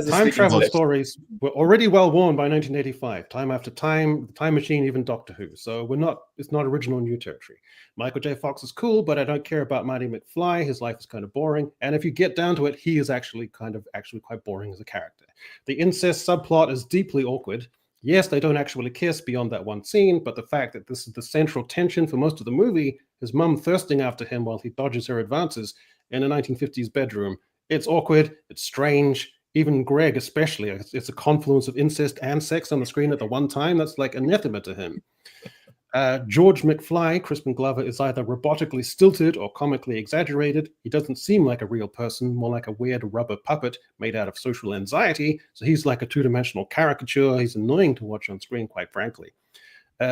Time travel stories were already well worn by 1985. Time after time, Time Machine, even Doctor Who. So it's not original new territory. Michael J. Fox is cool, but I don't care about Marty McFly. His life is kind of boring. And if you get down to it, he is actually quite boring as a character. The incest subplot is deeply awkward. Yes, they don't actually kiss beyond that one scene, but the fact that this is the central tension for most of the movie, his mum thirsting after him while he dodges her advances in a 1950s bedroom, it's awkward, it's strange. Even Greg, especially, it's a confluence of incest and sex on the screen at the one time. That's like anathema to him. George McFly, Crispin Glover, is either robotically stilted or comically exaggerated. He doesn't seem like a real person, more like a weird rubber puppet made out of social anxiety. So he's like a two-dimensional caricature. He's annoying to watch on screen, quite frankly.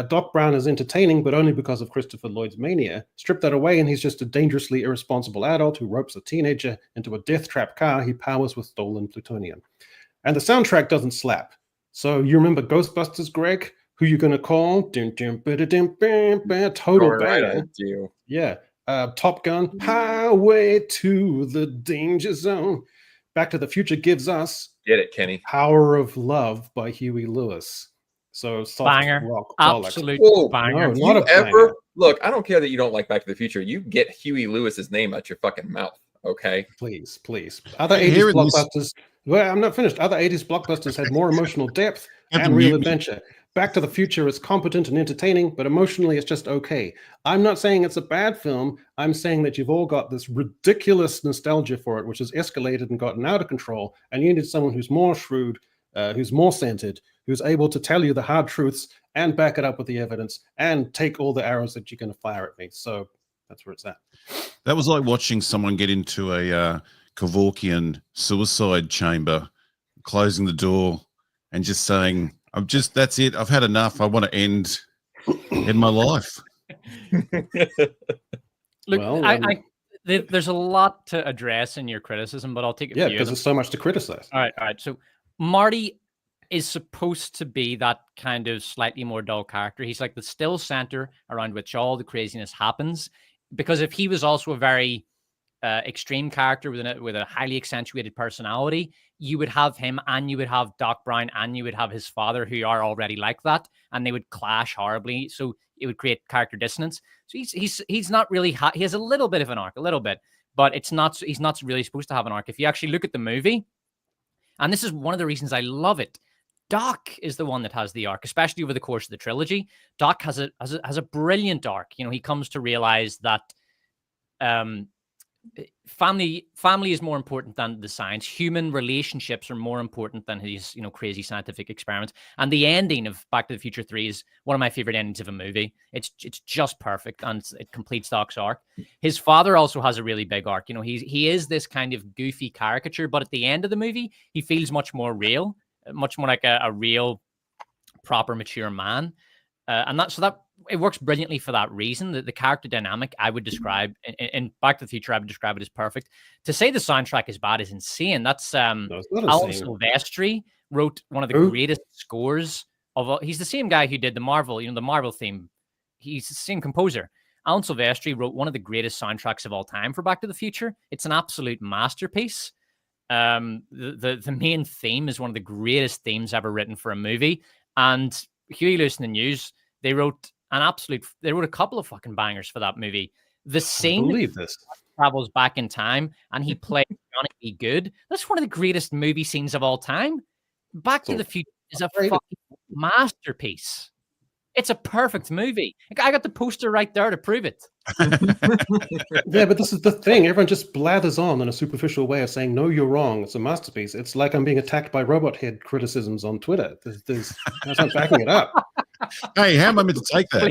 Doc Brown is entertaining, but only because of Christopher Lloyd's mania. Strip that away, and he's just a dangerously irresponsible adult who ropes a teenager into a death trap car he powers with stolen plutonium. And the soundtrack doesn't slap. So you remember Ghostbusters, Greg? Who you gonna call? Total banger. Yeah. Top Gun, Highway to the Danger Zone. Back to the Future gives us Get it, Kenny. Power of Love by Huey Lewis. So soft banger, rock, absolute banger. No, not a banger. Look, I don't care that you don't like Back to the Future. You get Huey Lewis's name out your fucking mouth, okay? Please. Other 80s blockbusters. Well, I'm not finished. Other 80s blockbusters had more emotional depth and real adventure. Back to the Future is competent and entertaining, but emotionally it's just okay. I'm not saying it's a bad film. I'm saying that you've all got this ridiculous nostalgia for it, which has escalated and gotten out of control, and you need someone who's more shrewd, who's more centered, who's able to tell you the hard truths and back it up with the evidence and take all the arrows that you're going to fire at me. So that's where it's at. That was like watching someone get into a Kevorkian suicide chamber, closing the door and just saying, that's it. I've had enough. I want to end my life. Look, there's a lot to address in your criticism, but I'll take it. Yeah, because there's so much to criticize. All right. So Marty is supposed to be that kind of slightly more dull character. He's like the still center around which all the craziness happens. Because if he was also a very extreme character with a highly accentuated personality, you would have him and you would have Doc Brown and you would have his father, who are already like that, and they would clash horribly. So it would create character dissonance. So he's not really he has a little bit of an arc, but he's not really supposed to have an arc. If you actually look at the movie, and this is one of the reasons I love it, Doc is the one that has the arc, especially over the course of the trilogy. Doc has a brilliant arc. You know, he comes to realize that family is more important than the science. Human relationships are more important than his, crazy scientific experiments. And the ending of Back to the Future 3 is one of my favorite endings of a movie. It's just perfect, and it completes Doc's arc. His father also has a really big arc. You know, he is this kind of goofy caricature, but at the end of the movie, he feels much more real, much more like a real, proper, mature man. And it works brilliantly for that reason. That the character dynamic I would describe in Back to the Future, I would describe it as perfect. To say the soundtrack is bad is insane. That's Alan Silvestri wrote one of the greatest scores of all. He's the same guy who did the Marvel theme. He's the same composer. Alan Silvestri wrote one of the greatest soundtracks of all time for Back to the Future. It's an absolute masterpiece. The main theme is one of the greatest themes ever written for a movie. And Huey Lewis and the News, they wrote a couple of fucking bangers for that movie. The scene travels back in time and he plays Johnny B. Good. That's one of the greatest movie scenes of all time. Back to the Future is a fucking masterpiece. It's a perfect movie. I got the poster right there to prove it. Yeah, but this is the thing. Everyone just blathers on in a superficial way of saying, no, you're wrong. It's a masterpiece. It's like I'm being attacked by robot head criticisms on Twitter. There's not backing it up. Hey, how am I meant to take that?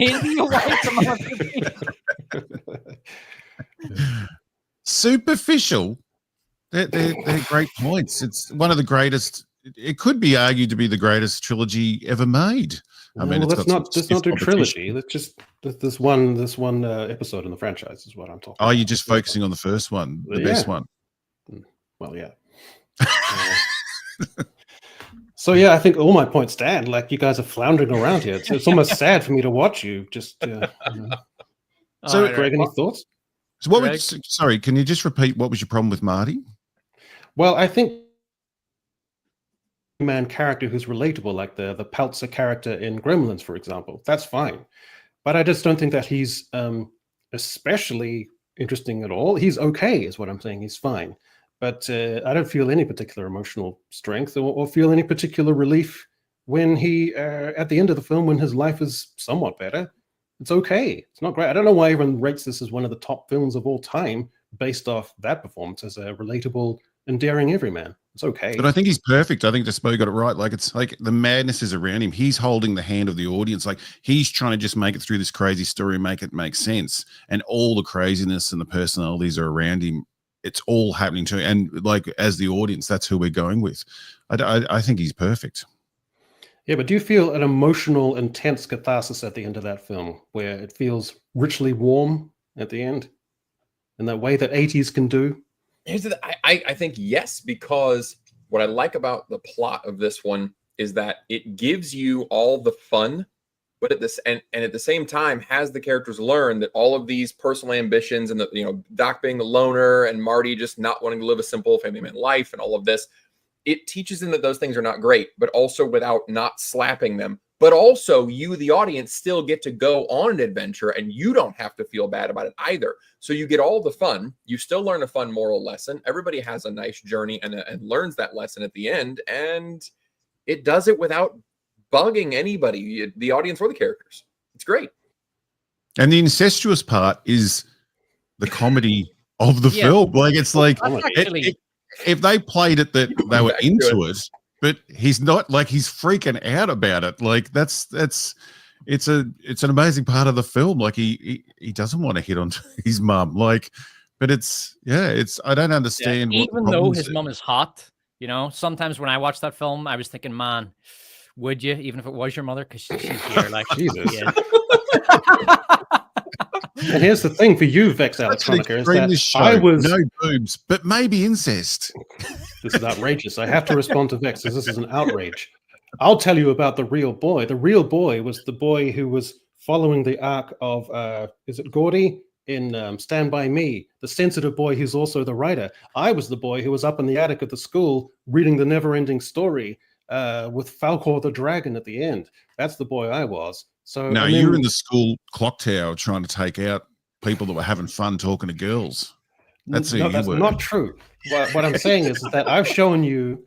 Superficial. They're great points. It's one of the greatest. It could be argued to be the greatest trilogy ever made. I mean, let's not do trilogy. Let's just this one episode in the franchise is what I'm talking. Oh, you're just focusing on the first one, the best one. Well, yeah. So yeah, I think all my points stand. Like, you guys are floundering around here. It's almost sad for me to watch you. Just so, Greg, any thoughts? So sorry, can you just repeat what was your problem with Marty? Well, I think man character who's relatable, like the Peltzer character in Gremlins, for example, that's fine. But I just don't think that he's especially interesting at all. He's okay, is what I'm saying. He's fine. But I don't feel any particular emotional strength or feel any particular relief when he, at the end of the film, when his life is somewhat better. It's okay. It's not great. I don't know why everyone rates this as one of the top films of all time based off that performance as a relatable, endearing everyman. It's okay. But I think he's perfect. I think Despo got it right. Like, it's like the madness is around him. He's holding the hand of the audience. Like, he's trying to just make it through this crazy story, make it make sense. And all the craziness and the personalities are around him. It's all happening to him. And like, as the audience, that's who we're going with. I think he's perfect. Yeah, but do you feel an emotional, intense catharsis at the end of that film where it feels richly warm at the end in that way that 80s can do? I think yes, because what I like about the plot of this one is that it gives you all the fun, but at the same time has the characters learn that all of these personal ambitions and Doc being the loner and Marty just not wanting to live a simple family man life and all of this, it teaches them that those things are not great, but also without not slapping them. But also, you, the audience, still get to go on an adventure, and you don't have to feel bad about it either. So you get all the fun. You still learn a fun moral lesson. Everybody has a nice journey and learns that lesson at the end, and it does it without bugging anybody, the audience or the characters. It's great. And the incestuous part is the comedy of the film. Like, it's like, if they played it that they were into it, but he's not like he's freaking out about it. Like it's an amazing part of the film. Like he doesn't want to hit on his mum. Like, but I don't understand. Yeah, what even though his mum is hot, you know, sometimes when I watched that film, I was thinking, man, would you, even if it was your mother, because she's here, like Jesus. And here's the thing for you, Vex Electronica, is that I was no boobs, but maybe incest. This is outrageous. I have to respond to Vex because this is an outrage. I'll tell you about the real boy. The real boy was the boy who was following the arc of, is it Gordy in Stand By Me, the sensitive boy who's also the writer. I was the boy who was up in the attic of the school reading the never-ending story with Falcor the dragon at the end. That's the boy I was. So no, you're in the school clock tower trying to take out people that were having fun talking to girls. That's not true. What I'm saying is that I've shown you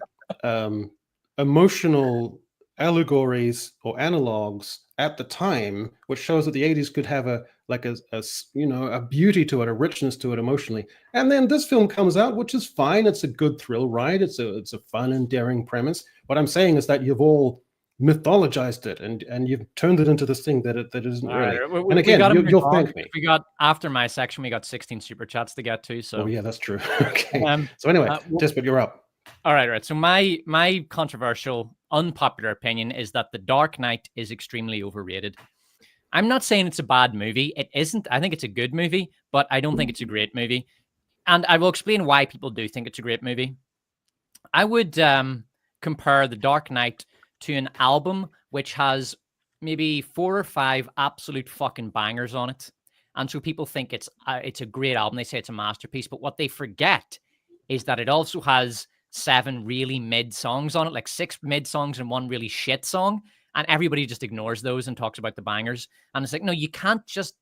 emotional allegories or analogs at the time, which shows that the 80s could have a beauty to it, a richness to it emotionally. And then this film comes out, which is fine. It's a good thrill ride. It's a fun and daring premise. What I'm saying is that you've all mythologized it and you've turned it into this thing that it isn't really. Right. And again, you'll thank me. We got, after my section, we got 16 super chats to get to. So yeah, that's true. Okay. So anyway, Tispert, you're up. All right. So my controversial, unpopular opinion is that The Dark Knight is extremely overrated. I'm not saying it's a bad movie. It isn't. I think it's a good movie, but I don't think it's a great movie. And I will explain why people do think it's a great movie. I would compare The Dark Knight to an album which has maybe 4 or 5 absolute fucking bangers on it. And so people think it's a great album. They say it's a masterpiece. But what they forget is that it also has 7 really mid songs on it, like 6 mid songs and 1 really shit song. And everybody just ignores those and talks about the bangers. And it's like, no, you can't just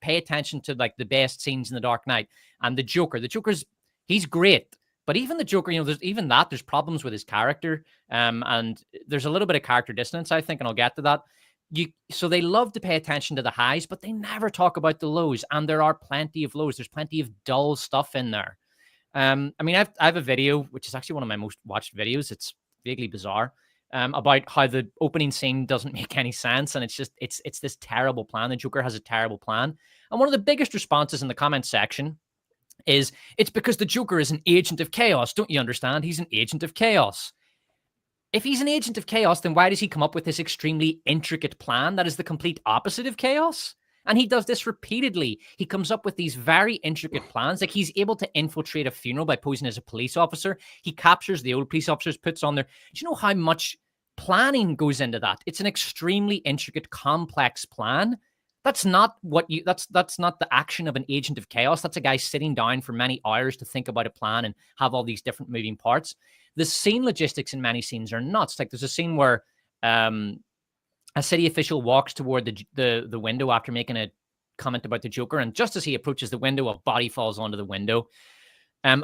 pay attention to like the best scenes in The Dark Knight. And the Joker's, he's great. But even the Joker, there's problems with his character. And there's a little bit of character dissonance, I think, and I'll get to that. So they love to pay attention to the highs, but they never talk about the lows. And there are plenty of lows. There's plenty of dull stuff in there. I have a video, which is actually one of my most watched videos. It's vaguely bizarre, about how the opening scene doesn't make any sense. And it's this terrible plan. The Joker has a terrible plan. And one of the biggest responses in the comment section is, it's because the Joker is an agent of chaos. Don't you understand? He's an agent of chaos. If he's an agent of chaos, then why does he come up with this extremely intricate plan that is the complete opposite of chaos? And he does this repeatedly. He comes up with these very intricate plans. Like, he's able to infiltrate a funeral by posing as a police officer. He captures the old police officers, puts on their... Do you know how much planning goes into that? It's an extremely intricate, complex plan. That's not that's not the action of an agent of chaos. That's a guy sitting down for many hours to think about a plan and have all these different moving parts. The scene logistics in many scenes are nuts. Like, there's a scene where a city official walks toward the window after making a comment about the Joker, and just as he approaches the window, a body falls onto the window.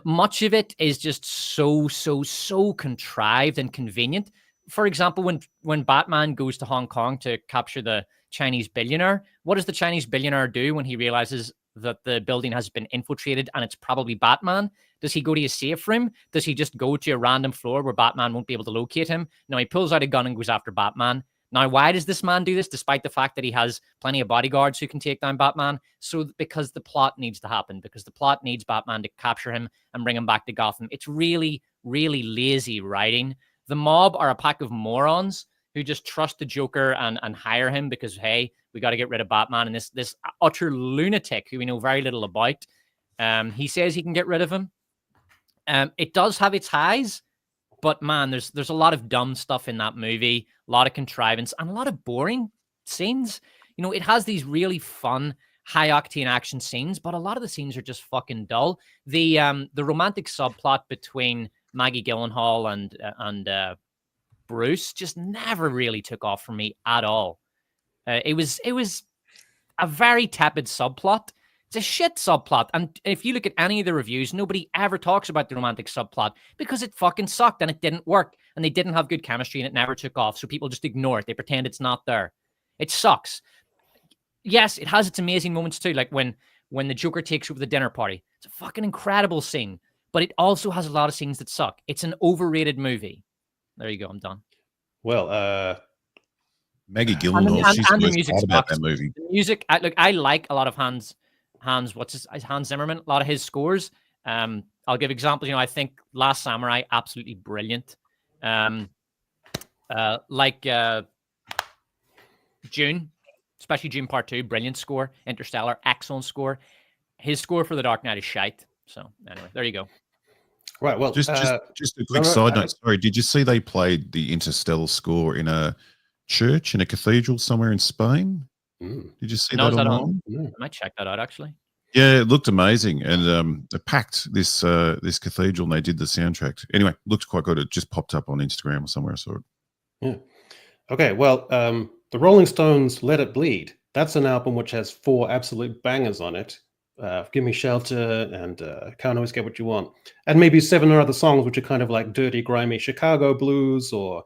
Much of it is just so contrived and convenient. For example, when Batman goes to Hong Kong to capture the Chinese billionaire, what does the Chinese billionaire do when he realizes that the building has been infiltrated and it's probably Batman? Does he go to his safe room? Does he just go to a random floor where Batman won't be able to locate him? No, he pulls out a gun and goes after Batman. Now, why does this man do this, despite the fact that he has plenty of bodyguards who can take down Batman? Because the plot needs to happen, because the plot needs Batman to capture him and bring him back to Gotham. It's really, really lazy writing. The mob are a pack of morons who just trust the Joker and hire him because, hey, we got to get rid of Batman. And this utter lunatic who we know very little about, he says he can get rid of him. It does have its highs, but man, there's a lot of dumb stuff in that movie, a lot of contrivance, and a lot of boring scenes. You know, it has these really fun, high-octane action scenes, but a lot of the scenes are just fucking dull. The romantic subplot between Maggie Gyllenhaal and Bruce just never really took off for me at all. It was a very tepid subplot. It's a shit subplot. And if you look at any of the reviews, nobody ever talks about the romantic subplot because it fucking sucked and it didn't work and they didn't have good chemistry and it never took off. So people just ignore it. They pretend it's not there. It sucks. Yes, it has its amazing moments too. Like when the Joker takes over the dinner party. It's a fucking incredible scene, but it also has a lot of scenes that suck. It's an overrated movie. There you go. I'm done. Well, Maggie Gyllenhaal, she's the most hot about that movie. The music, I like a lot of Hans Zimmerman, a lot of his scores. I'll give examples. I think Last Samurai, absolutely brilliant. June, especially June Part 2, brilliant score. Interstellar, excellent score. His score for The Dark Knight is shite. So anyway, there you go. Right. Well, just a quick side note. Sorry, did you see they played the Interstellar score in a church in a cathedral somewhere in Spain? Did you see that online? I might check that out actually. Yeah, it looked amazing, and they packed this cathedral, and they did the soundtrack. Anyway, looked quite good. It just popped up on Instagram or somewhere. I saw it. Yeah. Okay. Well, the Rolling Stones' "Let It Bleed." That's an album which has 4 absolute bangers on it. "Give Me Shelter" and "Can't Always Get What You Want," and maybe 7 other songs which are kind of like dirty, grimy Chicago blues or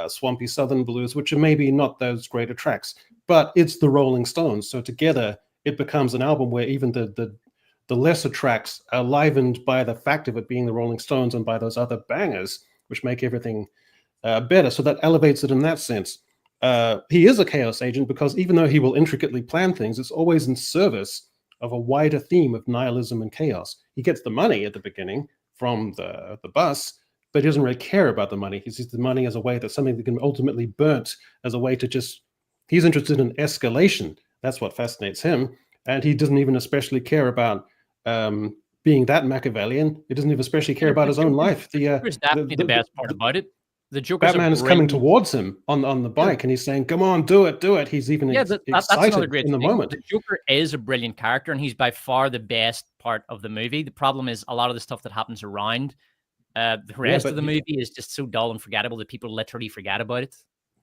swampy Southern blues, which are maybe not those greater tracks. But it's the Rolling Stones, so together it becomes an album where even the lesser tracks are livened by the fact of it being the Rolling Stones and by those other bangers, which make everything better. So that elevates it in that sense. He is a chaos agent because even though he will intricately plan things, it's always in service of a wider theme of nihilism and chaos. He gets the money at the beginning from the bus, but he doesn't really care about the money. He sees the money as a way that something that can ultimately burnt, as a way to just, he's interested in escalation. That's what fascinates him. And he doesn't even especially care about being that Machiavellian. He doesn't even especially care about his own life. Here's definitely the best part about it. The Joker's Batman is coming towards him on the bike, and he's saying, "Come on, do it, do it." He's even excited in the moment. The Joker is a brilliant character, and he's by far the best part of the movie. The problem is a lot of the stuff that happens around the rest of the movie is just so dull and forgettable that people literally forget about it.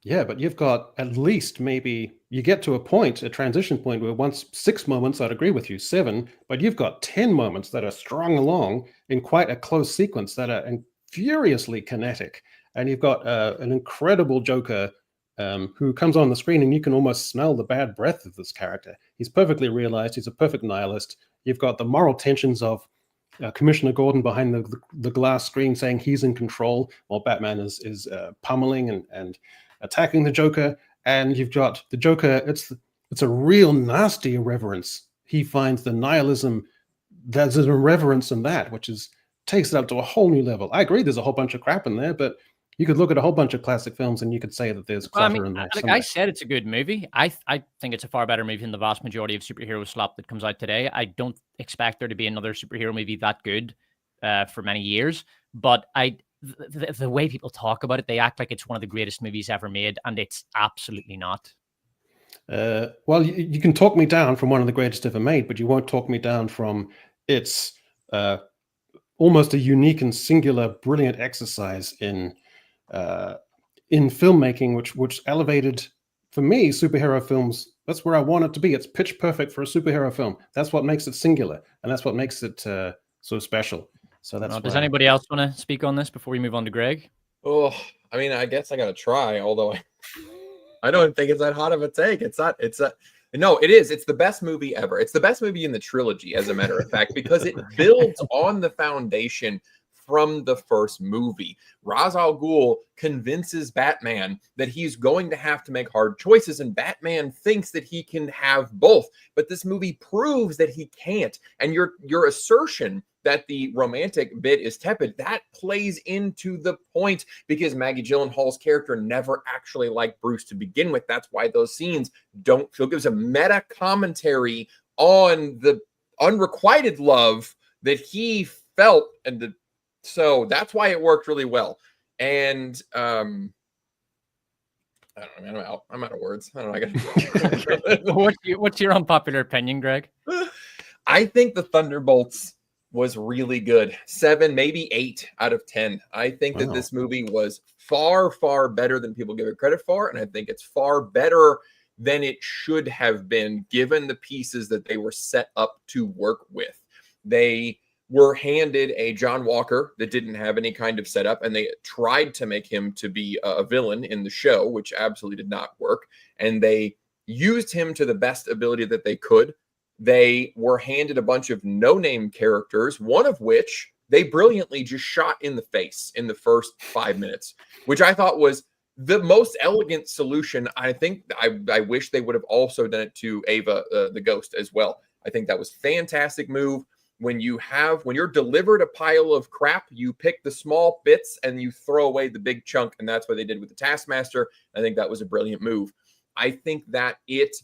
Yeah, but you've got at least maybe you get to a transition point where once 6 moments, I'd agree with you, 7, but you've got 10 moments that are strung along in quite a close sequence that are furiously kinetic. And you've got an incredible Joker who comes on the screen and you can almost smell the bad breath of this character. He's perfectly realized. He's a perfect nihilist. You've got the moral tensions of Commissioner Gordon behind the glass screen saying he's in control while Batman is pummeling and attacking the Joker. And you've got the Joker. It's a real nasty irreverence. He finds the nihilism. There's an irreverence in that, which takes it up to a whole new level. I agree. There's a whole bunch of crap in there, but you could look at a whole bunch of classic films and you could say that there's clutter in there. Like I said, it's a good movie. I think it's a far better movie than the vast majority of superhero slop that comes out today. I don't expect there to be another superhero movie that good for many years. But the way people talk about it, they act like it's one of the greatest movies ever made, and it's absolutely not. Well, you can talk me down from one of the greatest ever made, but you won't talk me down from its almost a unique and singular, brilliant exercise in filmmaking, which elevated, for me, superhero films. That's where I want it to be. It's pitch perfect for a superhero film. That's what makes it singular, and that's what makes it so special. So that's. Does anybody else want to speak on this before we move on to Greg? Oh, I mean, I guess I gotta try. Although I don't think it's that hot of a take. No, it is. It's the best movie ever. It's the best movie in the trilogy, as a matter of fact, because it builds on the foundation from the first movie. Ra's al Ghul convinces Batman that he's going to have to make hard choices, and Batman thinks that he can have both. But this movie proves that he can't. And your assertion that the romantic bit is tepid, that plays into the point, because Maggie Gyllenhaal's character never actually liked Bruce to begin with. That's why those scenes don't feel good. It was a meta commentary on the unrequited love that he felt, and so that's why it worked really well. And I don't know, man, I'm out of words. I don't know. What's your unpopular opinion, Greg? I think the Thunderbolts was really good. 7, maybe 8 out of 10. I think that this movie was far, far better than people give it credit for. And I think it's far better than it should have been, given the pieces that they were set up to work with. They were handed a John Walker that didn't have any kind of setup, and they tried to make him to be a villain in the show, which absolutely did not work. And they used him to the best ability that they could. They were handed a bunch of no-name characters, one of which they brilliantly just shot in the face in the first 5 minutes, which I thought was the most elegant solution. I think I wish they would have also done it to Ava, the ghost, as well. I think that was fantastic move. When you're delivered a pile of crap, you pick the small bits and you throw away the big chunk, and that's what they did with the Taskmaster. I think that was a brilliant move. I think that it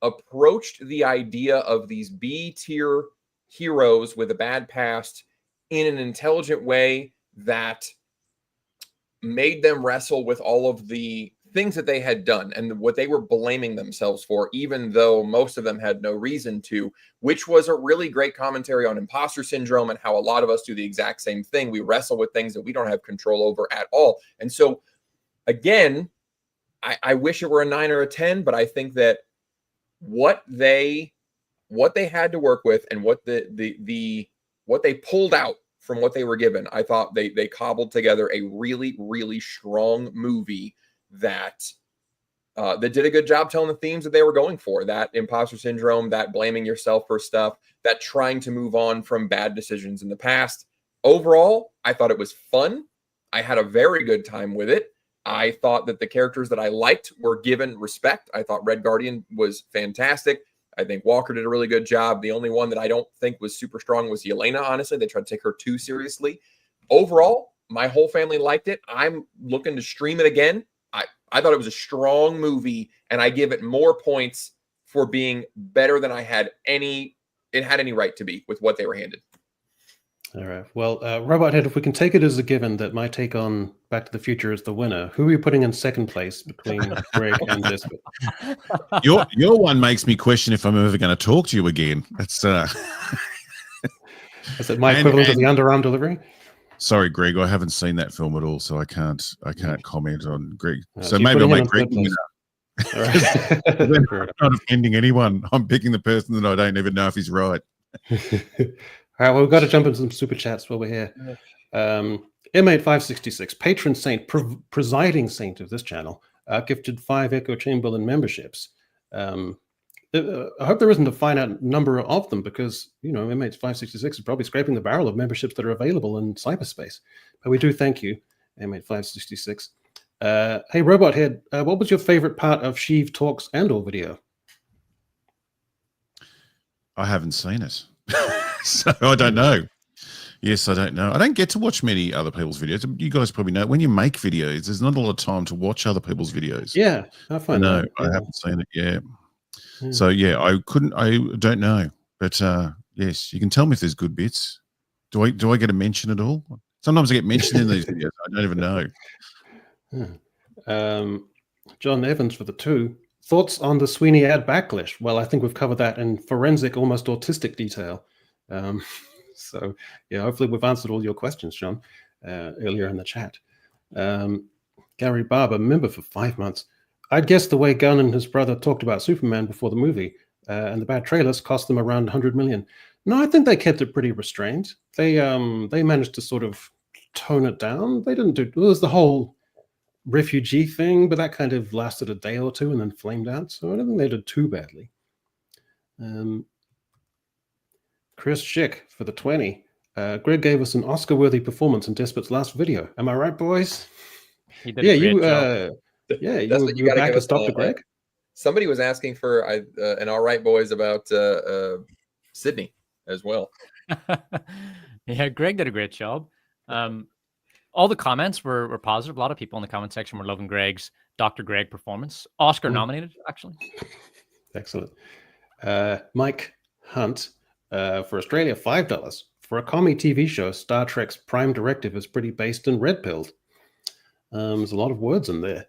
approached the idea of these B-tier heroes with a bad past in an intelligent way that made them wrestle with all of the things that they had done and what they were blaming themselves for, even though most of them had no reason to, which was a really great commentary on imposter syndrome and how a lot of us do the exact same thing. We wrestle with things that we don't have control over at all. And so, again, I wish it were a 9 or a 10, but I think that what they had to work with and what they pulled out from what they were given, I thought they cobbled together a really, really strong movie that did a good job telling the themes that they were going for. That imposter syndrome, that blaming yourself for stuff, that trying to move on from bad decisions in the past. Overall, I thought it was fun. I had a very good time with it. I thought that the characters that I liked were given respect. I thought Red Guardian was fantastic. I think Walker did a really good job. The only one that I don't think was super strong was Yelena, honestly. They tried to take her too seriously. Overall, my whole family liked it. I'm looking to stream it again. I thought it was a strong movie, and I give it more points for being better than it had any right to be with what they were handed. All right. Well, Robot Head, if we can take it as a given that my take on Back to the Future is the winner, who are you putting in second place between Greg and Lisbeth? Your one makes me question if I'm ever going to talk to you again. That's Is it my equivalent of the underarm delivery? Sorry, Greg, I haven't seen that film at all, so I can't comment on Greg. So maybe I'll make Greg win. Right. I'm not offending anyone. I'm picking the person that I don't even know if he's right. All right, well, we've got to jump into some super chats while we're here. M8566, patron saint, presiding saint of this channel, gifted 5 Echo Chamberlain memberships. I hope there isn't a finite number of them because, M8566 is probably scraping the barrel of memberships that are available in cyberspace. But we do thank you, M8566. Hey, Robot Head, what was your favorite part of Sheev Talks and/or video? I haven't seen it. So I don't know. Yes, I don't know. I don't get to watch many other people's videos. You guys probably know when you make videos, there's not a lot of time to watch other people's videos. Yeah, I find that. No, I haven't seen it. Yeah. So yeah, I don't know. But yes, you can tell me if there's good bits. Do I get a mention at all? Sometimes I get mentioned in these videos. I don't even know. John Evans for the 2. Thoughts on the Sweeney ad backlash? Well, I think we've covered that in forensic, almost autistic detail. So, yeah, hopefully we've answered all your questions, John, earlier in the chat. Gary Barber, member for 5 months. I'd guess the way Gunn and his brother talked about Superman before the movie and the bad trailers cost them around 100 million. No, I think they kept it pretty restrained. They managed to sort of tone it down. They didn't do... It was the whole refugee thing, but that kind of lasted a day or two and then flamed out. So I don't think they did too badly. Chris Schick for the 20. Greg gave us an Oscar-worthy performance in Despote's last video. Am I right, boys? He did a great job. You were back as Dr. Greg? Somebody was asking for an all right, boys, about Sydney as well. Yeah, Greg did a great job. All the comments were positive. A lot of people in the comment section were loving Greg's Dr. Greg performance. Oscar nominated, actually. Excellent. Mike Hunt for Australia, $5. For a commie TV show, Star Trek's Prime Directive is pretty based and red-pilled. There's a lot of words in there.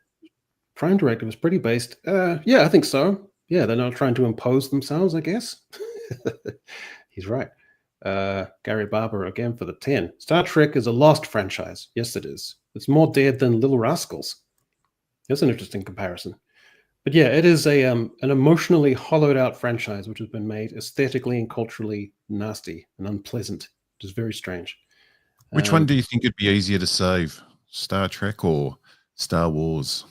Prime Directive is pretty based. Yeah, I think so. Yeah, they're not trying to impose themselves, I guess. He's right. Gary Barber again for the 10. Star Trek is a lost franchise. Yes, it is. It's more dead than Little Rascals. That's an interesting comparison. But yeah, it is an emotionally hollowed out franchise which has been made aesthetically and culturally nasty and unpleasant, which is very strange. Which one do you think would be easier to save? Star Trek or Star Wars?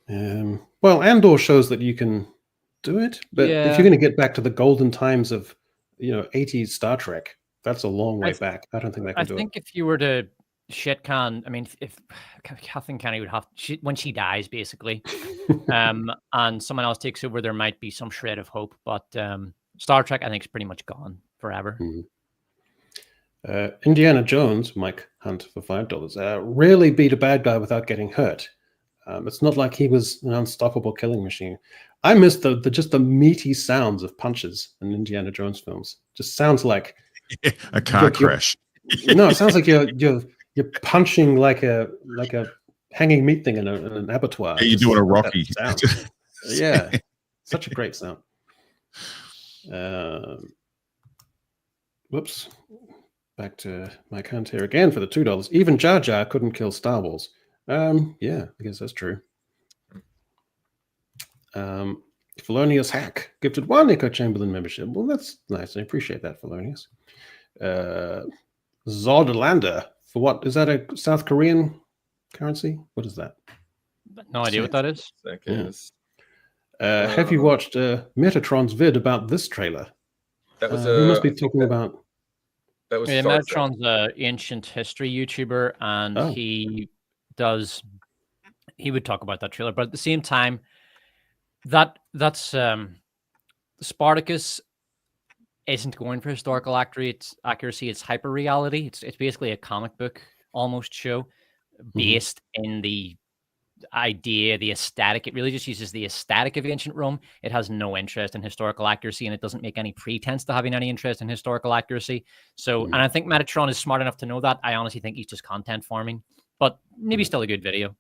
Well, Andor shows that you can do it, but if you're going to get back to the golden times of 80s Star Trek, That's a long way back. I don't think they can do it. I think if you were to shit can, I mean, if Kathleen Kennedy would have when she dies, basically, and someone else takes over, there might be some shred of hope. But Star Trek, I think, is pretty much gone forever. Indiana Jones, Mike Hunt for $5. Rarely beat a bad guy without getting hurt. It's not like he was an unstoppable killing machine. I miss just the meaty sounds of punches in Indiana Jones films. Just sounds like a car crash. No, it sounds like you're punching like a hanging meat thing in an abattoir. You're doing a Rocky. Yeah, such a great sound. Whoops. Back to Mike Hunt here again for the $2. Even Jar Jar couldn't kill Star Wars. Yeah, I guess that's true. Felonious Hack gifted 1 Echo Chamberlain membership. Well, that's nice. I appreciate that, Felonious. Zodlander, for what? Is that a South Korean currency? What is that? No idea what that is. Have you watched Metatron's vid about this trailer? That was he must be talking about. That was Metatron's an ancient history YouTuber, and he would talk about that trailer, but at the same time, that's Spartacus isn't going for historical accuracy. It's hyper reality. It's basically a comic book almost show based in the idea, the aesthetic. It really just uses the aesthetic of ancient Rome. It has no interest in historical accuracy, and it doesn't make any pretense to having any interest in historical accuracy. So, and I think Metatron is smart enough to know that. I honestly think he's just content farming, but maybe still a good video.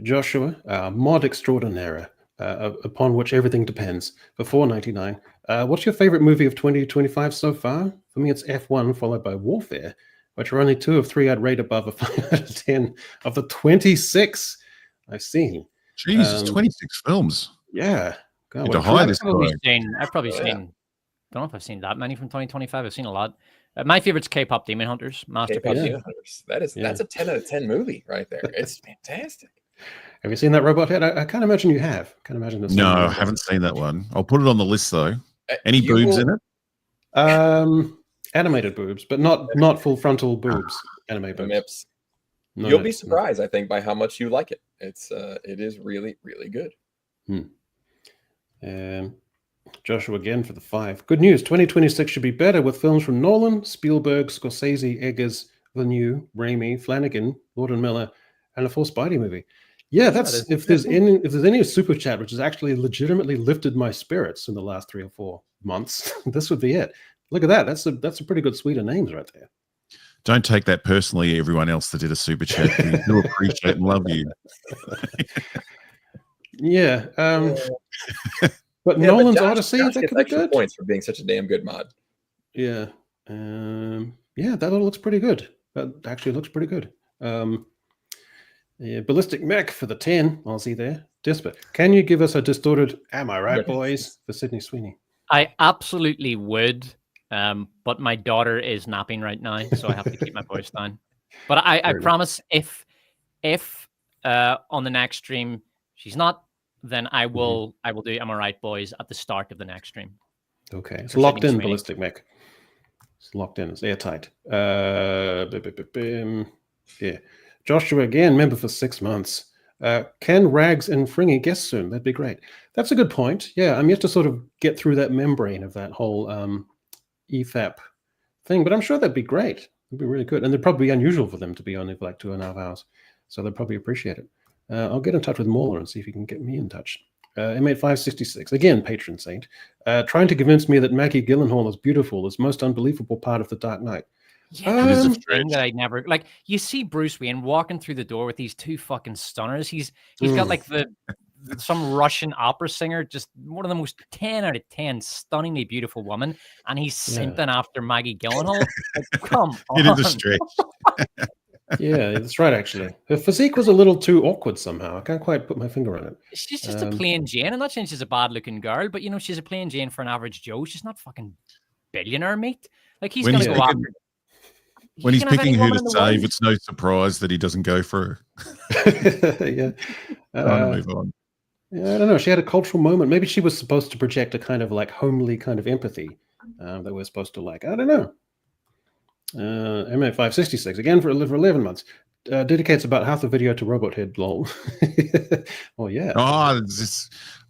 Joshua, mod extraordinaire, upon which everything depends, for $4.99. What's your favorite movie of 2025 so far? For me, it's F1 followed by Warfare, which are only 2 of 3 I'd rate above a 5 out of 10 of the 26 I've seen. Jesus, 26 films. Yeah. God, I've probably seen, I don't know if I've seen that many from 2025. I've seen a lot. My favorite's K-pop Demon Hunters. Masterpiece. Demon Hunters. That's a 10 out of 10 movie right there. It's fantastic. Have you seen that Robot Head? I can't imagine you have. Can't imagine this. No, I haven't seen that one. I'll put it on the list though. Any boobs in it? Animated boobs, but not full frontal boobs. Animated boobs. Nips. No You'll nips, be surprised, I think, by how much you like it. It is really, really good. Joshua again for the 5. Good news. 2026 should be better with films from Nolan, Spielberg, Scorsese, Eggers, Villeneuve, Raimi, Flanagan, Lord and Miller, and a full Spidey movie. Yeah, that's if there's any super chat which has actually legitimately lifted my spirits in the last 3 or 4 months, this would be it. Look at that. That's a pretty good suite of names right there. Don't take that personally, everyone else that did a super chat. We do appreciate and love you. Yeah. But Nolan's Odyssey, Josh that gets could be extra good. points for being such a damn good mod. Yeah. Yeah, that looks pretty good. That actually looks pretty good. Ballistic Mech for the 10. Aussie there. Despot. Can you give us a distorted "Am I right, boys" for Sydney Sweeney? I absolutely would, but my daughter is napping right now, so I have to keep my voice down. But I promise, if on the next stream she's not, then I will do "Am I Right, Boys" at the start of the next stream. Okay, it's locked in, Ballistic Mech. It's locked in. It's airtight. Yeah. Joshua again, member for 6 months. Can Rags and Fringy guest soon? That'd be great. That's a good point. Yeah, I'm yet to sort of get through that membrane of that whole EFAP thing, but I'm sure that'd be great. It'd be really good. And it'd probably be unusual for them to be on it for like 2.5 hours. So they'd probably appreciate it. I'll get in touch with Mauler and see if he can get me in touch. M8566, again, patron saint, trying to convince me that Maggie Gyllenhaal is beautiful, is most unbelievable part of The Dark Knight. Yeah, that's the thing that I never like. You see Bruce Wayne walking through the door with these 2 fucking stunners. He's got like some Russian opera singer, just one of the most 10 out of 10 stunningly beautiful woman, and he's simping after Maggie Gyllenhaal. Like, come on, it is a stretch. Yeah, that's right. Actually, her physique was a little too awkward somehow. I can't quite put my finger on it. She's just a plain Jane. I'm not saying she's a bad-looking girl, but she's a plain Jane for an average Joe. She's not fucking billionaire, mate. Like he's gonna go after. When he's picking who to save, it's no surprise that he doesn't go for her. Yeah. Move on. Yeah, I don't know. She had a cultural moment. Maybe she was supposed to project a kind of like homely kind of empathy that we're supposed to like? I don't know. MA566, again for 11 months. Dedicates about half the video to Robot Head, lol. Well, yeah. Oh,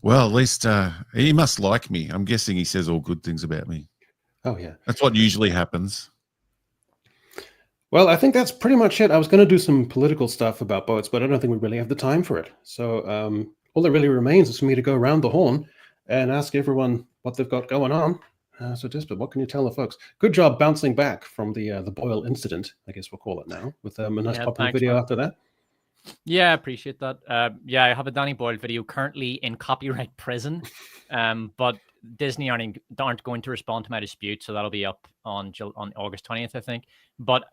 well, at least he must like me. I'm guessing he says all good things about me. Oh, yeah. That's what usually happens. Well, I think that's pretty much it. I was going to do some political stuff about boats, but I don't think we really have the time for it. So all that really remains is for me to go around the horn and ask everyone what they've got going on. So, Despot, what can you tell the folks? Good job bouncing back from the Boyle incident, I guess we'll call it now, with a nice popular video after that. Yeah, I appreciate that. Yeah, I have a Danny Boyle video currently in copyright prison, but Disney aren't going to respond to my dispute, so that'll be up on August 20th, I think. But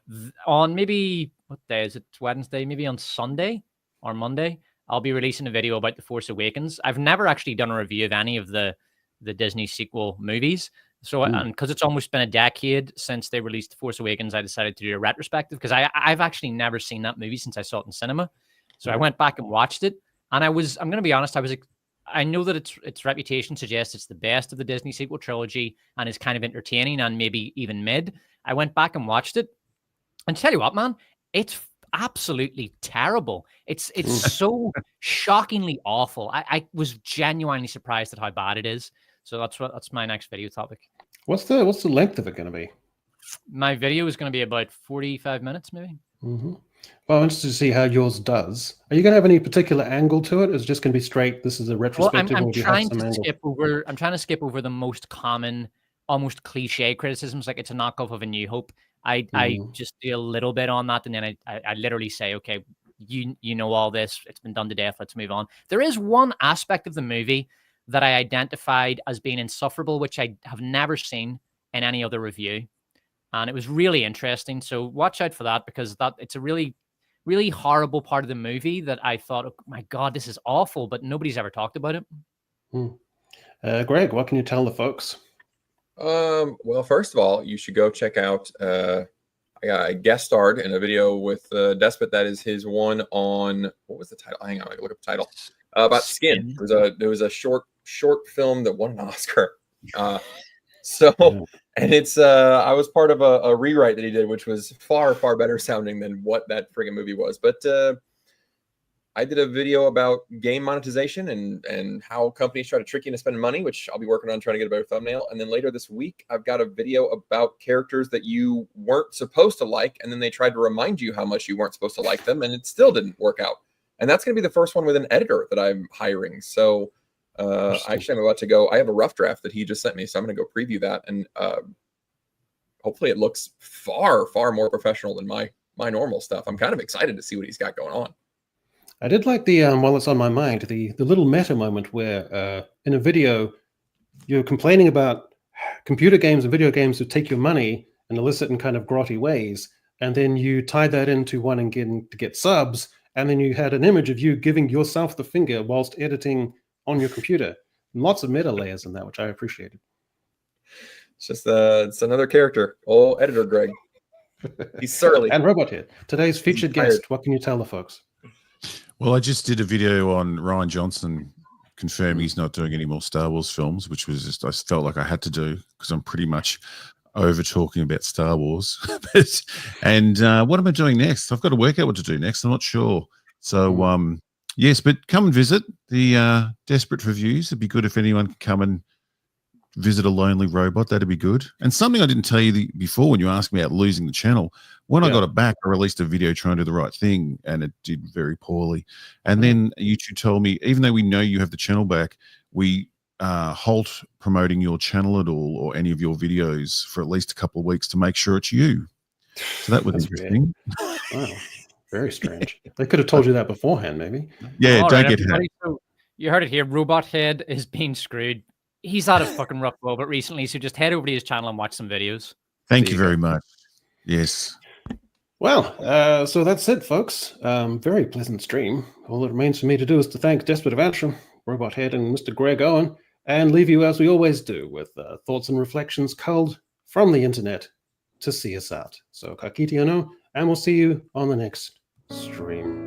on maybe, what day is it? Wednesday, maybe on Sunday or Monday, I'll be releasing a video about The Force Awakens. I've never actually done a review of any of the Disney sequel movies. So, and because it's almost been a decade since they released The Force Awakens, I decided to do a retrospective because I've actually never seen that movie since I saw it in cinema. So I went back and watched it, and I'm going to be honest, I know that its reputation suggests it's the best of the Disney sequel trilogy and is kind of entertaining and maybe even mid. I went back and watched it, and tell you what, man, it's absolutely terrible. It's so shockingly awful. I was genuinely surprised at how bad it is. So that's my next video topic. What's the length of it going to be? My video is going to be about 45 minutes, maybe. Mm-hmm. Well, I'm interested to see how yours does. Are you going to have any particular angle to it? Or is it just going to be straight? This is a retrospective. Well, I'm trying to skip over the most common, almost cliche criticisms. Like it's a knockoff of A New Hope. I just do a little bit on that, and then I literally say, okay, you know all this. It's been done to death. Let's move on. There is one aspect of the movie that I identified as being insufferable, which I have never seen in any other review. And it was really interesting. So watch out for that, because it's a really, really horrible part of the movie that I thought, oh my God, this is awful, but nobody's ever talked about it. Greg, what can you tell the folks? Well, first of all, you should go check out, I guest starred in a video with Despot. That is his one on, what was the title? Hang on, I can look up the title. About skin. There was a short film that won an Oscar. And it's I was part of a rewrite that he did, which was far better sounding than what that friggin' movie was. But I did a video about game monetization and how companies try to trick you into spending money, which I'll be working on trying to get a better thumbnail. And then later this week, I've got a video about characters that you weren't supposed to like, and then they tried to remind you how much you weren't supposed to like them, and it still didn't work out. And that's going to be the first one with an editor that I'm hiring. So actually, I'm about to go. I have a rough draft that he just sent me, so I'm going to go preview that. And hopefully it looks far more professional than my normal stuff. I'm kind of excited to see what he's got going on. I did like the, while it's on my mind, the little meta moment where in a video, you're complaining about computer games and video games that take your money and illicit and kind of grotty ways. And then you tie that into wanting to get subs. And then you had an image of you giving yourself the finger whilst editing on your computer. And lots of meta layers in that, which I appreciated. It's just it's another character. Oh, editor Greg. He's surly. And Robot Head. Today's featured guest. What can you tell the folks? Well, I just did a video on Rian Johnson confirming he's not doing any more Star Wars films, which was just, I felt like I had to do because I'm pretty much over talking about Star Wars. And what am I doing next? I've got to work out what to do next. I'm not sure. So yes, but come and visit the Desperate Reviews. It'd be good if anyone could come and visit a lonely robot. That'd be good. And something I didn't tell you before when you asked me about losing the channel, when I got it back, I released a video trying to do the right thing, and it did very poorly. And then YouTube told me, even though we know you have the channel back, we halt promoting your channel at all or any of your videos for at least a couple of weeks to make sure it's you. So that was interesting. Wow, very strange. They could have told you that beforehand, maybe. Yeah, don't get hacked. So you heard it here. Robot Head is being screwed. He's had a fucking rough go, but recently, so just head over to his channel and watch some videos. Thank you very much. Yes. Well, so that's it, folks. Very pleasant stream. All that remains for me to do is to thank Despot of Antrim, Robot Head, and Mr. Greg Owen, and leave you as we always do with thoughts and reflections culled from the internet to see us out. So, kakiti ano, and we'll see you on the next stream.